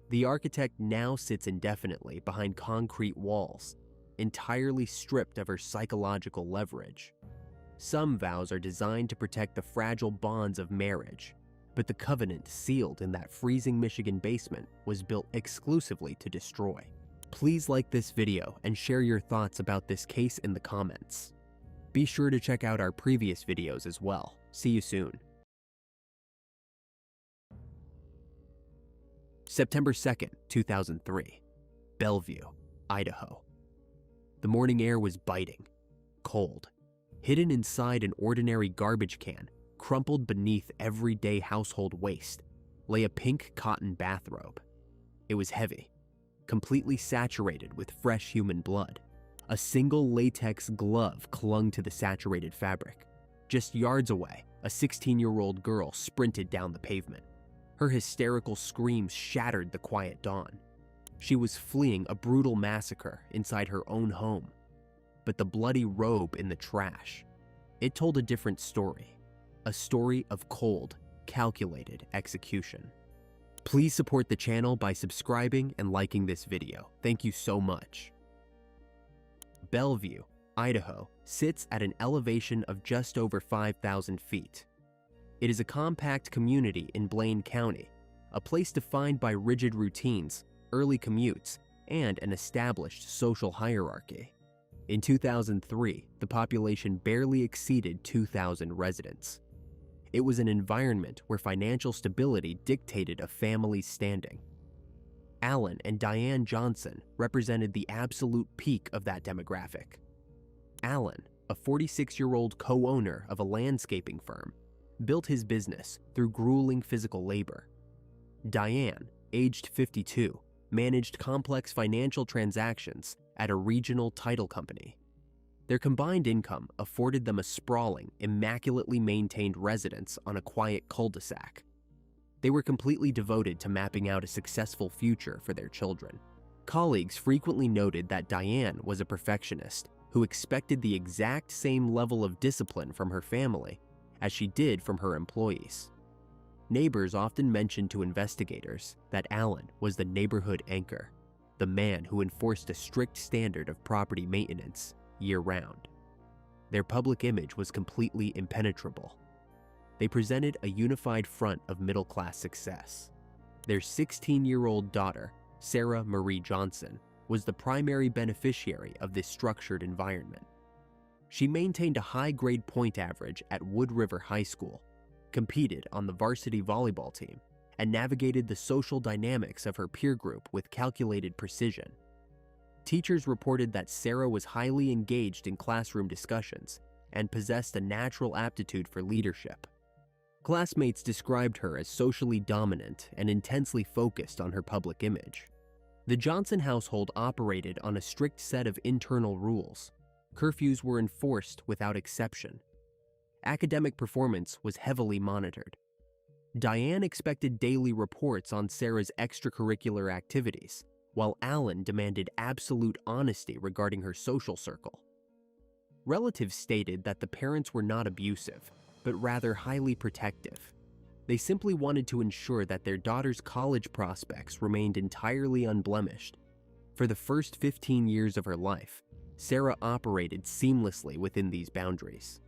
The architect now sits indefinitely behind concrete walls, entirely stripped of her psychological leverage. Some vows are designed to protect the fragile bonds of marriage, but the covenant sealed in that freezing Michigan basement was built exclusively to destroy. Please like this video and share your thoughts about this case in the comments. Be sure to check out our previous videos as well. See you soon. September 2nd, 2003, Bellevue, Idaho. The morning air was biting, cold. Hidden inside an ordinary garbage can, crumpled beneath everyday household waste, lay a pink cotton bathrobe. It was heavy, completely saturated with fresh human blood. A single latex glove clung to the saturated fabric. Just yards away, a 16-year-old girl sprinted down the pavement. Her hysterical screams shattered the quiet dawn. She was fleeing a brutal massacre inside her own home. But the bloody robe in the trash, it told a different story. A story of cold, calculated execution. Please support the channel by subscribing and liking this video. Thank you so much. Bellevue, Idaho, sits at an elevation of just over 5,000 feet. It is a compact community in Blaine County, a place defined by rigid routines, early commutes, and an established social hierarchy. In 2003, the population barely exceeded 2,000 residents. It was an environment where financial stability dictated a family's standing. Alan and Diane Johnson represented the absolute peak of that demographic. Alan, a 46-year-old co-owner of a landscaping firm, built his business through grueling physical labor. Diane, aged 52, managed complex financial transactions at a regional title company. Their combined income afforded them a sprawling, immaculately maintained residence on a quiet cul-de-sac. They were completely devoted to mapping out a successful future for their children. Colleagues frequently noted that Diane was a perfectionist who expected the exact same level of discipline from her family as she did from her employees. Neighbors often mentioned to investigators that Alan was the neighborhood anchor, the man who enforced a strict standard of property maintenance year-round. Their public image was completely impenetrable. They presented a unified front of middle-class success. Their 16-year-old daughter, Sarah Marie Johnson, was the primary beneficiary of this structured environment. She maintained a high-grade point average at Wood River High School, competed on the varsity volleyball team, and navigated the social dynamics of her peer group with calculated precision. Teachers reported that Sarah was highly engaged in classroom discussions and possessed a natural aptitude for leadership. Classmates described her as socially dominant and intensely focused on her public image. The Johnson household operated on a strict set of internal rules. Curfews were enforced without exception. Academic performance was heavily monitored. Diane expected daily reports on Sarah's extracurricular activities, while Alan demanded absolute honesty regarding her social circle. Relatives stated that the parents were not abusive, but rather highly protective. They simply wanted to ensure that their daughter's college prospects remained entirely unblemished. For the first 15 years of her life, Sarah operated seamlessly within these boundaries.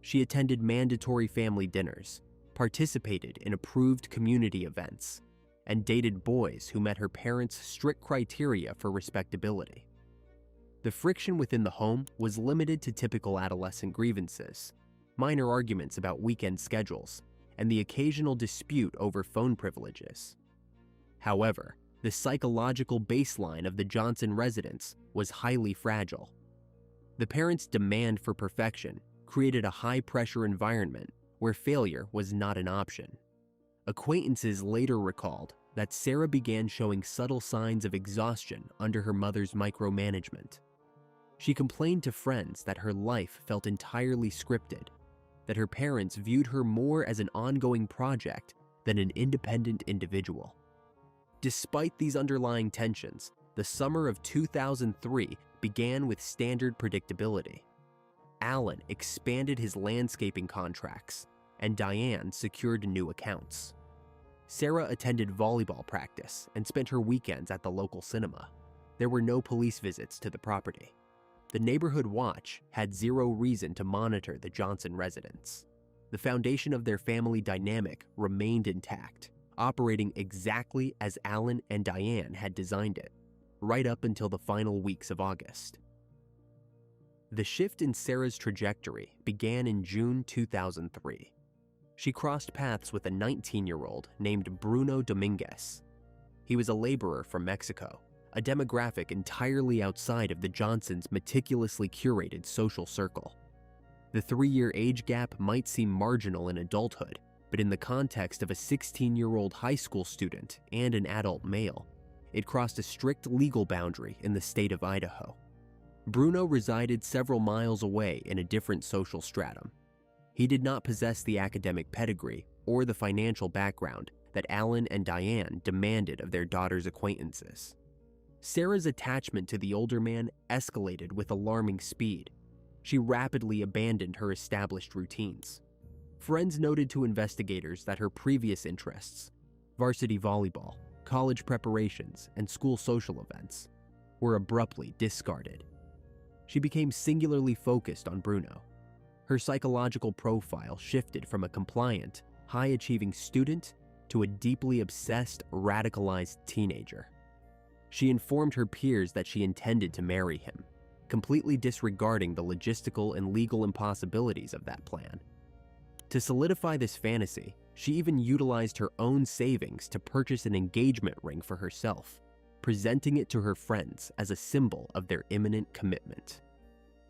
She attended mandatory family dinners, participated in approved community events, and dated boys who met her parents' strict criteria for respectability. The friction within the home was limited to typical adolescent grievances, minor arguments about weekend schedules, and the occasional dispute over phone privileges. However, the psychological baseline of the Johnson residence was highly fragile. The parents' demand for perfection created a high-pressure environment where failure was not an option. Acquaintances later recalled that Sarah began showing subtle signs of exhaustion under her mother's micromanagement. She complained to friends that her life felt entirely scripted, that her parents viewed her more as an ongoing project than an independent individual. Despite these underlying tensions, the summer of 2003 began with standard predictability. Alan expanded his landscaping contracts, and Diane secured new accounts. Sarah attended volleyball practice and spent her weekends at the local cinema. There were no police visits to the property. The neighborhood watch had zero reason to monitor the Johnson residence. The foundation of their family dynamic remained intact, operating exactly as Alan and Diane had designed it, right up until the final weeks of August. The shift in Sarah's trajectory began in June 2003. She crossed paths with a 19-year-old named Bruno Dominguez. He was a laborer from Mexico, a demographic entirely outside of the Johnsons' meticulously curated social circle. The 3-year age gap might seem marginal in adulthood, but in the context of a 16-year-old high school student and an adult male, it crossed a strict legal boundary in the state of Idaho. Bruno resided several miles away in a different social stratum. He did not possess the academic pedigree or the financial background that Alan and Diane demanded of their daughter's acquaintances. Sarah's attachment to the older man escalated with alarming speed. She rapidly abandoned her established routines. Friends noted to investigators that her previous interests, varsity volleyball, college preparations, and school social events, were abruptly discarded. She became singularly focused on Bruno. Her psychological profile shifted from a compliant, high-achieving student to a deeply obsessed, radicalized teenager. She informed her peers that she intended to marry him, completely disregarding the logistical and legal impossibilities of that plan. To solidify this fantasy, she even utilized her own savings to purchase an engagement ring for herself, presenting it to her friends as a symbol of their imminent commitment.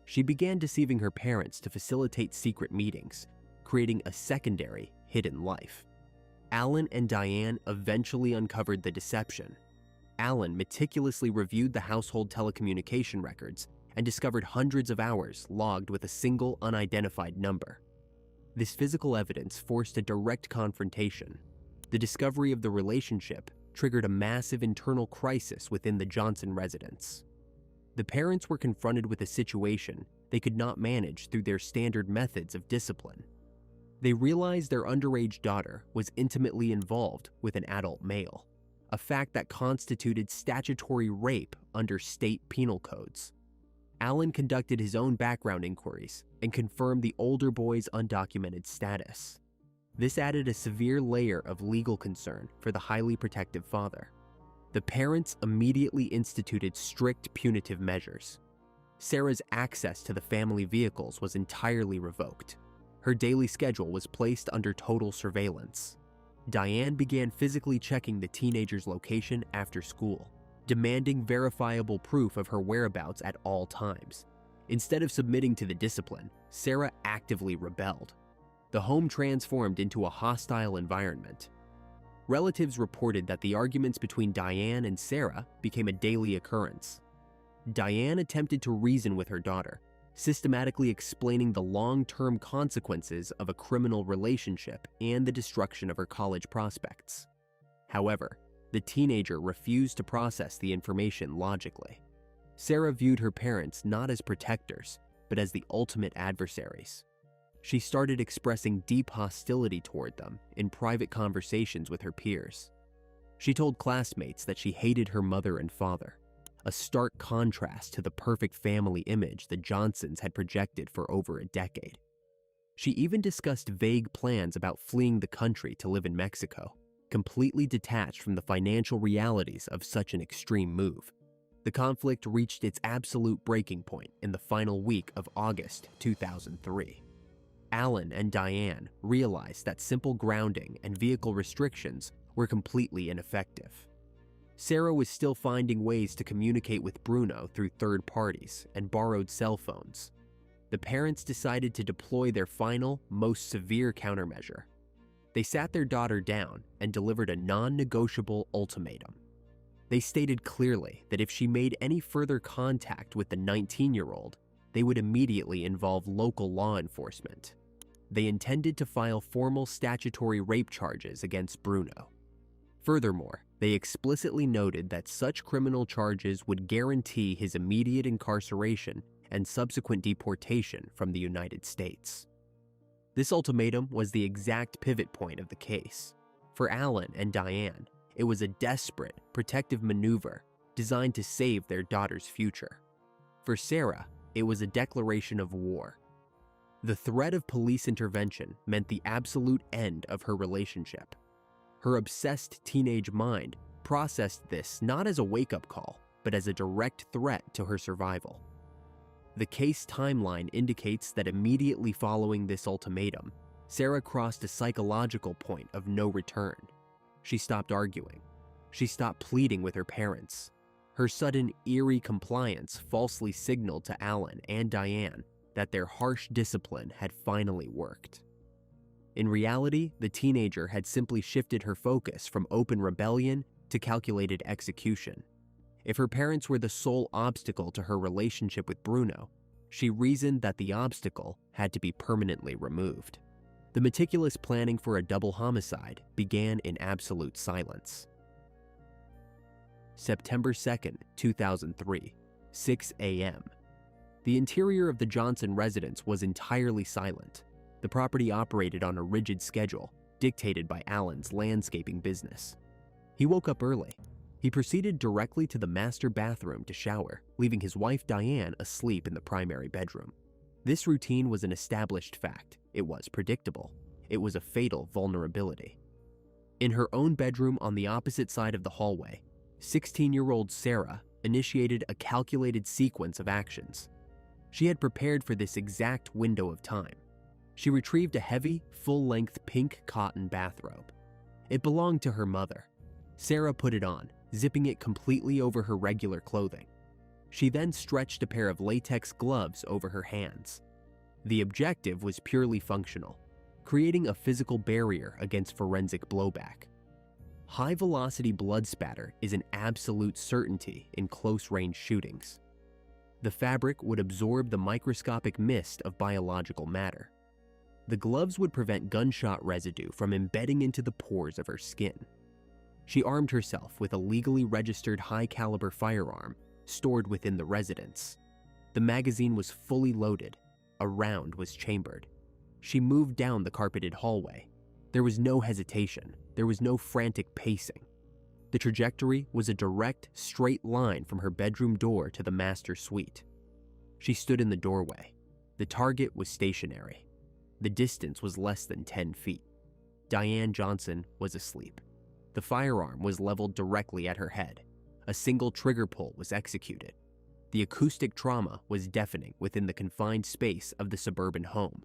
She began deceiving her parents to facilitate secret meetings, creating a secondary, hidden life. Alan and Diane eventually uncovered the deception. Alan meticulously reviewed the household telecommunication records and discovered hundreds of hours logged with a single unidentified number. This physical evidence forced a direct confrontation. The discovery of the relationship triggered a massive internal crisis within the Johnson residence. The parents were confronted with a situation they could not manage through their standard methods of discipline. They realized their underage daughter was intimately involved with an adult male, a fact that constituted statutory rape under state penal codes. Alan conducted his own background inquiries and confirmed the older boy's undocumented status. This added a severe layer of legal concern for the highly protective father. The parents immediately instituted strict punitive measures. Sarah's access to the family vehicles was entirely revoked. Her daily schedule was placed under total surveillance. Diane began physically checking the teenager's location after school, demanding verifiable proof of her whereabouts at all times. Instead of submitting to the discipline, Sarah actively rebelled. The home transformed into a hostile environment. Relatives reported that the arguments between Diane and Sarah became a daily occurrence. Diane attempted to reason with her daughter, systematically explaining the long-term consequences of a criminal relationship and the destruction of her college prospects. However, the teenager refused to process the information logically. Sarah viewed her parents not as protectors, but as the ultimate adversaries. She started expressing deep hostility toward them in private conversations with her peers. She told classmates that she hated her mother and father, a stark contrast to the perfect family image the Johnsons had projected for over a decade. She even discussed vague plans about fleeing the country to live in Mexico, completely detached from the financial realities of such an extreme move. The conflict reached its absolute breaking point in the final week of August 2003. Alan and Diane realized that simple grounding and vehicle restrictions were completely ineffective. Sarah was still finding ways to communicate with Bruno through third parties and borrowed cell phones. The parents decided to deploy their final, most severe countermeasure. They sat their daughter down and delivered a non-negotiable ultimatum. They stated clearly that if she made any further contact with the 19-year-old, they would immediately involve local law enforcement. They intended to file formal statutory rape charges against Bruno. Furthermore, they explicitly noted that such criminal charges would guarantee his immediate incarceration and subsequent deportation from the United States. This ultimatum was the exact pivot point of the case. For Alan and Diane, it was a desperate, protective maneuver designed to save their daughter's future. For Sarah, it was a declaration of war. The threat of police intervention meant the absolute end of her relationship. Her obsessed teenage mind processed this not as a wake-up call, but as a direct threat to her survival. The case timeline indicates that immediately following this ultimatum, Sarah crossed a psychological point of no return. She stopped arguing. She stopped pleading with her parents. Her sudden, eerie compliance falsely signaled to Alan and Diane that their harsh discipline had finally worked. In reality, the teenager had simply shifted her focus from open rebellion to calculated execution. If her parents were the sole obstacle to her relationship with Bruno, she reasoned that the obstacle had to be permanently removed. The meticulous planning for a double homicide began in absolute silence. September 2nd, 2003, 6 a.m. The interior of the Johnson residence was entirely silent. The property operated on a rigid schedule, dictated by Alan's landscaping business. He woke up early. He proceeded directly to the master bathroom to shower, leaving his wife Diane asleep in the primary bedroom. This routine was an established fact. It was predictable. It was a fatal vulnerability. In her own bedroom on the opposite side of the hallway, 16-year-old Sarah initiated a calculated sequence of actions. She had prepared for this exact window of time. She retrieved a heavy, full-length pink cotton bathrobe. It belonged to her mother. Sarah put it on, zipping it completely over her regular clothing. She then stretched a pair of latex gloves over her hands. The objective was purely functional, creating a physical barrier against forensic blowback. High-velocity blood spatter is an absolute certainty in close-range shootings. The fabric would absorb the microscopic mist of biological matter. The gloves would prevent gunshot residue from embedding into the pores of her skin. She armed herself with a legally registered high-caliber firearm stored within the residence. The magazine was fully loaded. A round was chambered. She moved down the carpeted hallway. There was no hesitation. There was no frantic pacing. The trajectory was a direct, straight line from her bedroom door to the master suite. She stood in the doorway. The target was stationary. The distance was less than 10 feet. Diane Johnson was asleep. The firearm was leveled directly at her head. A single trigger pull was executed. The acoustic trauma was deafening within the confined space of the suburban home.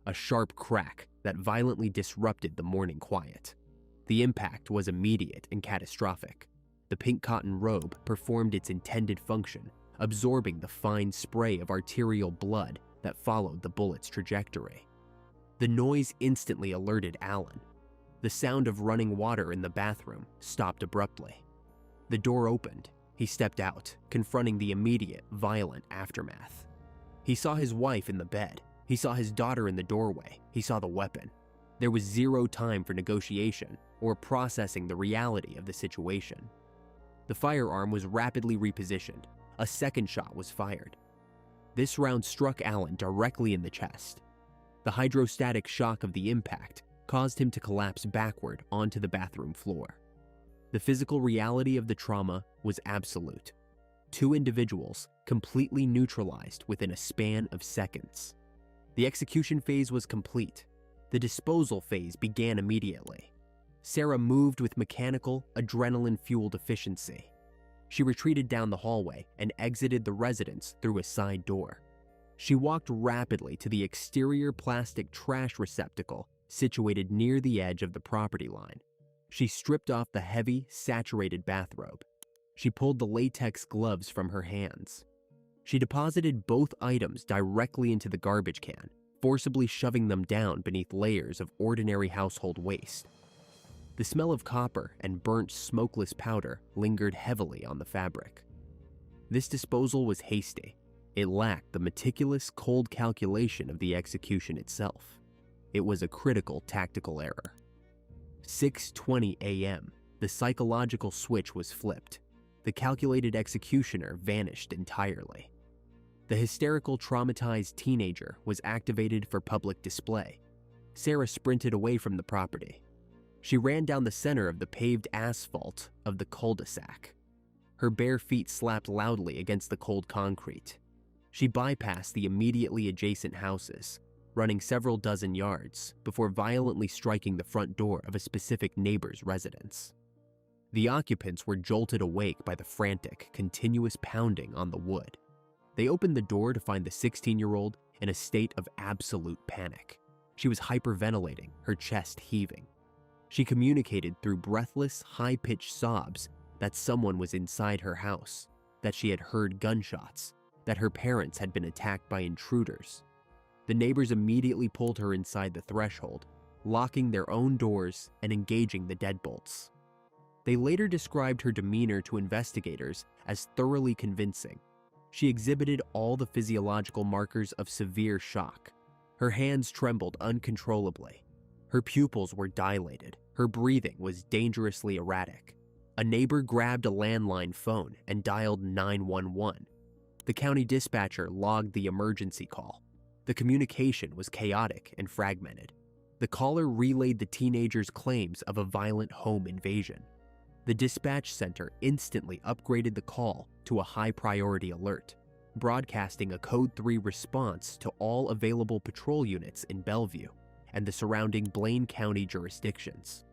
A sharp crack that violently disrupted the morning quiet. The impact was immediate and catastrophic. The pink cotton robe performed its intended function, absorbing the fine spray of arterial blood that followed the bullet's trajectory. The noise instantly alerted Alan. The sound of running water in the bathroom stopped abruptly. The door opened. He stepped out, confronting the immediate, violent aftermath. He saw his wife in the bed. He saw his daughter in the doorway. He saw the weapon. There was zero time for negotiation or processing the reality of the situation. The firearm was rapidly repositioned. A second shot was fired. This round struck Alan directly in the chest. The hydrostatic shock of the impact caused him to collapse backward onto the bathroom floor. The physical reality of the trauma was absolute. Two individuals completely neutralized within a span of seconds. The execution phase was complete. The disposal phase began immediately. Sarah moved with mechanical, adrenaline-fueled efficiency. She retreated down the hallway and exited the residence through a side door. She walked rapidly to the exterior plastic trash receptacle situated near the edge of the property line. She stripped off the heavy, saturated bathrobe. She pulled the latex gloves from her hands. She deposited both items directly into the garbage can, forcibly shoving them down beneath layers of ordinary household waste. The smell of copper and burnt smokeless powder lingered heavily on the fabric. This disposal was hasty. It lacked the meticulous, cold calculation of the execution itself. It was a critical tactical error. 6:20 a.m., the psychological switch was flipped. The calculated executioner vanished entirely. The hysterical, traumatized teenager was activated for public display. Sarah sprinted away from the property. She ran down the center of the paved asphalt of the cul-de-sac. Her bare feet slapped loudly against the cold concrete. She bypassed the immediately adjacent houses, running several dozen yards before violently striking the front door of a specific neighbor's residence. The occupants were jolted awake by the frantic, continuous pounding on the wood. They opened the door to find the 16-year-old in a state of absolute panic. She was hyperventilating, her chest heaving. She communicated through breathless, high-pitched sobs that someone was inside her house, that she had heard gunshots, that her parents had been attacked by intruders. The neighbors immediately pulled her inside the threshold, locking their own doors and engaging the deadbolts. They later described her demeanor to investigators as thoroughly convincing. She exhibited all the physiological markers of severe shock. Her hands trembled uncontrollably. Her pupils were dilated. Her breathing was dangerously erratic. A neighbor grabbed a landline phone and dialed 911. The county dispatcher logged the emergency call. The communication was chaotic and fragmented. The caller relayed the teenager's claims of a violent home invasion. The dispatch center instantly upgraded the call to a high-priority alert, broadcasting a Code 3 response to all available patrol units in Bellevue and the surrounding Blaine County jurisdictions.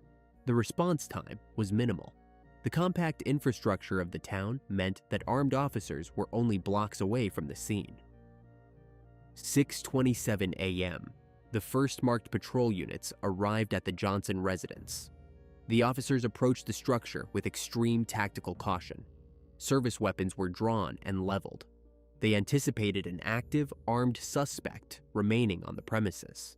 The response time was minimal. The compact infrastructure of the town meant that armed officers were only blocks away from the scene. 6:27 a.m. The first marked patrol units arrived at the Johnson residence. The officers approached the structure with extreme tactical caution. Service weapons were drawn and leveled. They anticipated an active, armed suspect remaining on the premises.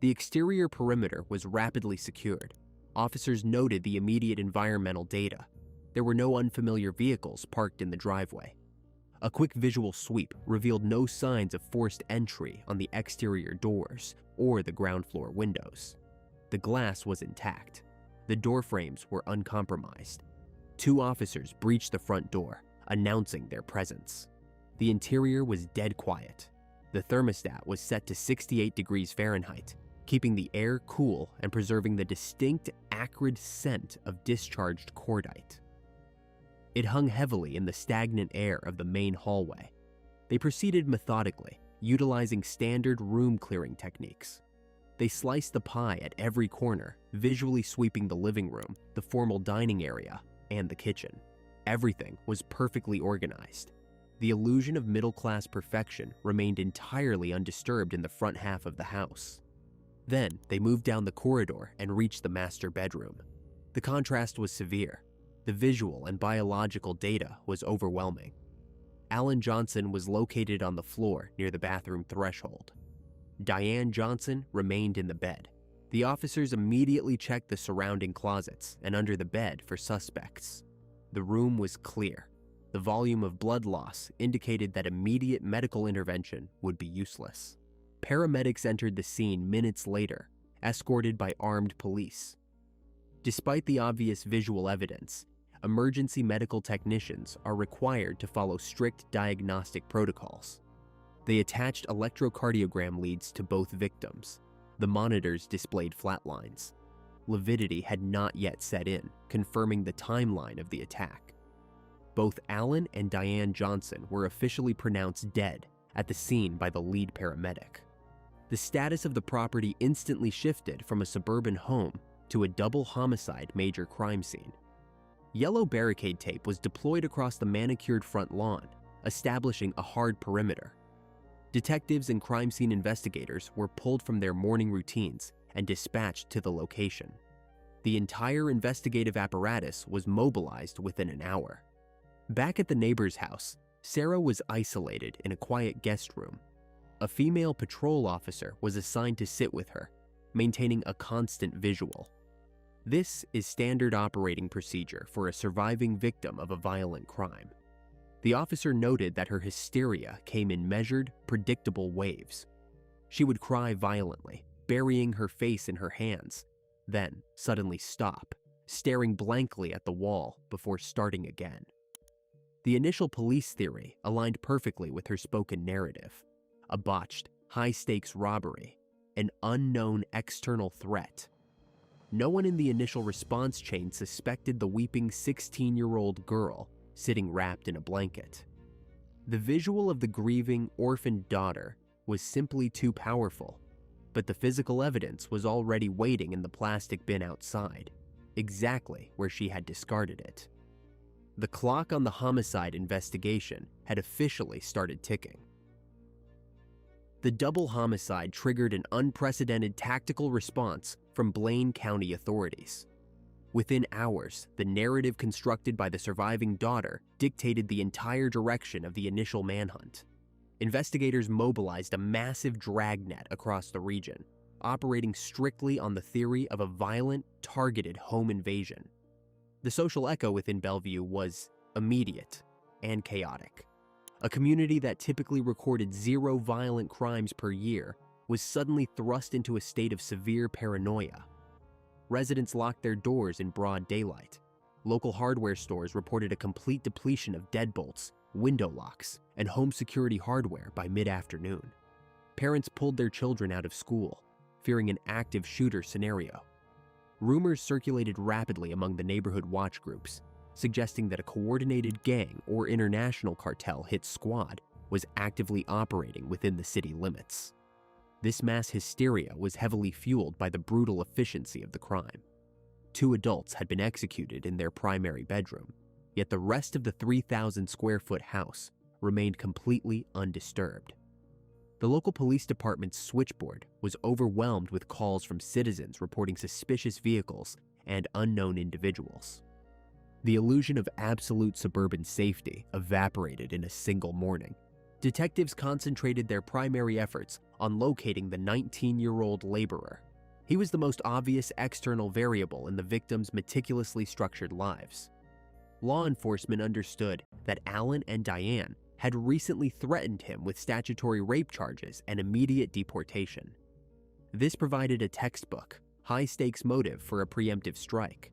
The exterior perimeter was rapidly secured. Officers noted the immediate environmental data. There were no unfamiliar vehicles parked in the driveway. A quick visual sweep revealed no signs of forced entry on the exterior doors or the ground floor windows. The glass was intact. The door frames were uncompromised. 2 officers breached the front door, announcing their presence. The interior was dead quiet. The thermostat was set to 68 degrees Fahrenheit, keeping the air cool and preserving the distinct, acrid scent of discharged cordite. It hung heavily in the stagnant air of the main hallway. They proceeded methodically, utilizing standard room-clearing techniques. They sliced the pie at every corner, visually sweeping the living room, the formal dining area, and the kitchen. Everything was perfectly organized. The illusion of middle-class perfection remained entirely undisturbed in the front half of the house. Then, they moved down the corridor and reached the master bedroom. The contrast was severe. The visual and biological data was overwhelming. Alan Johnson was located on the floor near the bathroom threshold. Diane Johnson remained in the bed. The officers immediately checked the surrounding closets and under the bed for suspects. The room was clear. The volume of blood loss indicated that immediate medical intervention would be useless. Paramedics entered the scene minutes later, escorted by armed police. Despite the obvious visual evidence, emergency medical technicians are required to follow strict diagnostic protocols. They attached electrocardiogram leads to both victims. The monitors displayed flatlines. Lividity had not yet set in, confirming the timeline of the attack. Both Alan and Diane Johnson were officially pronounced dead at the scene by the lead paramedic. The status of the property instantly shifted from a suburban home to a double homicide major crime scene. Yellow barricade tape was deployed across the manicured front lawn, establishing a hard perimeter. Detectives and crime scene investigators were pulled from their morning routines and dispatched to the location. The entire investigative apparatus was mobilized within an hour. Back at the neighbor's house, Sarah was isolated in a quiet guest room. A female patrol officer was assigned to sit with her, maintaining a constant visual. This is standard operating procedure for a surviving victim of a violent crime. The officer noted that her hysteria came in measured, predictable waves. She would cry violently, burying her face in her hands, then suddenly stop, staring blankly at the wall before starting again. The initial police theory aligned perfectly with her spoken narrative: a botched, high-stakes robbery, an unknown external threat. No one in the initial response chain suspected the weeping 16-year-old girl sitting wrapped in a blanket. The visual of the grieving, orphaned daughter was simply too powerful, but the physical evidence was already waiting in the plastic bin outside, exactly where she had discarded it. The clock on the homicide investigation had officially started ticking. The double homicide triggered an unprecedented tactical response from Blaine County authorities. Within hours, the narrative constructed by the surviving daughter dictated the entire direction of the initial manhunt. Investigators mobilized a massive dragnet across the region, operating strictly on the theory of a violent, targeted home invasion. The social echo within Bellevue was immediate and chaotic. A community that typically recorded 0 violent crimes per year was suddenly thrust into a state of severe paranoia. Residents locked their doors in broad daylight. Local hardware stores reported a complete depletion of deadbolts, window locks, and home security hardware by mid-afternoon. Parents pulled their children out of school, fearing an active shooter scenario. Rumors circulated rapidly among the neighborhood watch groups, suggesting that a coordinated gang or international cartel hit squad was actively operating within the city limits. This mass hysteria was heavily fueled by the brutal efficiency of the crime. 2 adults had been executed in their primary bedroom, yet the rest of the 3,000-square-foot house remained completely undisturbed. The local police department's switchboard was overwhelmed with calls from citizens reporting suspicious vehicles and unknown individuals. The illusion of absolute suburban safety evaporated in a single morning. Detectives concentrated their primary efforts on locating the 19-year-old laborer. He was the most obvious external variable in the victims' meticulously structured lives. Law enforcement understood that Alan and Diane had recently threatened him with statutory rape charges and immediate deportation. This provided a textbook, high-stakes motive for a preemptive strike.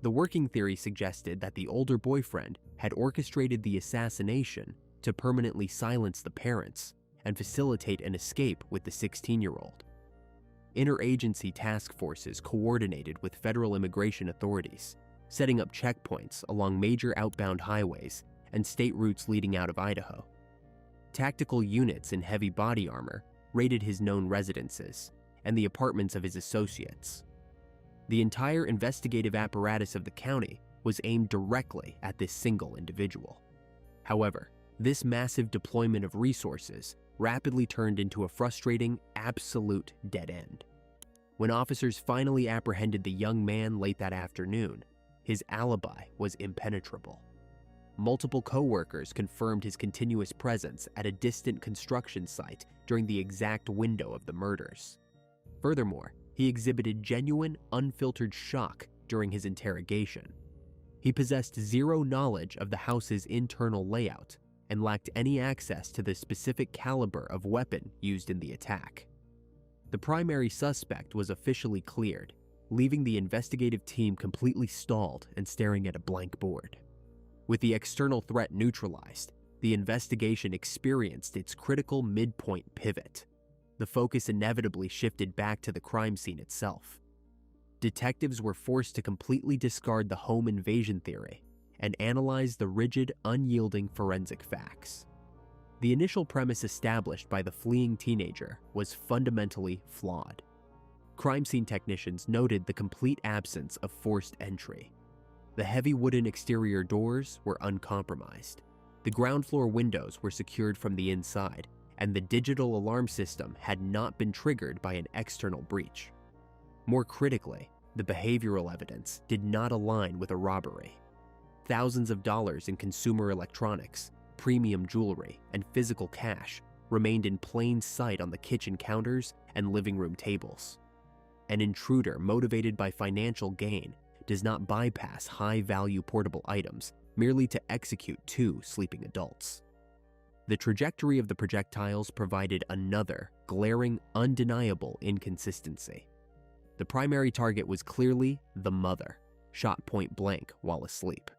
The working theory suggested that the older boyfriend had orchestrated the assassination to permanently silence the parents and facilitate an escape with the 16-year-old. Interagency task forces coordinated with federal immigration authorities, setting up checkpoints along major outbound highways and state routes leading out of Idaho. Tactical units in heavy body armor raided his known residences and the apartments of his associates. The entire investigative apparatus of the county was aimed directly at this single individual. However, this massive deployment of resources rapidly turned into a frustrating, absolute dead end. When officers finally apprehended the young man late that afternoon, his alibi was impenetrable. Multiple co-workers confirmed his continuous presence at a distant construction site during the exact window of the murders. Furthermore, he exhibited genuine, unfiltered shock during his interrogation. He possessed zero knowledge of the house's internal layout and lacked any access to the specific caliber of weapon used in the attack. The primary suspect was officially cleared, leaving the investigative team completely stalled and staring at a blank board. With the external threat neutralized, the investigation experienced its critical midpoint pivot. The focus inevitably shifted back to the crime scene itself. Detectives were forced to completely discard the home invasion theory and analyze the rigid, unyielding forensic facts. The initial premise established by the fleeing teenager was fundamentally flawed. Crime scene technicians noted the complete absence of forced entry. The heavy wooden exterior doors were uncompromised. The ground floor windows were secured from the inside, and the digital alarm system had not been triggered by an external breach. More critically, the behavioral evidence did not align with a robbery. Thousands of dollars in consumer electronics, premium jewelry, and physical cash remained in plain sight on the kitchen counters and living room tables. An intruder motivated by financial gain does not bypass high-value portable items merely to execute 2 sleeping adults. The trajectory of the projectiles provided another glaring, undeniable inconsistency. The primary target was clearly the mother, shot point blank while asleep.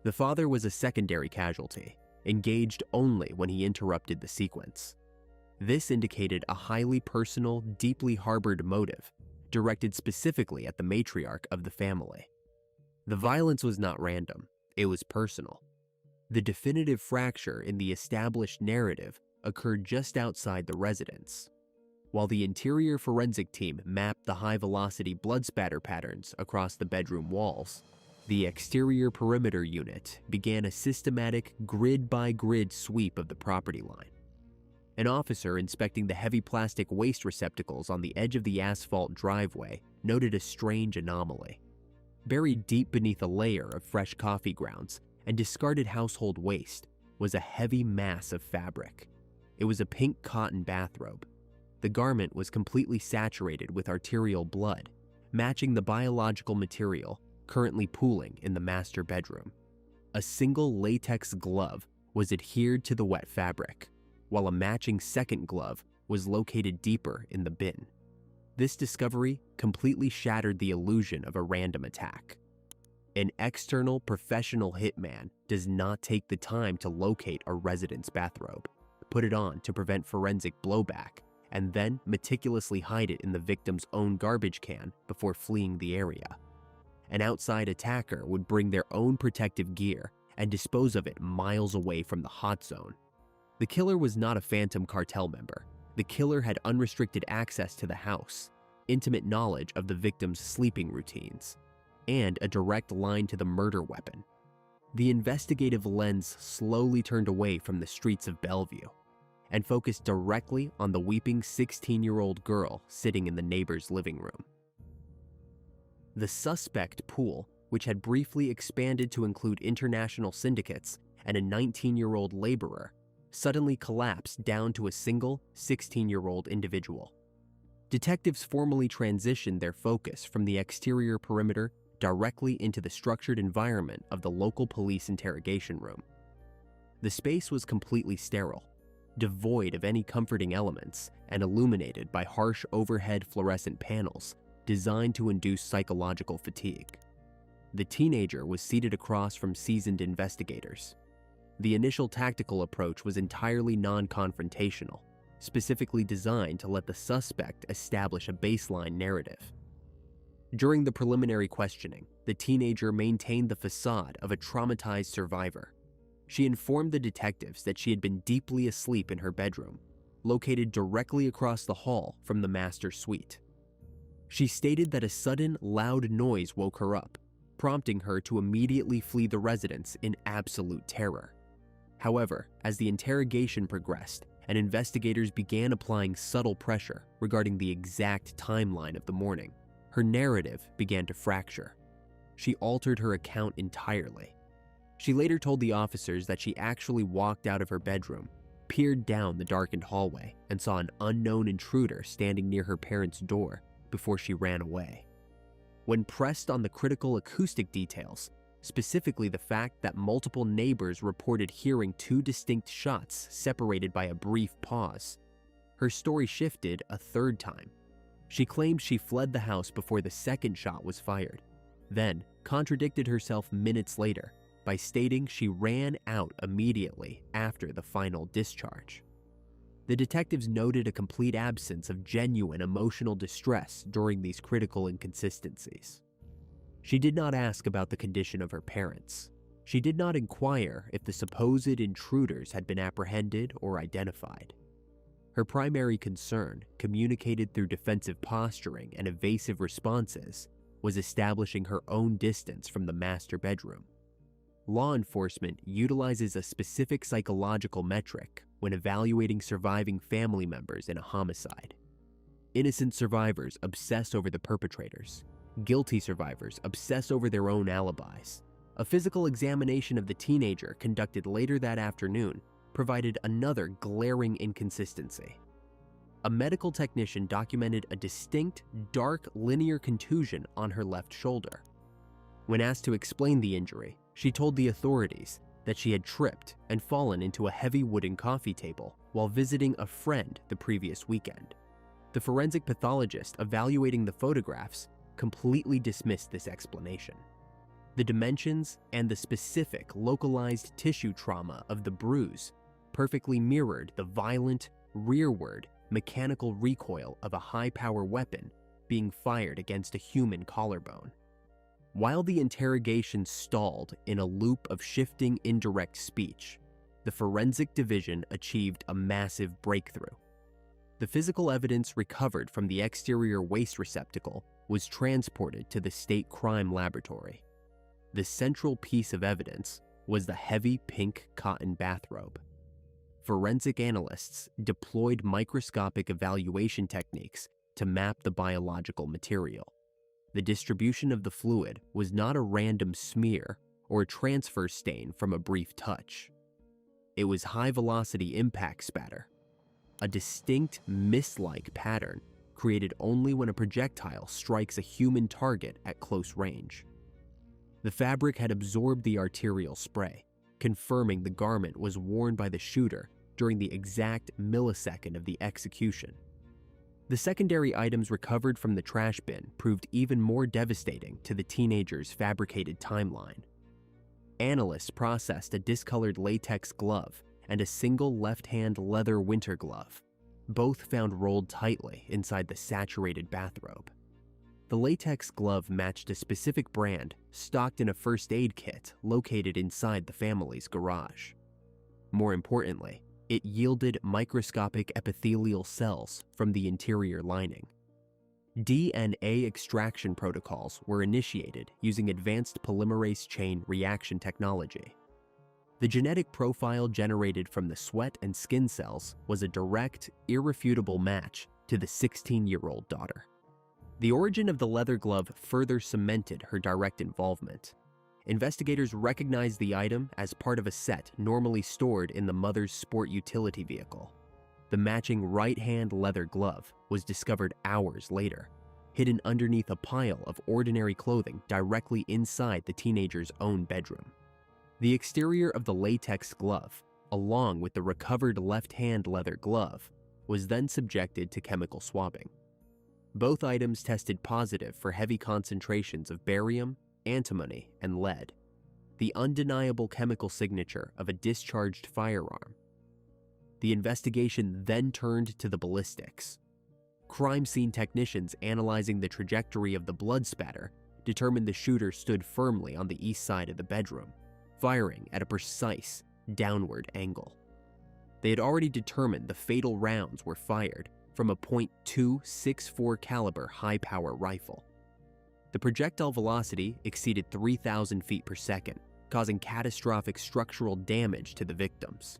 The father was a secondary casualty, engaged only when he interrupted the sequence. This indicated a highly personal, deeply harbored motive, directed specifically at the matriarch of the family. The violence was not random, it was personal. The definitive fracture in the established narrative occurred just outside the residence. While the interior forensic team mapped the high-velocity blood spatter patterns across the bedroom walls, the exterior perimeter unit began a systematic grid-by-grid sweep of the property line. An officer inspecting the heavy plastic waste receptacles on the edge of the asphalt driveway noted a strange anomaly. Buried deep beneath a layer of fresh coffee grounds and discarded household waste was a heavy mass of fabric. It was a pink cotton bathrobe. The garment was completely saturated with arterial blood, matching the biological material currently pooling in the master bedroom. A single latex glove was adhered to the wet fabric, while a matching second glove was located deeper in the bin. This discovery completely shattered the illusion of a random attack. An external professional hitman does not take the time to locate a resident's bathrobe, put it on to prevent forensic blowback, and then meticulously hide it in the victim's own garbage can before fleeing the area. An outside attacker would bring their own protective gear and dispose of it miles away from the hot zone. The killer was not a phantom cartel member. The killer had unrestricted access to the house, intimate knowledge of the victim's sleeping routines, and a direct line to the murder weapon. The investigative lens slowly turned away from the streets of Bellevue and focused directly on the weeping 16-year-old girl sitting in the neighbor's living room. The suspect pool, which had briefly expanded to include international syndicates and a 19-year-old laborer, suddenly collapsed down to a single 16-year-old individual. Detectives formally transitioned their focus from the exterior perimeter directly into the structured environment of the local police interrogation room. The space was completely sterile, devoid of any comforting elements and illuminated by harsh overhead fluorescent panels designed to induce psychological fatigue. The teenager was seated across from seasoned investigators. The initial tactical approach was entirely non-confrontational, specifically designed to let the suspect establish a baseline narrative. During the preliminary questioning, the teenager maintained the facade of a traumatized survivor. She informed the detectives that she had been deeply asleep in her bedroom, located directly across the hall from the master suite. She stated that a sudden, loud noise woke her up, prompting her to immediately flee the residence in absolute terror. However, as the interrogation progressed and investigators began applying subtle pressure regarding the exact timeline of the morning, her narrative began to fracture. She altered her account entirely. She later told the officers that she actually walked out of her bedroom, peered down the darkened hallway, and saw an unknown intruder standing near her parents' door before she ran away. When pressed on the critical acoustic details, specifically the fact that multiple neighbors reported hearing two distinct shots separated by a brief pause, her story shifted a third time. She claimed she fled the house before the second shot was fired, then contradicted herself minutes later by stating she ran out immediately after the final discharge. The detectives noted a complete absence of genuine emotional distress during these critical inconsistencies. She did not ask about the condition of her parents. She did not inquire if the supposed intruders had been apprehended or identified. Her primary concern, communicated through defensive posturing and evasive responses, was establishing her own distance from the master bedroom. Law enforcement utilizes a specific psychological metric when evaluating surviving family members in a homicide. Innocent survivors obsess over the perpetrators. Guilty survivors obsess over their own alibis. A physical examination of the teenager conducted later that afternoon provided another glaring inconsistency. A medical technician documented a distinct, dark, linear contusion on her left shoulder. When asked to explain the injury, she told the authorities that she had tripped and fallen into a heavy wooden coffee table while visiting a friend the previous weekend. The forensic pathologist evaluating the photographs completely dismissed this explanation. The dimensions and the specific localized tissue trauma of the bruise perfectly mirrored the violent, rearward, mechanical recoil of a high-power weapon being fired against a human collarbone. While the interrogation stalled in a loop of shifting indirect speech, the forensic division achieved a massive breakthrough. The physical evidence recovered from the exterior waste receptacle was transported to the state crime laboratory. The central piece of evidence was the heavy pink cotton bathrobe. Forensic analysts deployed microscopic evaluation techniques to map the biological material. The distribution of the fluid was not a random smear or a transfer stain from a brief touch. It was high-velocity impact spatter, a distinct mist-like pattern created only when a projectile strikes a human target at close range. The fabric had absorbed the arterial spray, confirming the garment was worn by the shooter during the exact millisecond of the execution. The secondary items recovered from the trash bin proved even more devastating to the teenager's fabricated timeline. Analysts processed a discolored latex glove and a single left-hand leather winter glove, both found rolled tightly inside the saturated bathrobe. The latex glove matched a specific brand stocked in a first aid kit located inside the family's garage. More importantly, it yielded microscopic epithelial cells from the interior lining. DNA extraction protocols were initiated using advanced polymerase chain reaction technology. The genetic profile generated from the sweat and skin cells was a direct, irrefutable match to the 16-year-old daughter. The origin of the leather glove further cemented her direct involvement. Investigators recognized the item as part of a set normally stored in the mother's sport utility vehicle. The matching right-hand leather glove was discovered hours later, hidden underneath a pile of ordinary clothing directly inside the teenager's own bedroom. The exterior of the latex glove, along with the recovered left-hand leather glove, was then subjected to chemical swabbing. Both items tested positive for heavy concentrations of barium, antimony, and lead, the undeniable chemical signature of a discharged firearm. The investigation then turned to the ballistics. Crime scene technicians analyzing the trajectory of the blood spatter determined the shooter stood firmly on the east side of the bedroom, firing at a precise downward angle. They had already determined the fatal rounds were fired from a .264 caliber high-power rifle. The projectile velocity exceeded 3,000 feet per second, causing catastrophic structural damage to the victims.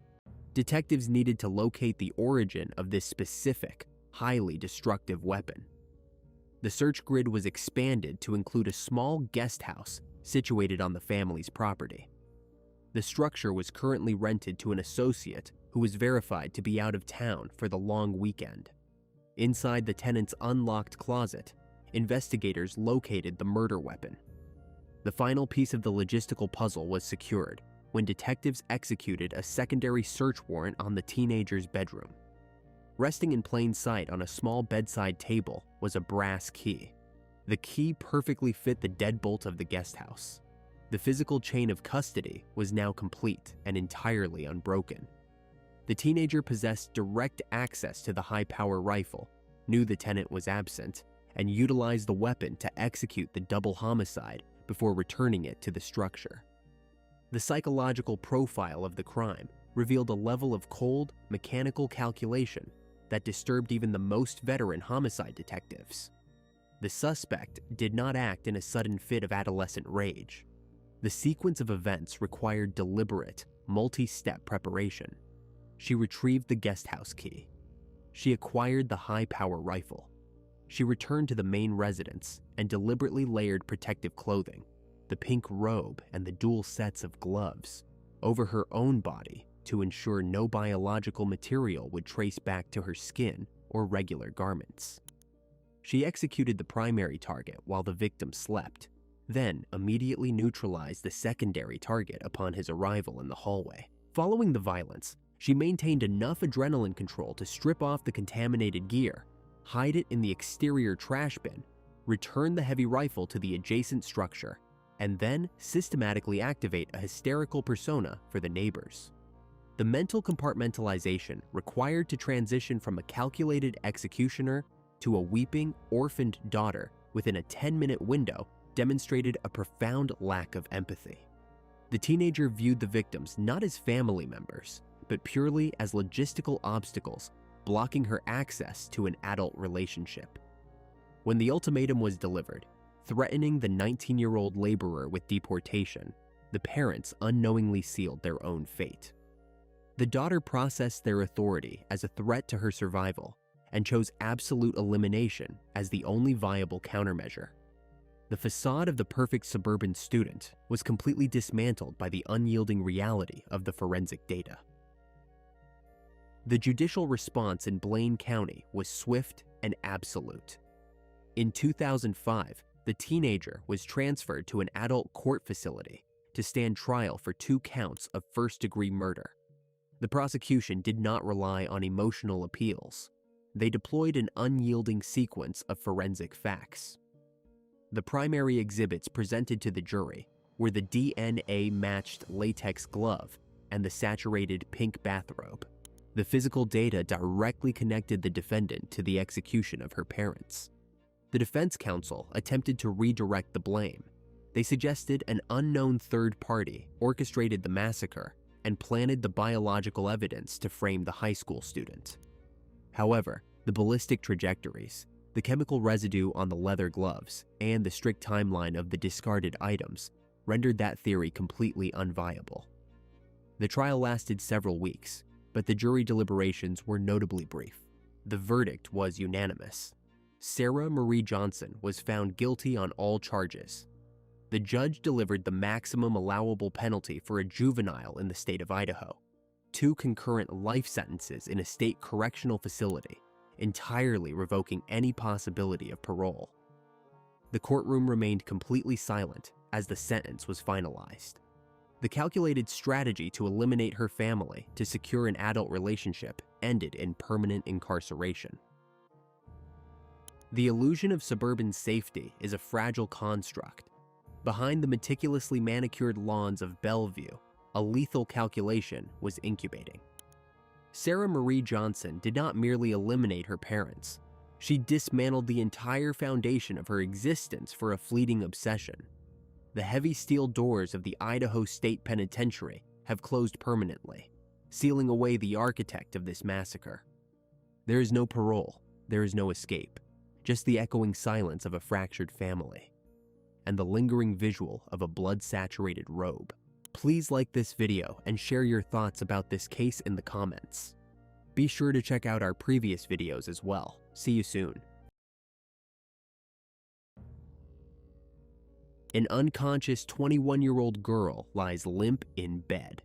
Detectives needed to locate the origin of this specific, highly destructive weapon. The search grid was expanded to include a small guest house situated on the family's property. The structure was currently rented to an associate who was verified to be out of town for the long weekend. Inside the tenant's unlocked closet, investigators located the murder weapon. The final piece of the logistical puzzle was secured when detectives executed a secondary search warrant on the teenager's bedroom. Resting in plain sight on a small bedside table was a brass key. The key perfectly fit the deadbolt of the guest house. The physical chain of custody was now complete and entirely unbroken. The teenager possessed direct access to the high-power rifle, knew the tenant was absent, and utilized the weapon to execute the double homicide before returning it to the structure. The psychological profile of the crime revealed a level of cold, mechanical calculation that disturbed even the most veteran homicide detectives. The suspect did not act in a sudden fit of adolescent rage. The sequence of events required deliberate, multi-step preparation. She retrieved the guest house key. She acquired the high-power rifle. She returned to the main residence and deliberately layered protective clothing, the pink robe and the dual sets of gloves, over her own body to ensure no biological material would trace back to her skin or regular garments. She executed the primary target while the victim slept, then immediately neutralized the secondary target upon his arrival in the hallway. Following the violence, she maintained enough adrenaline control to strip off the contaminated gear, hide it in the exterior trash bin, return the heavy rifle to the adjacent structure, and then systematically activate a hysterical persona for the neighbors. The mental compartmentalization required to transition from a calculated executioner to a weeping, orphaned daughter within a 10-minute window demonstrated a profound lack of empathy. The teenager viewed the victims not as family members, but purely as logistical obstacles blocking her access to an adult relationship. When the ultimatum was delivered, threatening the 19-year-old laborer with deportation, the parents unknowingly sealed their own fate. The daughter processed their authority as a threat to her survival and chose absolute elimination as the only viable countermeasure. The facade of the perfect suburban student was completely dismantled by the unyielding reality of the forensic data. The judicial response in Blaine County was swift and absolute. In 2005, the teenager was transferred to an adult court facility to stand trial for 2 counts of first-degree murder. The prosecution did not rely on emotional appeals. They deployed an unyielding sequence of forensic facts. The primary exhibits presented to the jury were the DNA-matched latex glove and the saturated pink bathrobe. The physical data directly connected the defendant to the execution of her parents. The defense counsel attempted to redirect the blame. They suggested an unknown third party orchestrated the massacre and planted the biological evidence to frame the high school student. However, the ballistic trajectories, the chemical residue on the leather gloves, and the strict timeline of the discarded items rendered that theory completely unviable. The trial lasted several weeks, but the jury deliberations were notably brief. The verdict was unanimous. Sarah Marie Johnson was found guilty on all charges. The judge delivered the maximum allowable penalty for a juvenile in the state of Idaho, 2 concurrent life sentences in a state correctional facility, entirely revoking any possibility of parole. The courtroom remained completely silent as the sentence was finalized. The calculated strategy to eliminate her family to secure an adult relationship ended in permanent incarceration. The illusion of suburban safety is a fragile construct. Behind the meticulously manicured lawns of Bellevue, a lethal calculation was incubating. Sarah Marie Johnson did not merely eliminate her parents. She dismantled the entire foundation of her existence for a fleeting obsession. The heavy steel doors of the Idaho State Penitentiary have closed permanently, sealing away the architect of this massacre. There is no parole, there is no escape, just the echoing silence of a fractured family, and the lingering visual of a blood-saturated robe. Please like this video and share your thoughts about this case in the comments. Be sure to check out our previous videos as well. See you soon. An unconscious 21-year-old girl lies limp in bed.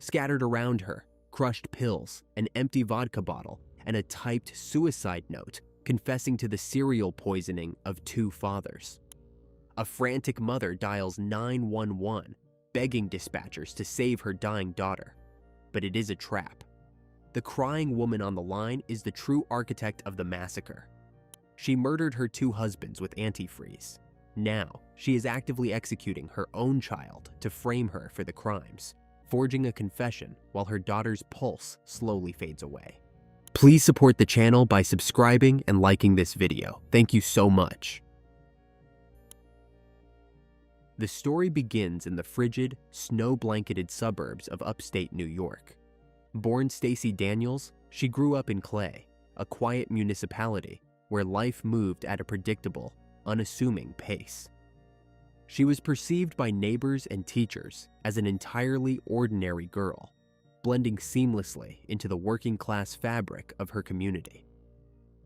Scattered around her, crushed pills, an empty vodka bottle, and a typed suicide note confessing to the serial poisoning of 2 fathers. A frantic mother dials 911, begging dispatchers to save her dying daughter. But it is a trap. The crying woman on the line is the true architect of the massacre. She murdered her 2 husbands with antifreeze. Now, she is actively executing her own child to frame her for the crimes, forging a confession while her daughter's pulse slowly fades away. Please support the channel by subscribing and liking this video. Thank you so much. The story begins in the frigid, snow-blanketed suburbs of upstate New York. Born Stacey Daniels, she grew up in Clay, a quiet municipality where life moved at a predictable, unassuming pace. She was perceived by neighbors and teachers as an entirely ordinary girl, blending seamlessly into the working-class fabric of her community.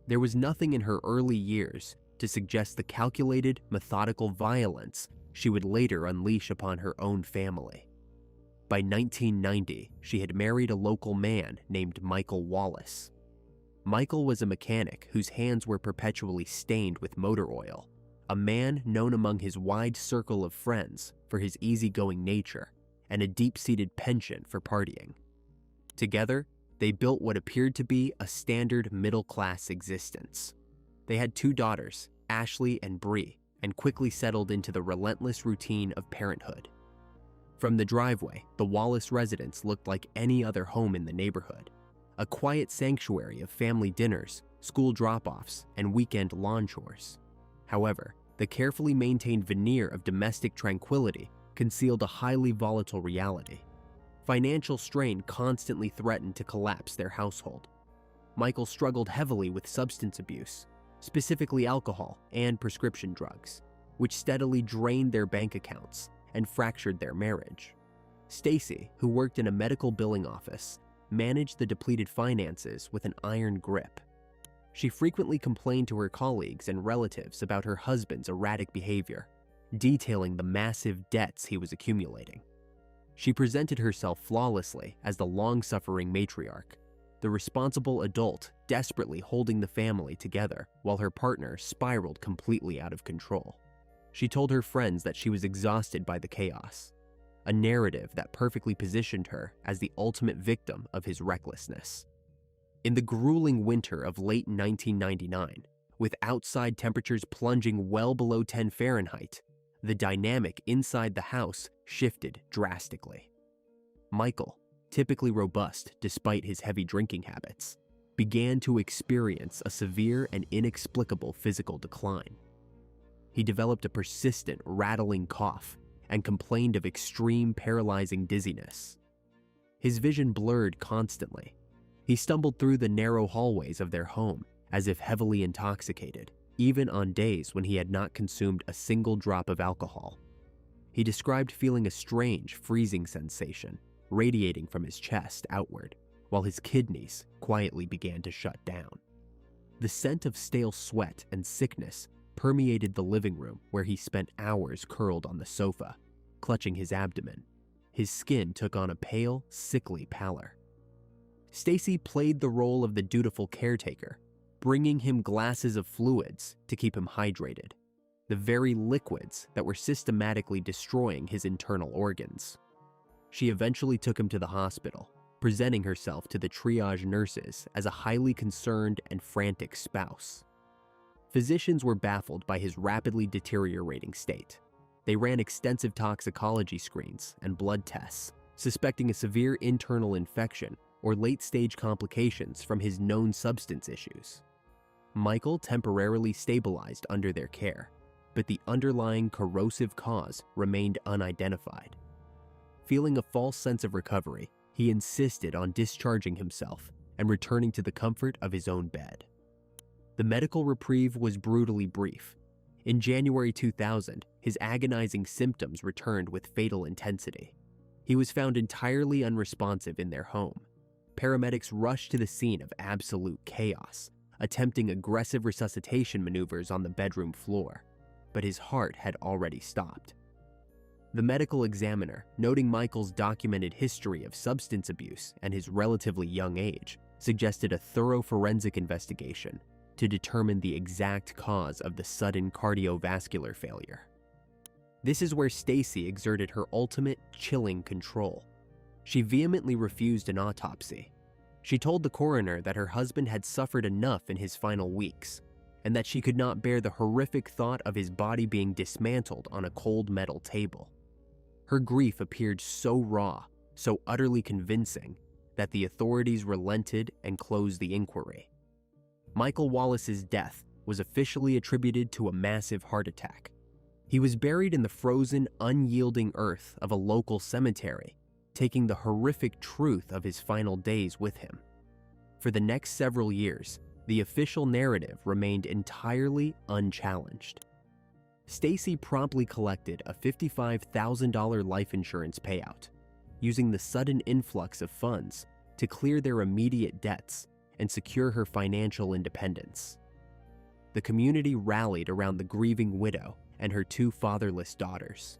There was nothing in her early years to suggest the calculated, methodical violence she would later unleash upon her own family. By 1990, she had married a local man named Michael Wallace. Michael was a mechanic whose hands were perpetually stained with motor oil, a man known among his wide circle of friends for his easygoing nature and a deep-seated penchant for partying. Together, they built what appeared to be a standard middle-class existence. They had 2 daughters, Ashley and Bree, and quickly settled into the relentless routine of parenthood. From the driveway, the Wallace residence looked like any other home in the neighborhood, a quiet sanctuary of family dinners, school drop-offs, and weekend lawn chores. However, the carefully maintained veneer of domestic tranquility concealed a highly volatile reality. Financial strain constantly threatened to collapse their household. Michael struggled heavily with substance abuse, specifically alcohol and prescription drugs, which steadily drained their bank accounts and fractured their marriage. Stacy, who worked in a medical billing office, managed the depleted finances with an iron grip. She frequently complained to her colleagues and relatives about her husband's erratic behavior, detailing the massive debts he was accumulating. She presented herself flawlessly as the long-suffering matriarch, the responsible adult desperately holding the family together while her partner spiraled completely out of control. She told her friends that she was exhausted by the chaos, a narrative that perfectly positioned her as the ultimate victim of his recklessness. In the grueling winter of late 1999, with outside temperatures plunging well below 10 Fahrenheit, the dynamic inside the house shifted drastically. Michael, typically robust despite his heavy drinking habits, began to experience a severe and inexplicable physical decline. He developed a persistent, rattling cough and complained of extreme, paralyzing dizziness. His vision blurred constantly. He stumbled through the narrow hallways of their home as if heavily intoxicated, even on days when he had not consumed a single drop of alcohol. He described feeling a strange, freezing sensation radiating from his chest outward, while his kidneys quietly began to shut down. The scent of stale sweat and sickness permeated the living room where he spent hours curled on the sofa, clutching his abdomen. His skin took on a pale, sickly pallor. Stacy played the role of the dutiful caretaker, bringing him glasses of fluids to keep him hydrated, the very liquids that were systematically destroying his internal organs. She eventually took him to the hospital, presenting herself to the triage nurses as a highly concerned and frantic spouse. Physicians were baffled by his rapidly deteriorating state. They ran extensive toxicology screens and blood tests, suspecting a severe internal infection or late-stage complications from his known substance issues. Michael temporarily stabilized under their care, but the underlying corrosive cause remained unidentified. Feeling a false sense of recovery, he insisted on discharging himself and returning to the comfort of his own bed. The medical reprieve was brutally brief. In January 2000, his agonizing symptoms returned with fatal intensity. He was found entirely unresponsive in their home. Paramedics rushed to the scene of absolute chaos, attempting aggressive resuscitation maneuvers on the bedroom floor, but his heart had already stopped. The medical examiner, noting Michael's documented history of substance abuse and his relatively young age, suggested a thorough forensic investigation to determine the exact cause of the sudden cardiovascular failure. This is where Stacy exerted her ultimate chilling control. She vehemently refused an autopsy. She told the coroner that her husband had suffered enough in his final weeks, and that she could not bear the horrific thought of his body being dismantled on a cold metal table. Her grief appeared so raw, so utterly convincing, that the authorities relented and closed the inquiry. Michael Wallace's death was officially attributed to a massive heart attack. He was buried in the frozen, unyielding earth of a local cemetery, taking the horrific truth of his final days with him. For the next several years, the official narrative remained entirely unchallenged. Stacy promptly collected a $55,000 life insurance payout, using the sudden influx of funds to clear their immediate debts and secure her financial independence. The community rallied around the grieving widow and her two fatherless daughters.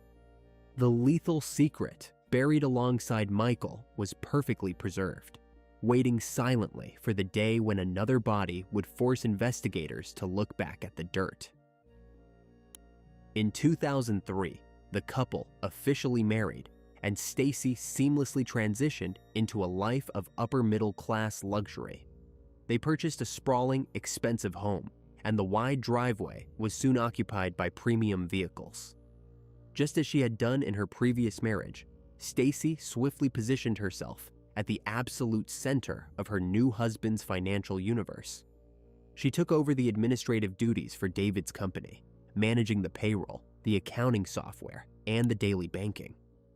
The lethal secret buried alongside Michael was perfectly preserved, waiting silently for the day when another body would force investigators to look back at the dirt. In 2003, the couple officially married, and Stacy seamlessly transitioned into a life of upper-middle-class luxury. They purchased a sprawling, expensive home and the wide driveway was soon occupied by premium vehicles. Just as she had done in her previous marriage, Stacy swiftly positioned herself at the absolute center of her new husband's financial universe. She took over the administrative duties for David's company, managing the payroll, the accounting software, and the daily banking.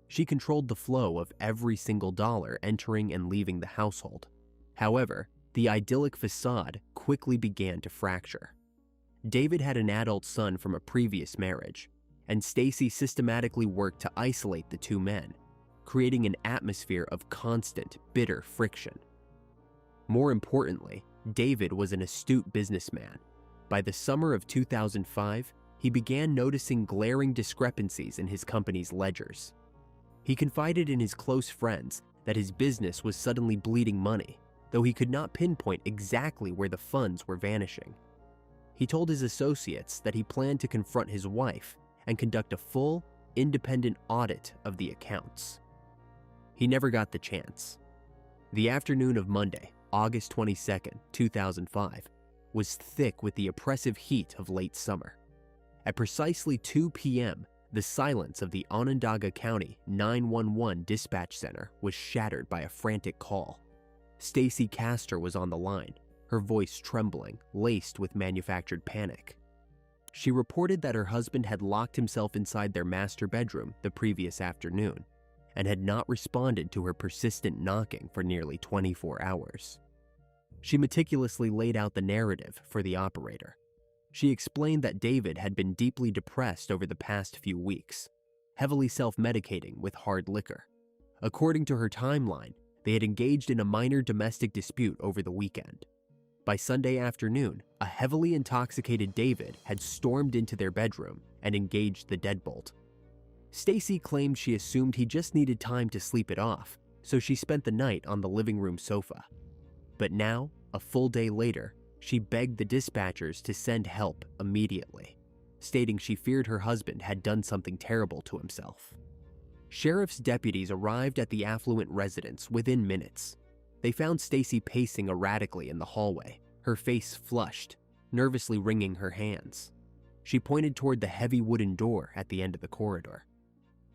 She controlled the flow of every single dollar entering and leaving the household. However, the idyllic facade quickly began to fracture. David had an adult son from a previous marriage, and Stacy systematically worked to isolate the two men, creating an atmosphere of constant, bitter friction. More importantly, David was an astute businessman. By the summer of 2005, he began noticing glaring discrepancies in his company's ledgers. He confided in his close friends that his business was suddenly bleeding money, though he could not pinpoint exactly where the funds were vanishing. He told his associates that he planned to confront his wife and conduct a full, independent audit of the accounts. He never got the chance. The afternoon of Monday, August 22, 2005, was thick with the oppressive heat of late summer. At precisely 2 p.m., the silence of the Onondaga County 911 dispatch center was shattered by a frantic call. Stacy Castor was on the line, her voice trembling, laced with manufactured panic. She reported that her husband had locked himself inside their master bedroom the previous afternoon and had not responded to her persistent knocking for nearly 24 hours. She meticulously laid out the narrative for the operator. She explained that David had been deeply depressed over the past few weeks, heavily self-medicating with hard liquor. According to her timeline, they had engaged in a minor domestic dispute over the weekend. By Sunday afternoon, a heavily intoxicated David had stormed into their bedroom and engaged the deadbolt. Stacy claimed she assumed he just needed time to sleep it off, so she spent the night on the living room sofa. But now, a full day later, she begged the dispatchers to send help immediately, stating she feared her husband had done something terrible to himself. Sheriff's deputies arrived at the affluent residence within minutes. They found Stacy pacing erratically in the hallway, her face flushed, nervously wringing her hands. She pointed toward the heavy wooden door at the end of the corridor.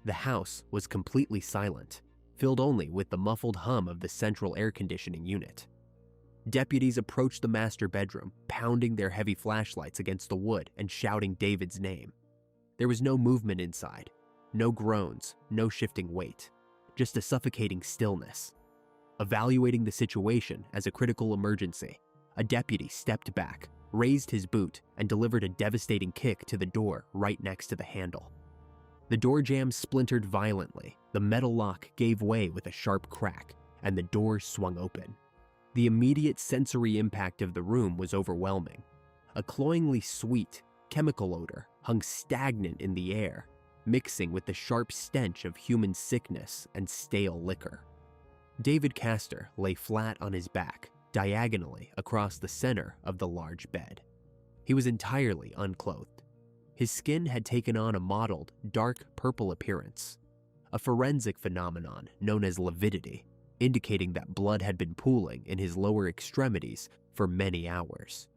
The house was completely silent, filled only with the muffled hum of the central air conditioning unit. Deputies approached the master bedroom, pounding their heavy flashlights against the wood and shouting David's name. There was no movement inside, no groans, no shifting weight, just a suffocating stillness. Evaluating the situation as a critical emergency, a deputy stepped back, raised his boot, and delivered a devastating kick to the door right next to the handle. The door jamb splintered violently, the metal lock gave way with a sharp crack, and the door swung open. The immediate sensory impact of the room was overwhelming. A cloyingly sweet, chemical odor hung stagnant in the air, mixing with the sharp stench of human sickness and stale liquor. David Castor lay flat on his back, diagonally across the center of the large bed. He was entirely unclothed. His skin had taken on a mottled, dark purple appearance, a forensic phenomenon known as lividity, indicating that blood had been pooling in his lower extremities for many hours.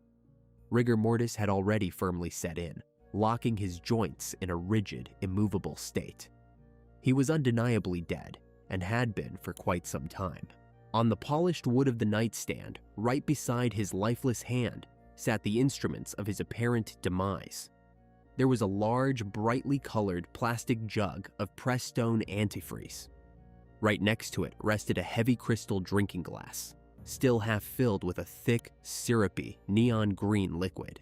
Rigor mortis had already firmly set in, locking his joints in a rigid, immovable state. He was undeniably dead, and had been for quite some time. On the polished wood of the nightstand, right beside his lifeless hand, sat the instruments of his apparent demise. There was a large, brightly colored plastic jug of Prestone antifreeze. Right next to it rested a heavy crystal drinking glass, still half filled with a thick, syrupy, neon green liquid.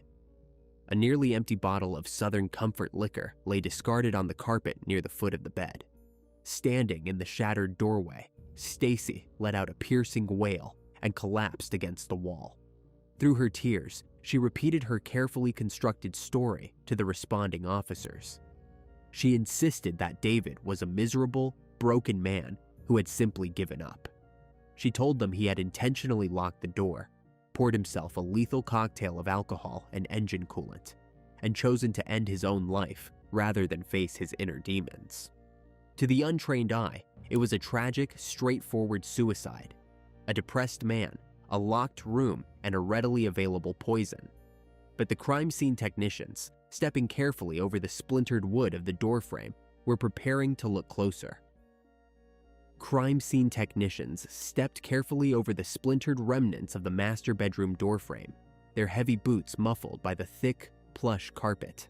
A nearly empty bottle of Southern Comfort liquor lay discarded on the carpet near the foot of the bed. Standing in the shattered doorway, Stacy let out a piercing wail and collapsed against the wall. Through her tears, she repeated her carefully constructed story to the responding officers. She insisted that David was a miserable, broken man who had simply given up. She told them he had intentionally locked the door, poured himself a lethal cocktail of alcohol and engine coolant, and chosen to end his own life rather than face his inner demons. To the untrained eye, it was a tragic, straightforward suicide. A depressed man, a locked room, and a readily available poison. But the crime scene technicians, stepping carefully over the splintered wood of the doorframe, were preparing to look closer. Crime scene technicians stepped carefully over the splintered remnants of the master bedroom doorframe, their heavy boots muffled by the thick, plush carpet.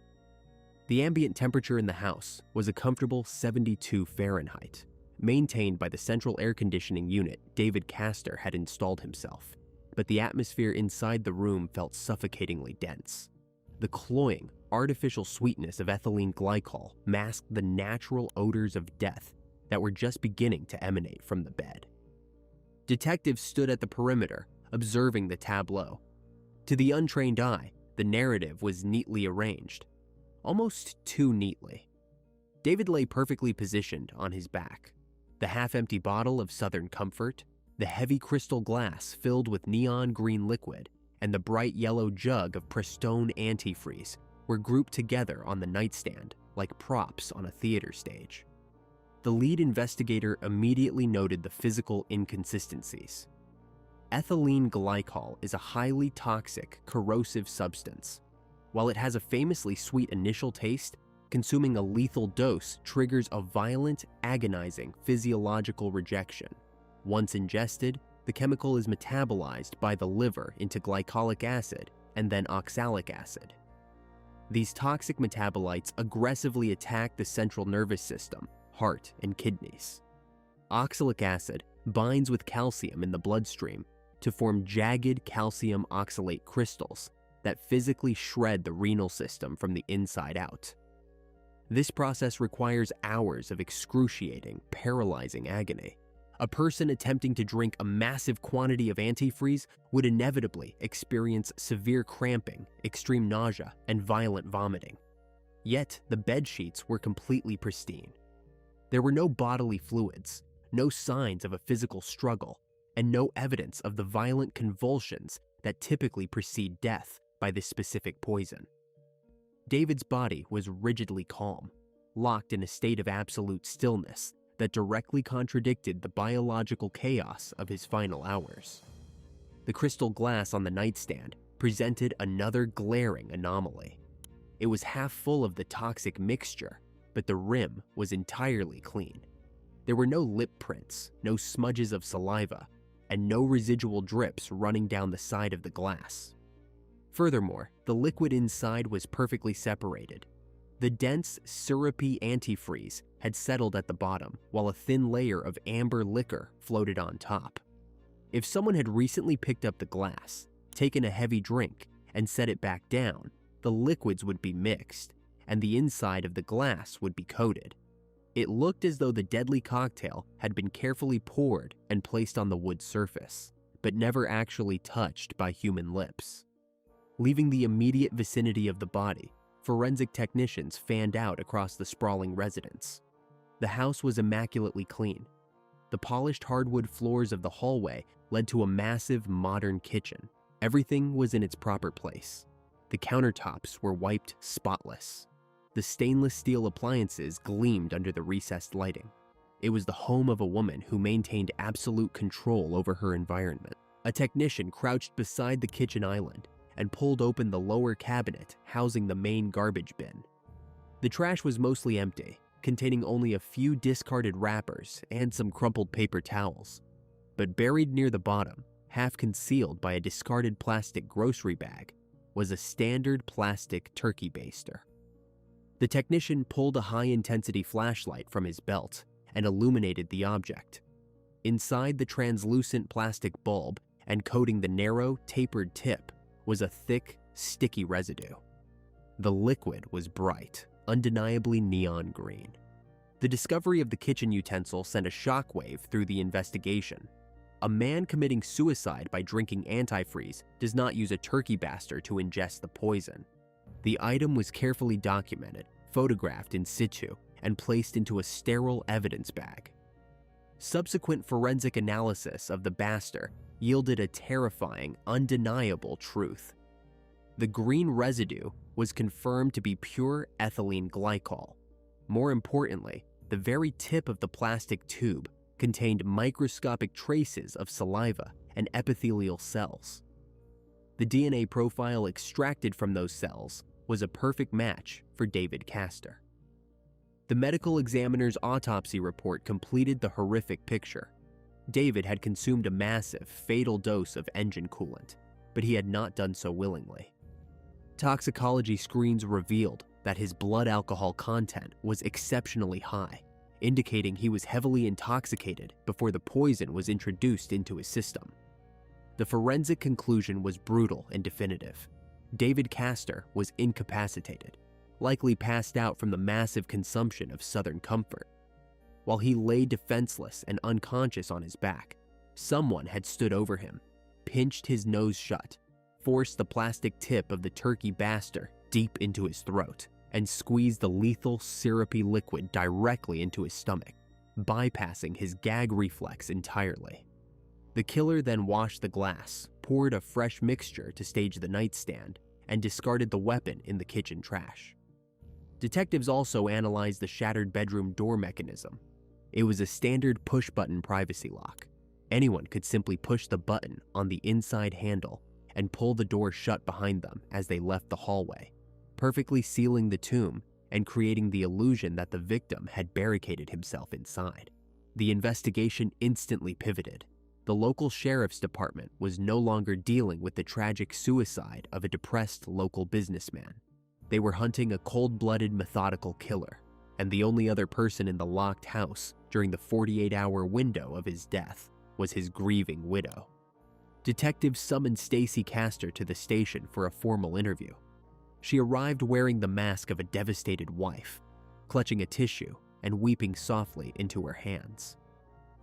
The ambient temperature in the house was a comfortable 72 Fahrenheit, maintained by the central air conditioning unit David Castor had installed himself, but the atmosphere inside the room felt suffocatingly dense. The cloying, artificial sweetness of ethylene glycol masked the natural odors of death that were just beginning to emanate from the bed. Detectives stood at the perimeter, observing the tableau. To the untrained eye, the narrative was neatly arranged, almost too neatly. David lay perfectly positioned on his back. The half-empty bottle of Southern Comfort, the heavy crystal glass filled with neon green liquid, and the bright yellow jug of Prestone antifreeze were grouped together on the nightstand like props on a theater stage. The lead investigator immediately noted the physical inconsistencies. Ethylene glycol is a highly toxic, corrosive substance. While it has a famously sweet initial taste, consuming a lethal dose triggers a violent, agonizing physiological rejection. Once ingested, the chemical is metabolized by the liver into glycolic acid and then oxalic acid. These toxic metabolites aggressively attack the central nervous system, heart, and kidneys. Oxalic acid binds with calcium in the bloodstream to form jagged calcium oxalate crystals that physically shred the renal system from the inside out. This process requires hours of excruciating, paralyzing agony. A person attempting to drink a massive quantity of antifreeze would inevitably experience severe cramping, extreme nausea, and violent vomiting. Yet, the bed sheets were completely pristine. There were no bodily fluids, no signs of a physical struggle, and no evidence of the violent convulsions that typically precede death by this specific poison. David's body was rigidly calm, locked in a state of absolute stillness that directly contradicted the biological chaos of his final hours. The crystal glass on the nightstand presented another glaring anomaly. It was half full of the toxic mixture, but the rim was entirely clean. There were no lip prints, no smudges of saliva, and no residual drips running down the side of the glass. Furthermore, the liquid inside was perfectly separated. The dense, syrupy antifreeze had settled at the bottom, while a thin layer of amber liquor floated on top. If someone had recently picked up the glass, taken a heavy drink, and set it back down, the liquids would be mixed, and the inside of the glass would be coated. It looked as though the deadly cocktail had been carefully poured and placed on the wood surface, but never actually touched by human lips. Leaving the immediate vicinity of the body, forensic technicians fanned out across the sprawling residence. The house was immaculately clean. The polished hardwood floors of the hallway led to a massive modern kitchen. Everything was in its proper place. The countertops were wiped spotless. The stainless steel appliances gleamed under the recessed lighting. It was the home of a woman who maintained absolute control over her environment. A technician crouched beside the kitchen island and pulled open the lower cabinet housing the main garbage bin. The trash was mostly empty, containing only a few discarded wrappers and some crumpled paper towels. But buried near the bottom, half concealed by a discarded plastic grocery bag, was a standard plastic turkey baster. The technician pulled a high-intensity flashlight from his belt and illuminated the object. Inside the translucent plastic bulb and coating the narrow, tapered tip was a thick, sticky residue. The liquid was bright, undeniably neon green. The discovery of the kitchen utensil sent a shockwave through the investigation. A man committing suicide by drinking antifreeze does not use a turkey baster to ingest the poison. The item was carefully documented, photographed in situ, and placed into a sterile evidence bag. Subsequent forensic analysis of the baster yielded a terrifying, undeniable truth. The green residue was confirmed to be pure ethylene glycol. More importantly, the very tip of the plastic tube contained microscopic traces of saliva and epithelial cells. The DNA profile extracted from those cells was a perfect match for David Castor. The medical examiner's autopsy report completed the horrific picture. David had consumed a massive, fatal dose of engine coolant, but he had not done so willingly. Toxicology screens revealed that his blood alcohol content was exceptionally high, indicating he was heavily intoxicated before the poison was introduced into his system. The forensic conclusion was brutal and definitive. David Castor was incapacitated, likely passed out from the massive consumption of Southern Comfort. While he lay defenseless and unconscious on his back, someone had stood over him, pinched his nose shut, forced the plastic tip of the turkey baster deep into his throat, and squeezed the lethal, syrupy liquid directly into his stomach, bypassing his gag reflex entirely. The killer then washed the glass, poured a fresh mixture to stage the nightstand, and discarded the weapon in the kitchen trash. Detectives also analyzed the shattered bedroom door mechanism. It was a standard push-button privacy lock. Anyone could simply push the button on the inside handle and pull the door shut behind them as they left the hallway, perfectly sealing the tomb and creating the illusion that the victim had barricaded himself inside. The investigation instantly pivoted. The local sheriff's department was no longer dealing with the tragic suicide of a depressed local businessman. They were hunting a cold-blooded, methodical killer, and the only other person in the locked house during the 48-hour window of his death was his grieving widow. Detectives summoned Stacy Castor to the station for a formal interview. She arrived wearing the mask of a devastated wife, clutching a tissue and weeping softly into her hands.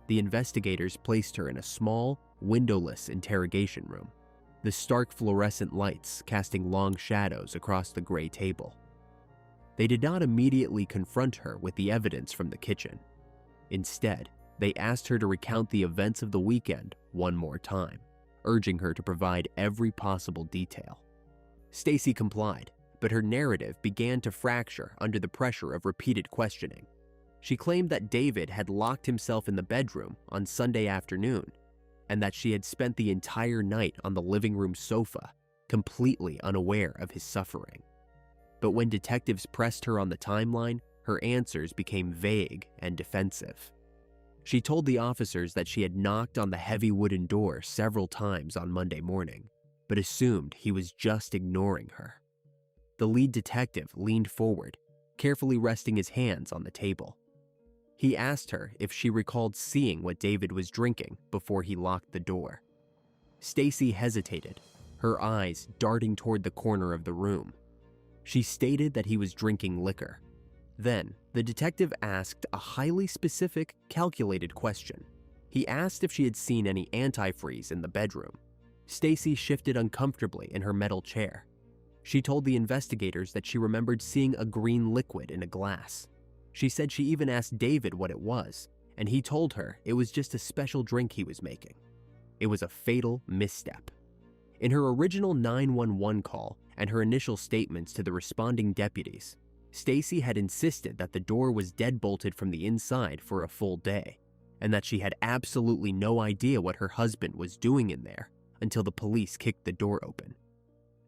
The investigators placed her in a small, windowless interrogation room, the stark fluorescent lights casting long shadows across the gray table. They did not immediately confront her with the evidence from the kitchen. Instead, they asked her to recount the events of the weekend one more time, urging her to provide every possible detail. Stacy complied, but her narrative began to fracture under the pressure of repeated questioning. She claimed that David had locked himself in the bedroom on Sunday afternoon, and that she had spent the entire night on the living room sofa, completely unaware of his suffering. But when detectives pressed her on the timeline, her answers became vague and defensive. She told the officers that she had knocked on the heavy wooden door several times on Monday morning, but assumed he was just ignoring her. The lead detective leaned forward, carefully resting his hands on the table. He asked her if she recalled seeing what David was drinking before he locked the door. Stacy hesitated, her eyes darting toward the corner of the room. She stated that he was drinking liquor. Then, the detective asked a highly specific, calculated question. He asked if she had seen any antifreeze in the bedroom. Stacy shifted uncomfortably in her metal chair. She told the investigators that she remembered seeing a green liquid in a glass. She said she even asked David what it was, and he told her it was just a special drink he was making. It was a fatal misstep. In her original 911 call and her initial statements to the responding deputies, Stacy had insisted that the door was deadbolted from the inside for a full day, and that she had absolutely no idea what her husband was doing in there until the police kicked the door open.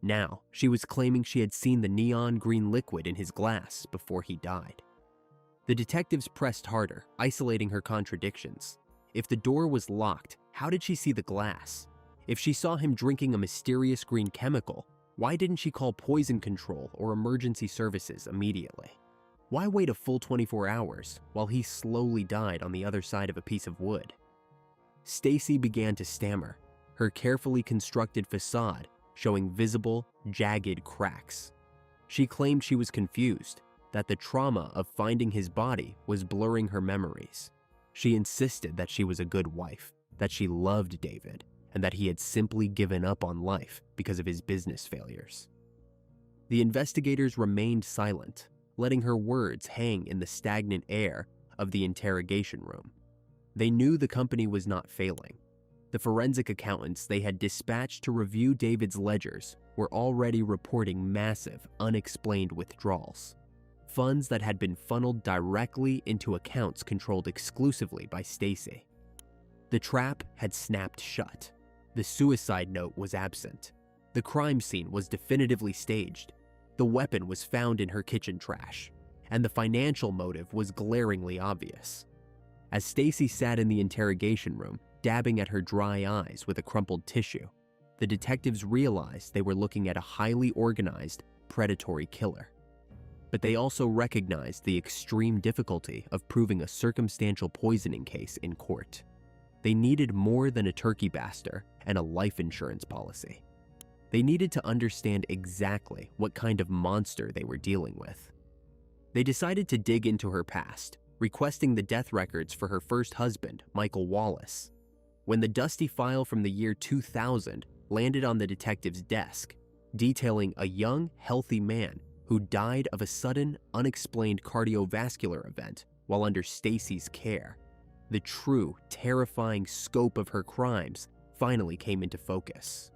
Now, she was claiming she had seen the neon green liquid in his glass before he died. The detectives pressed harder, isolating her contradictions. If the door was locked, how did she see the glass? If she saw him drinking a mysterious green chemical, why didn't she call poison control or emergency services immediately? Why wait a full 24 hours while he slowly died on the other side of a piece of wood? Stacy began to stammer, her carefully constructed facade showing visible, jagged cracks. She claimed she was confused, that the trauma of finding his body was blurring her memories. She insisted that she was a good wife, that she loved David, and that he had simply given up on life because of his business failures. The investigators remained silent, letting her words hang in the stagnant air of the interrogation room. They knew the company was not failing. The forensic accountants they had dispatched to review David's ledgers were already reporting massive, unexplained withdrawals. Funds that had been funneled directly into accounts controlled exclusively by Stacy. The trap had snapped shut. The suicide note was absent. The crime scene was definitively staged. The weapon was found in her kitchen trash, and the financial motive was glaringly obvious. As Stacy sat in the interrogation room, dabbing at her dry eyes with a crumpled tissue, the detectives realized they were looking at a highly organized, predatory killer. But they also recognized the extreme difficulty of proving a circumstantial poisoning case in court. They needed more than a turkey baster and a life insurance policy. They needed to understand exactly what kind of monster they were dealing with. They decided to dig into her past, requesting the death records for her first husband, Michael Wallace. When the dusty file from the year 2000 landed on the detective's desk, detailing a young, healthy man who died of a sudden, unexplained cardiovascular event while under Stacy's care, the true, terrifying scope of her crimes finally came into focus.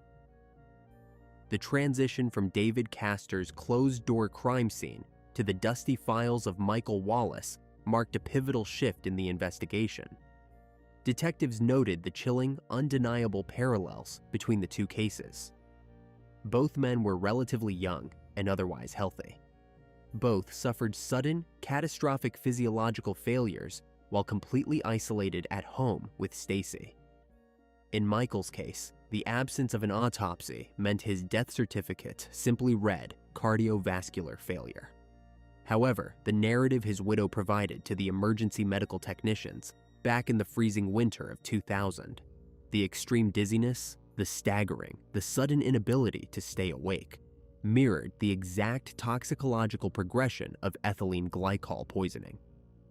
The transition from David Castor's closed-door crime scene to the dusty files of Michael Wallace marked a pivotal shift in the investigation. Detectives noted the chilling, undeniable parallels between the two cases. Both men were relatively young and otherwise healthy. Both suffered sudden, catastrophic physiological failures while completely isolated at home with Stacy. In Michael's case, the absence of an autopsy meant his death certificate simply read cardiovascular failure. However, the narrative his widow provided to the emergency medical technicians back in the freezing winter of 2000, the extreme dizziness, the staggering, the sudden inability to stay awake, mirrored the exact toxicological progression of ethylene glycol poisoning.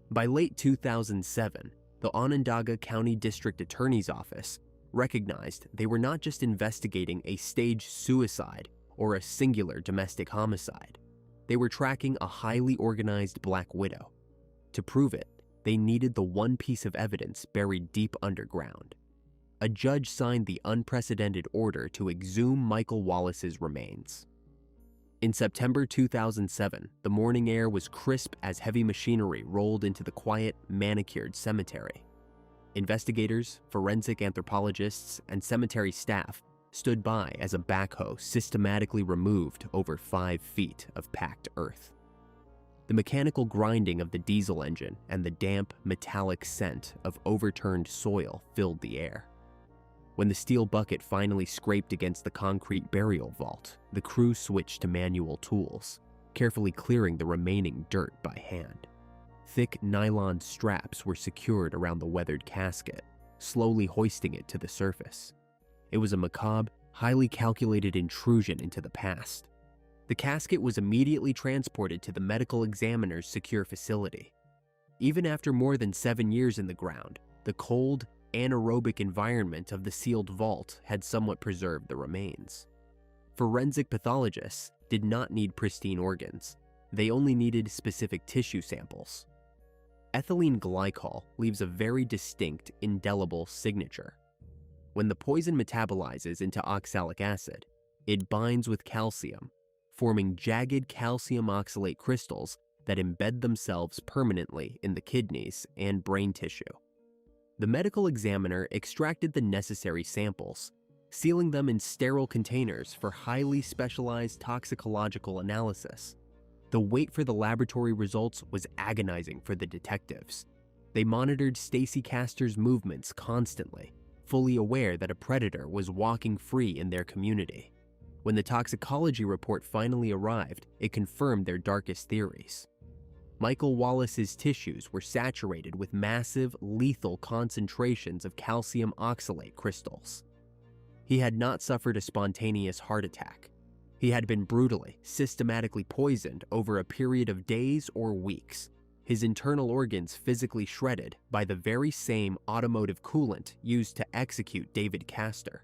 By late 2007, the Onondaga County District Attorney's Office recognized they were not just investigating a staged suicide or a singular domestic homicide. They were tracking a highly organized Black Widow. To prove it, they needed the one piece of evidence buried deep underground. A judge signed the unprecedented order to exhume Michael Wallace's remains. In September 2007, the morning air was crisp as heavy machinery rolled into the quiet, manicured cemetery. Investigators, forensic anthropologists, and cemetery staff stood by as a backhoe systematically removed over 5 feet of packed earth. The mechanical grinding of the diesel engine and the damp, metallic scent of overturned soil filled the air. When the steel bucket finally scraped against the concrete burial vault, the crew switched to manual tools, carefully clearing the remaining dirt by hand. Thick nylon straps were secured around the weathered casket, slowly hoisting it to the surface. It was a macabre, highly calculated intrusion into the past. The casket was immediately transported to the medical examiner's secure facility. Even after more than 7 years in the ground, the cold, anaerobic environment of the sealed vault had somewhat preserved the remains. Forensic pathologists did not need pristine organs. They only needed specific tissue samples. Ethylene glycol leaves a very distinct, indelible signature. When the poison metabolizes into oxalic acid, it binds with calcium, forming jagged calcium oxalate crystals that embed themselves permanently in the kidneys and brain tissue. The medical examiner extracted the necessary samples, sealing them in sterile containers for highly specialized toxicological analysis. The wait for the laboratory results was agonizing for the detectives. They monitored Stacy Castor's movements constantly, fully aware that a predator was walking free in their community. When the toxicology report finally arrived, it confirmed their darkest theories. Michael Wallace's tissues were saturated with massive, lethal concentrations of calcium oxalate crystals. He had not suffered a spontaneous heart attack. He had been brutally, systematically poisoned over a period of days or weeks, his internal organs physically shredded by the very same automotive coolant used to execute David Castor.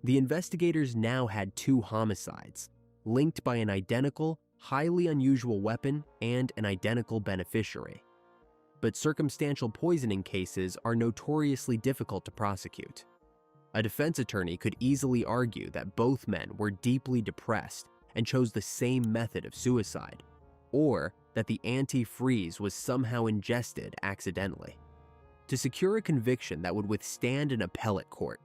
The investigators now had 2 homicides, linked by an identical, highly unusual weapon and an identical beneficiary. But circumstantial poisoning cases are notoriously difficult to prosecute. A defense attorney could easily argue that both men were deeply depressed and chose the same method of suicide, or that the antifreeze was somehow ingested accidentally. To secure a conviction that would withstand an appellate court,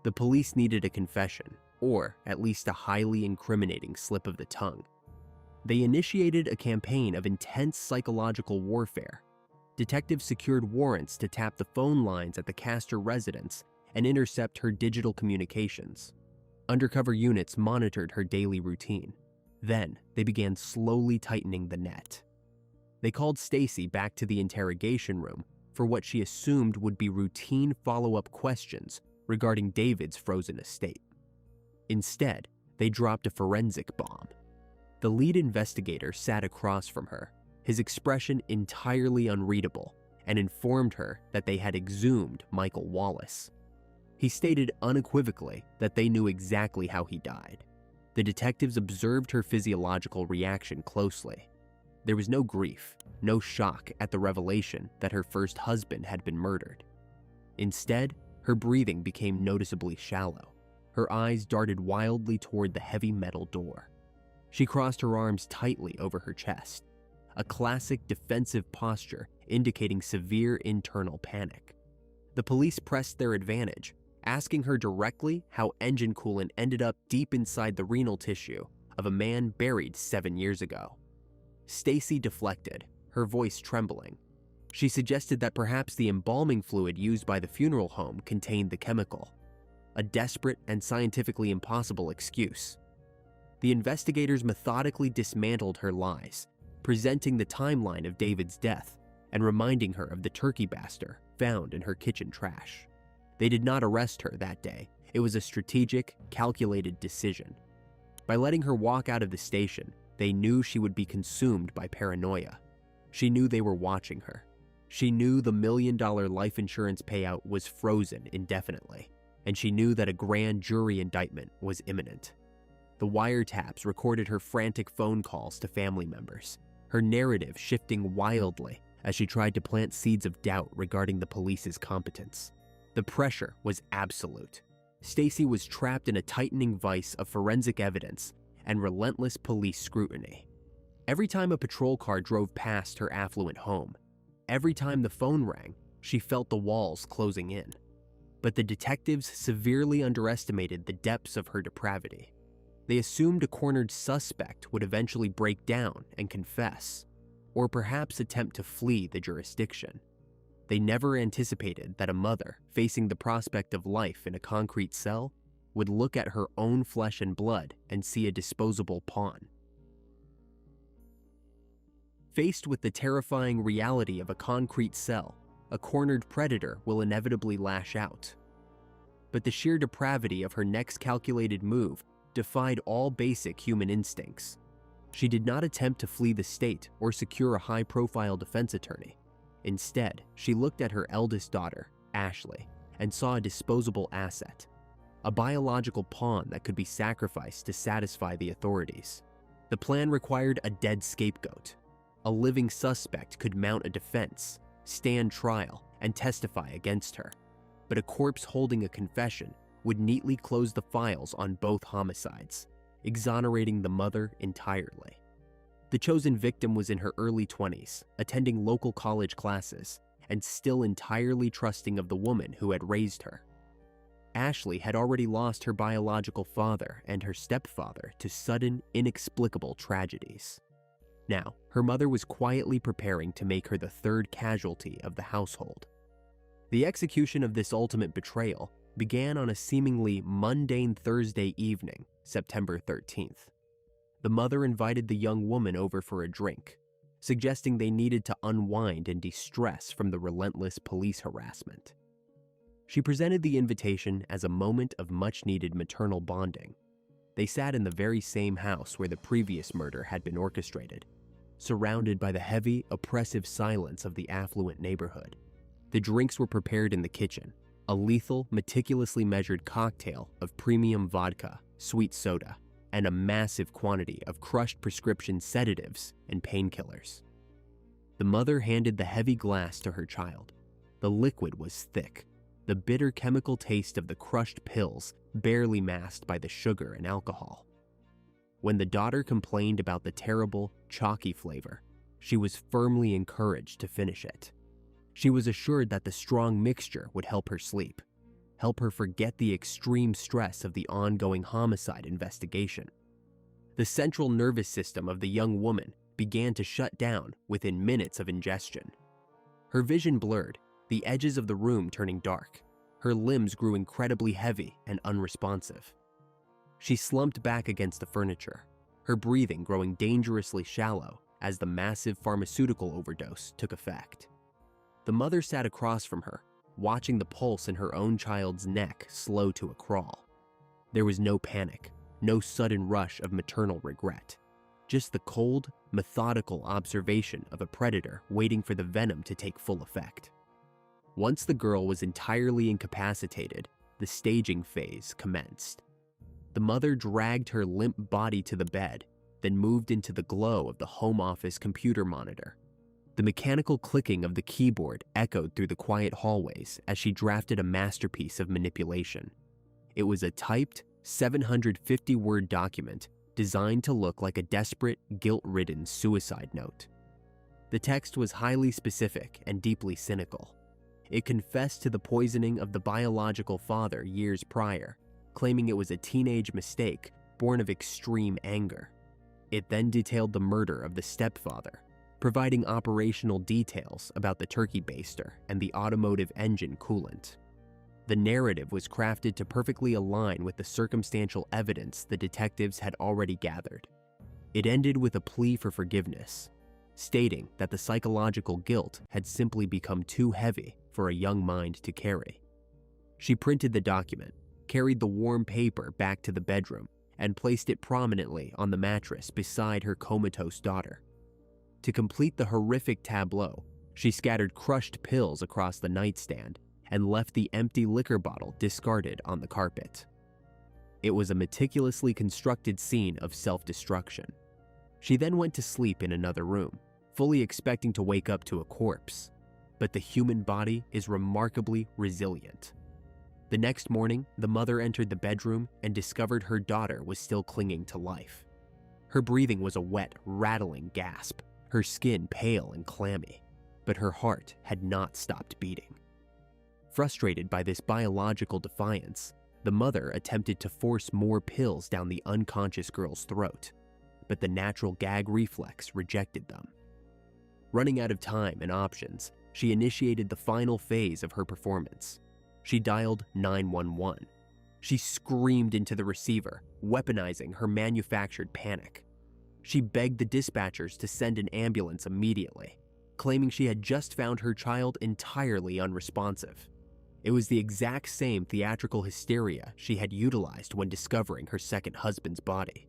the police needed a confession, or at least a highly incriminating slip of the tongue. They initiated a campaign of intense psychological warfare. Detectives secured warrants to tap the phone lines at the Castor residence and intercept her digital communications. Undercover units monitored her daily routine. Then, they began slowly tightening the net. They called Stacy back to the interrogation room for what she assumed would be routine follow-up questions regarding David's frozen estate. Instead, they dropped a forensic bomb. The lead investigator sat across from her, his expression entirely unreadable, and informed her that they had exhumed Michael Wallace. He stated unequivocally that they knew exactly how he died. The detectives observed her physiological reaction closely. There was no grief, no shock at the revelation that her first husband had been murdered. Instead, her breathing became noticeably shallow. Her eyes darted wildly toward the heavy metal door. She crossed her arms tightly over her chest, a classic defensive posture indicating severe internal panic. The police pressed their advantage, asking her directly how engine coolant ended up deep inside the renal tissue of a man buried 7 years ago. Stacy deflected, her voice trembling. She suggested that perhaps the embalming fluid used by the funeral home contained the chemical, a desperate and scientifically impossible excuse. The investigators methodically dismantled her lies, presenting the timeline of David's death and reminding her of the turkey baster found in her kitchen trash. They did not arrest her that day. It was a strategic, calculated decision. By letting her walk out of the station, they knew she would be consumed by paranoia. She knew they were watching her. She knew the $1 million life insurance payout was frozen indefinitely, and she knew that a grand jury indictment was imminent. The wiretaps recorded her frantic phone calls to family members, her narrative shifting wildly as she tried to plant seeds of doubt regarding the police's competence. The pressure was absolute. Stacy was trapped in a tightening vice of forensic evidence and relentless police scrutiny. Every time a patrol car drove past her affluent home, every time the phone rang, she felt the walls closing in. But the detectives severely underestimated the depths of her depravity. They assumed a cornered suspect would eventually break down and confess, or perhaps attempt to flee the jurisdiction. They never anticipated that a mother facing the prospect of life in a concrete cell would look at her own flesh and blood and see a disposable pawn. Faced with the terrifying reality of a concrete cell, a cornered predator will inevitably lash out. But the sheer depravity of her next calculated move defied all basic human instincts. She did not attempt to flee the state or secure a high-profile defense attorney. Instead, she looked at her eldest daughter, Ashley, and saw a disposable asset, a biological pawn that could be sacrificed to satisfy the authorities. The plan required a dead scapegoat. A living suspect could mount a defense, stand trial, and testify against her. But a corpse holding a confession would neatly close the files on both homicides, exonerating the mother entirely. The chosen victim was in her early 20s, attending local college classes, and still entirely trusting of the woman who had raised her. Ashley had already lost her biological father and her stepfather to sudden, inexplicable tragedies. Now, her mother was quietly preparing to make her the third casualty of the household. The execution of this ultimate betrayal began on a seemingly mundane Thursday evening, September 13th. The mother invited the young woman over for a drink, suggesting they needed to unwind and de-stress from the relentless police harassment. She presented the invitation as a moment of much-needed maternal bonding. They sat in the very same house where the previous murder had been orchestrated, surrounded by the heavy, oppressive silence of the affluent neighborhood. The drinks were prepared in the kitchen, a lethal, meticulously measured cocktail of premium vodka, sweet soda, and a massive quantity of crushed prescription sedatives and painkillers. The mother handed the heavy glass to her child. The liquid was thick, the bitter chemical taste of the crushed pills barely masked by the sugar and alcohol. When the daughter complained about the terrible, chalky flavor, she was firmly encouraged to finish it. She was assured that the strong mixture would help her sleep. help her forget the extreme stress of the ongoing homicide investigation. The central nervous system of the young woman began to shut down within minutes of ingestion. Her vision blurred, the edges of the room turning dark. Her limbs grew incredibly heavy and unresponsive. She slumped back against the furniture, her breathing growing dangerously shallow as the massive pharmaceutical overdose took effect. The mother sat across from her, watching the pulse in her own child's neck slow to a crawl. There was no panic, no sudden rush of maternal regret, just the cold, methodical observation of a predator waiting for the venom to take full effect. Once the girl was entirely incapacitated, the staging phase commenced. The mother dragged her limp body to the bed, then moved into the glow of the home office computer monitor. The mechanical clicking of the keyboard echoed through the quiet hallways as she drafted a masterpiece of manipulation. It was a typed, 750-word document designed to look like a desperate, guilt-ridden suicide note. The text was highly specific and deeply cynical. It confessed to the poisoning of the biological father years prior, claiming it was a teenage mistake born of extreme anger. It then detailed the murder of the stepfather, providing operational details about the turkey baster and the automotive engine coolant. The narrative was crafted to perfectly align with the circumstantial evidence the detectives had already gathered. It ended with a plea for forgiveness, stating that the psychological guilt had simply become too heavy for a young mind to carry. She printed the document, carried the warm paper back to the bedroom, and placed it prominently on the mattress beside her comatose daughter. To complete the horrific tableau, she scattered crushed pills across the nightstand and left the empty liquor bottle discarded on the carpet. It was a meticulously constructed scene of self-destruction. She then went to sleep in another room, fully expecting to wake up to a corpse. But the human body is remarkably resilient. The next morning, the mother entered the bedroom and discovered her daughter was still clinging to life. Her breathing was a wet, rattling gasp, her skin pale and clammy, but her heart had not stopped beating. Frustrated by this biological defiance, the mother attempted to force more pills down the unconscious girl's throat, but the natural gag reflex rejected them. Running out of time and options, she initiated the final phase of her performance. She dialed 911. She screamed into the receiver, weaponizing her manufactured panic. She begged the dispatchers to send an ambulance immediately, claiming she had just found her child entirely unresponsive. It was the exact same theatrical hysteria she had utilized when discovering her second husband's body.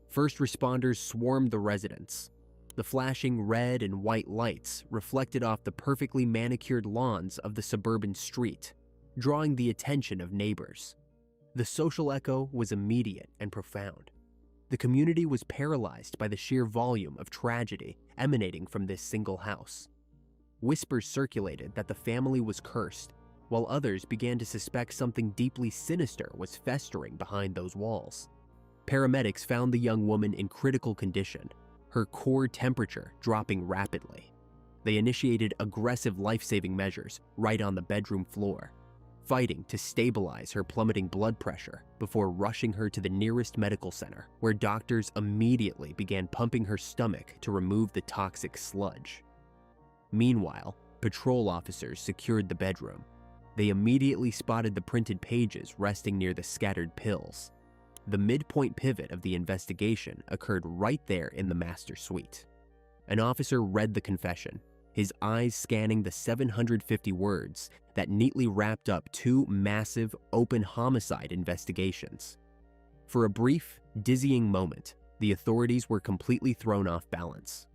First responders swarmed the residence. The flashing red and white lights reflected off the perfectly manicured lawns of the suburban street, drawing the attention of neighbors. The social echo was immediate and profound. The community was paralyzed by the sheer volume of tragedy emanating from this single house. Whispers circulated that the family was cursed, while others began to suspect something deeply sinister was festering behind those walls. Paramedics found the young woman in critical condition, her core temperature dropping rapidly. They initiated aggressive life-saving measures right on the bedroom floor, fighting to stabilize her plummeting blood pressure before rushing her to the nearest medical center, where doctors immediately began pumping her stomach to remove the toxic sludge. Meanwhile, patrol officers secured the bedroom. They immediately spotted the printed pages resting near the scattered pills. The midpoint pivot of the investigation occurred right there in the master suite. An officer read the confession, his eyes scanning the 750 words that neatly wrapped up two massive, open homicide investigations. For a brief, dizzying moment, the authorities were completely thrown off balance.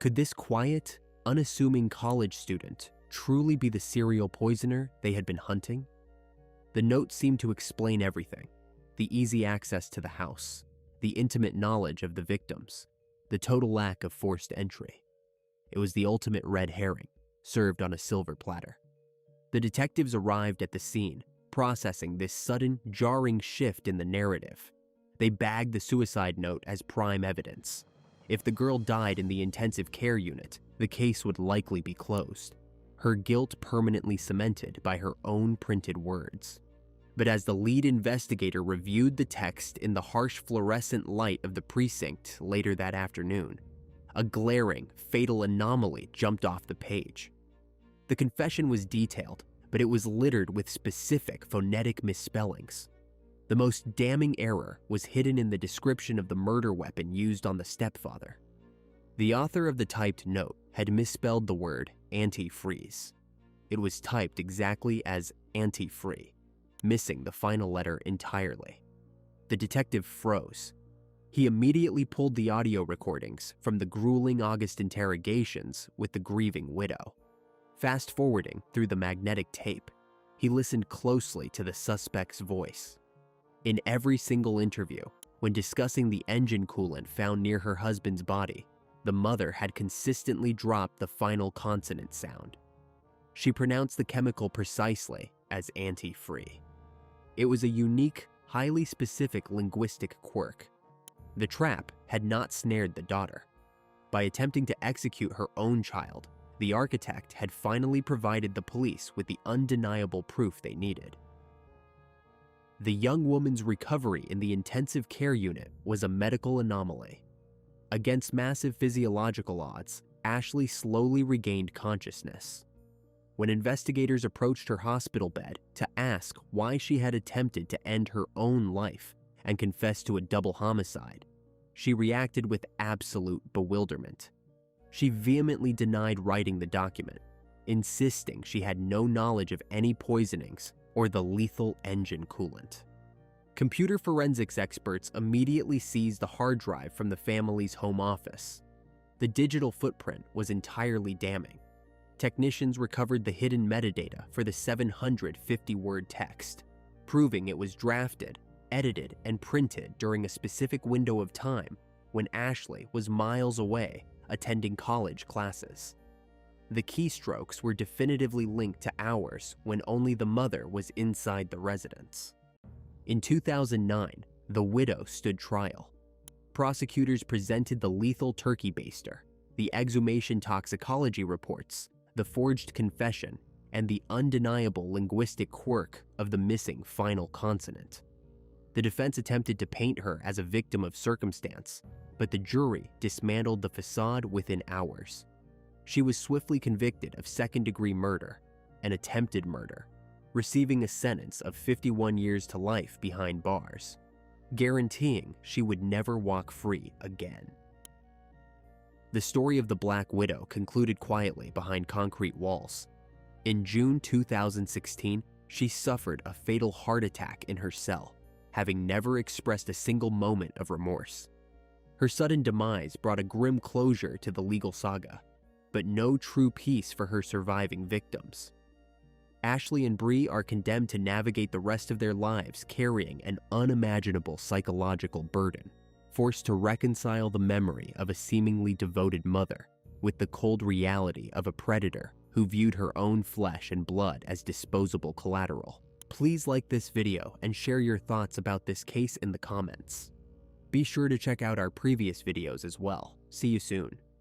Could this quiet, unassuming college student truly be the serial poisoner they had been hunting? The note seemed to explain everything. The easy access to the house, the intimate knowledge of the victims, the total lack of forced entry. It was the ultimate red herring, served on a silver platter. The detectives arrived at the scene, processing this sudden, jarring shift in the narrative. They bagged the suicide note as prime evidence. If the girl died in the intensive care unit, the case would likely be closed. her guilt permanently cemented by her own printed words. But as the lead investigator reviewed the text in the harsh fluorescent light of the precinct later that afternoon, a glaring, fatal anomaly jumped off the page. The confession was detailed, but it was littered with specific phonetic misspellings. The most damning error was hidden in the description of the murder weapon used on the stepfather. The author of the typed note had misspelled the word antifreeze. It was typed exactly as anti-free, missing the final letter entirely. The detective froze. He immediately pulled the audio recordings from the grueling August interrogations with the grieving widow. Fast-forwarding through the magnetic tape, he listened closely to the suspect's voice. In every single interview, when discussing the engine coolant found near her husband's body, the mother had consistently dropped the final consonant sound. She pronounced the chemical precisely as anti-free. It was a unique, highly specific linguistic quirk. The trap had not snared the daughter. By attempting to execute her own child, the architect had finally provided the police with the undeniable proof they needed. The young woman's recovery in the intensive care unit was a medical anomaly. Against massive physiological odds, Ashley slowly regained consciousness. When investigators approached her hospital bed to ask why she had attempted to end her own life and confessed to a double homicide, she reacted with absolute bewilderment. She vehemently denied writing the document, insisting she had no knowledge of any poisonings or the lethal engine coolant. Computer forensics experts immediately seized the hard drive from the family's home office. The digital footprint was entirely damning. Technicians recovered the hidden metadata for the 750-word text, proving it was drafted, edited, and printed during a specific window of time when Ashley was miles away attending college classes. The keystrokes were definitively linked to hours when only the mother was inside the residence. In 2009, the widow stood trial. Prosecutors presented the lethal turkey baster, the exhumation toxicology reports, the forged confession, and the undeniable linguistic quirk of the missing final consonant. The defense attempted to paint her as a victim of circumstance, but the jury dismantled the facade within hours. She was swiftly convicted of second-degree murder and attempted murder, receiving a sentence of 51 years to life behind bars, guaranteeing she would never walk free again. The story of the Black Widow concluded quietly behind concrete walls. In June 2016, she suffered a fatal heart attack in her cell, having never expressed a single moment of remorse. Her sudden demise brought a grim closure to the legal saga, but no true peace for her surviving victims. Ashley and Bree are condemned to navigate the rest of their lives carrying an unimaginable psychological burden, forced to reconcile the memory of a seemingly devoted mother with the cold reality of a predator who viewed her own flesh and blood as disposable collateral. Please like this video and share your thoughts about this case in the comments. Be sure to check out our previous videos as well. See you soon.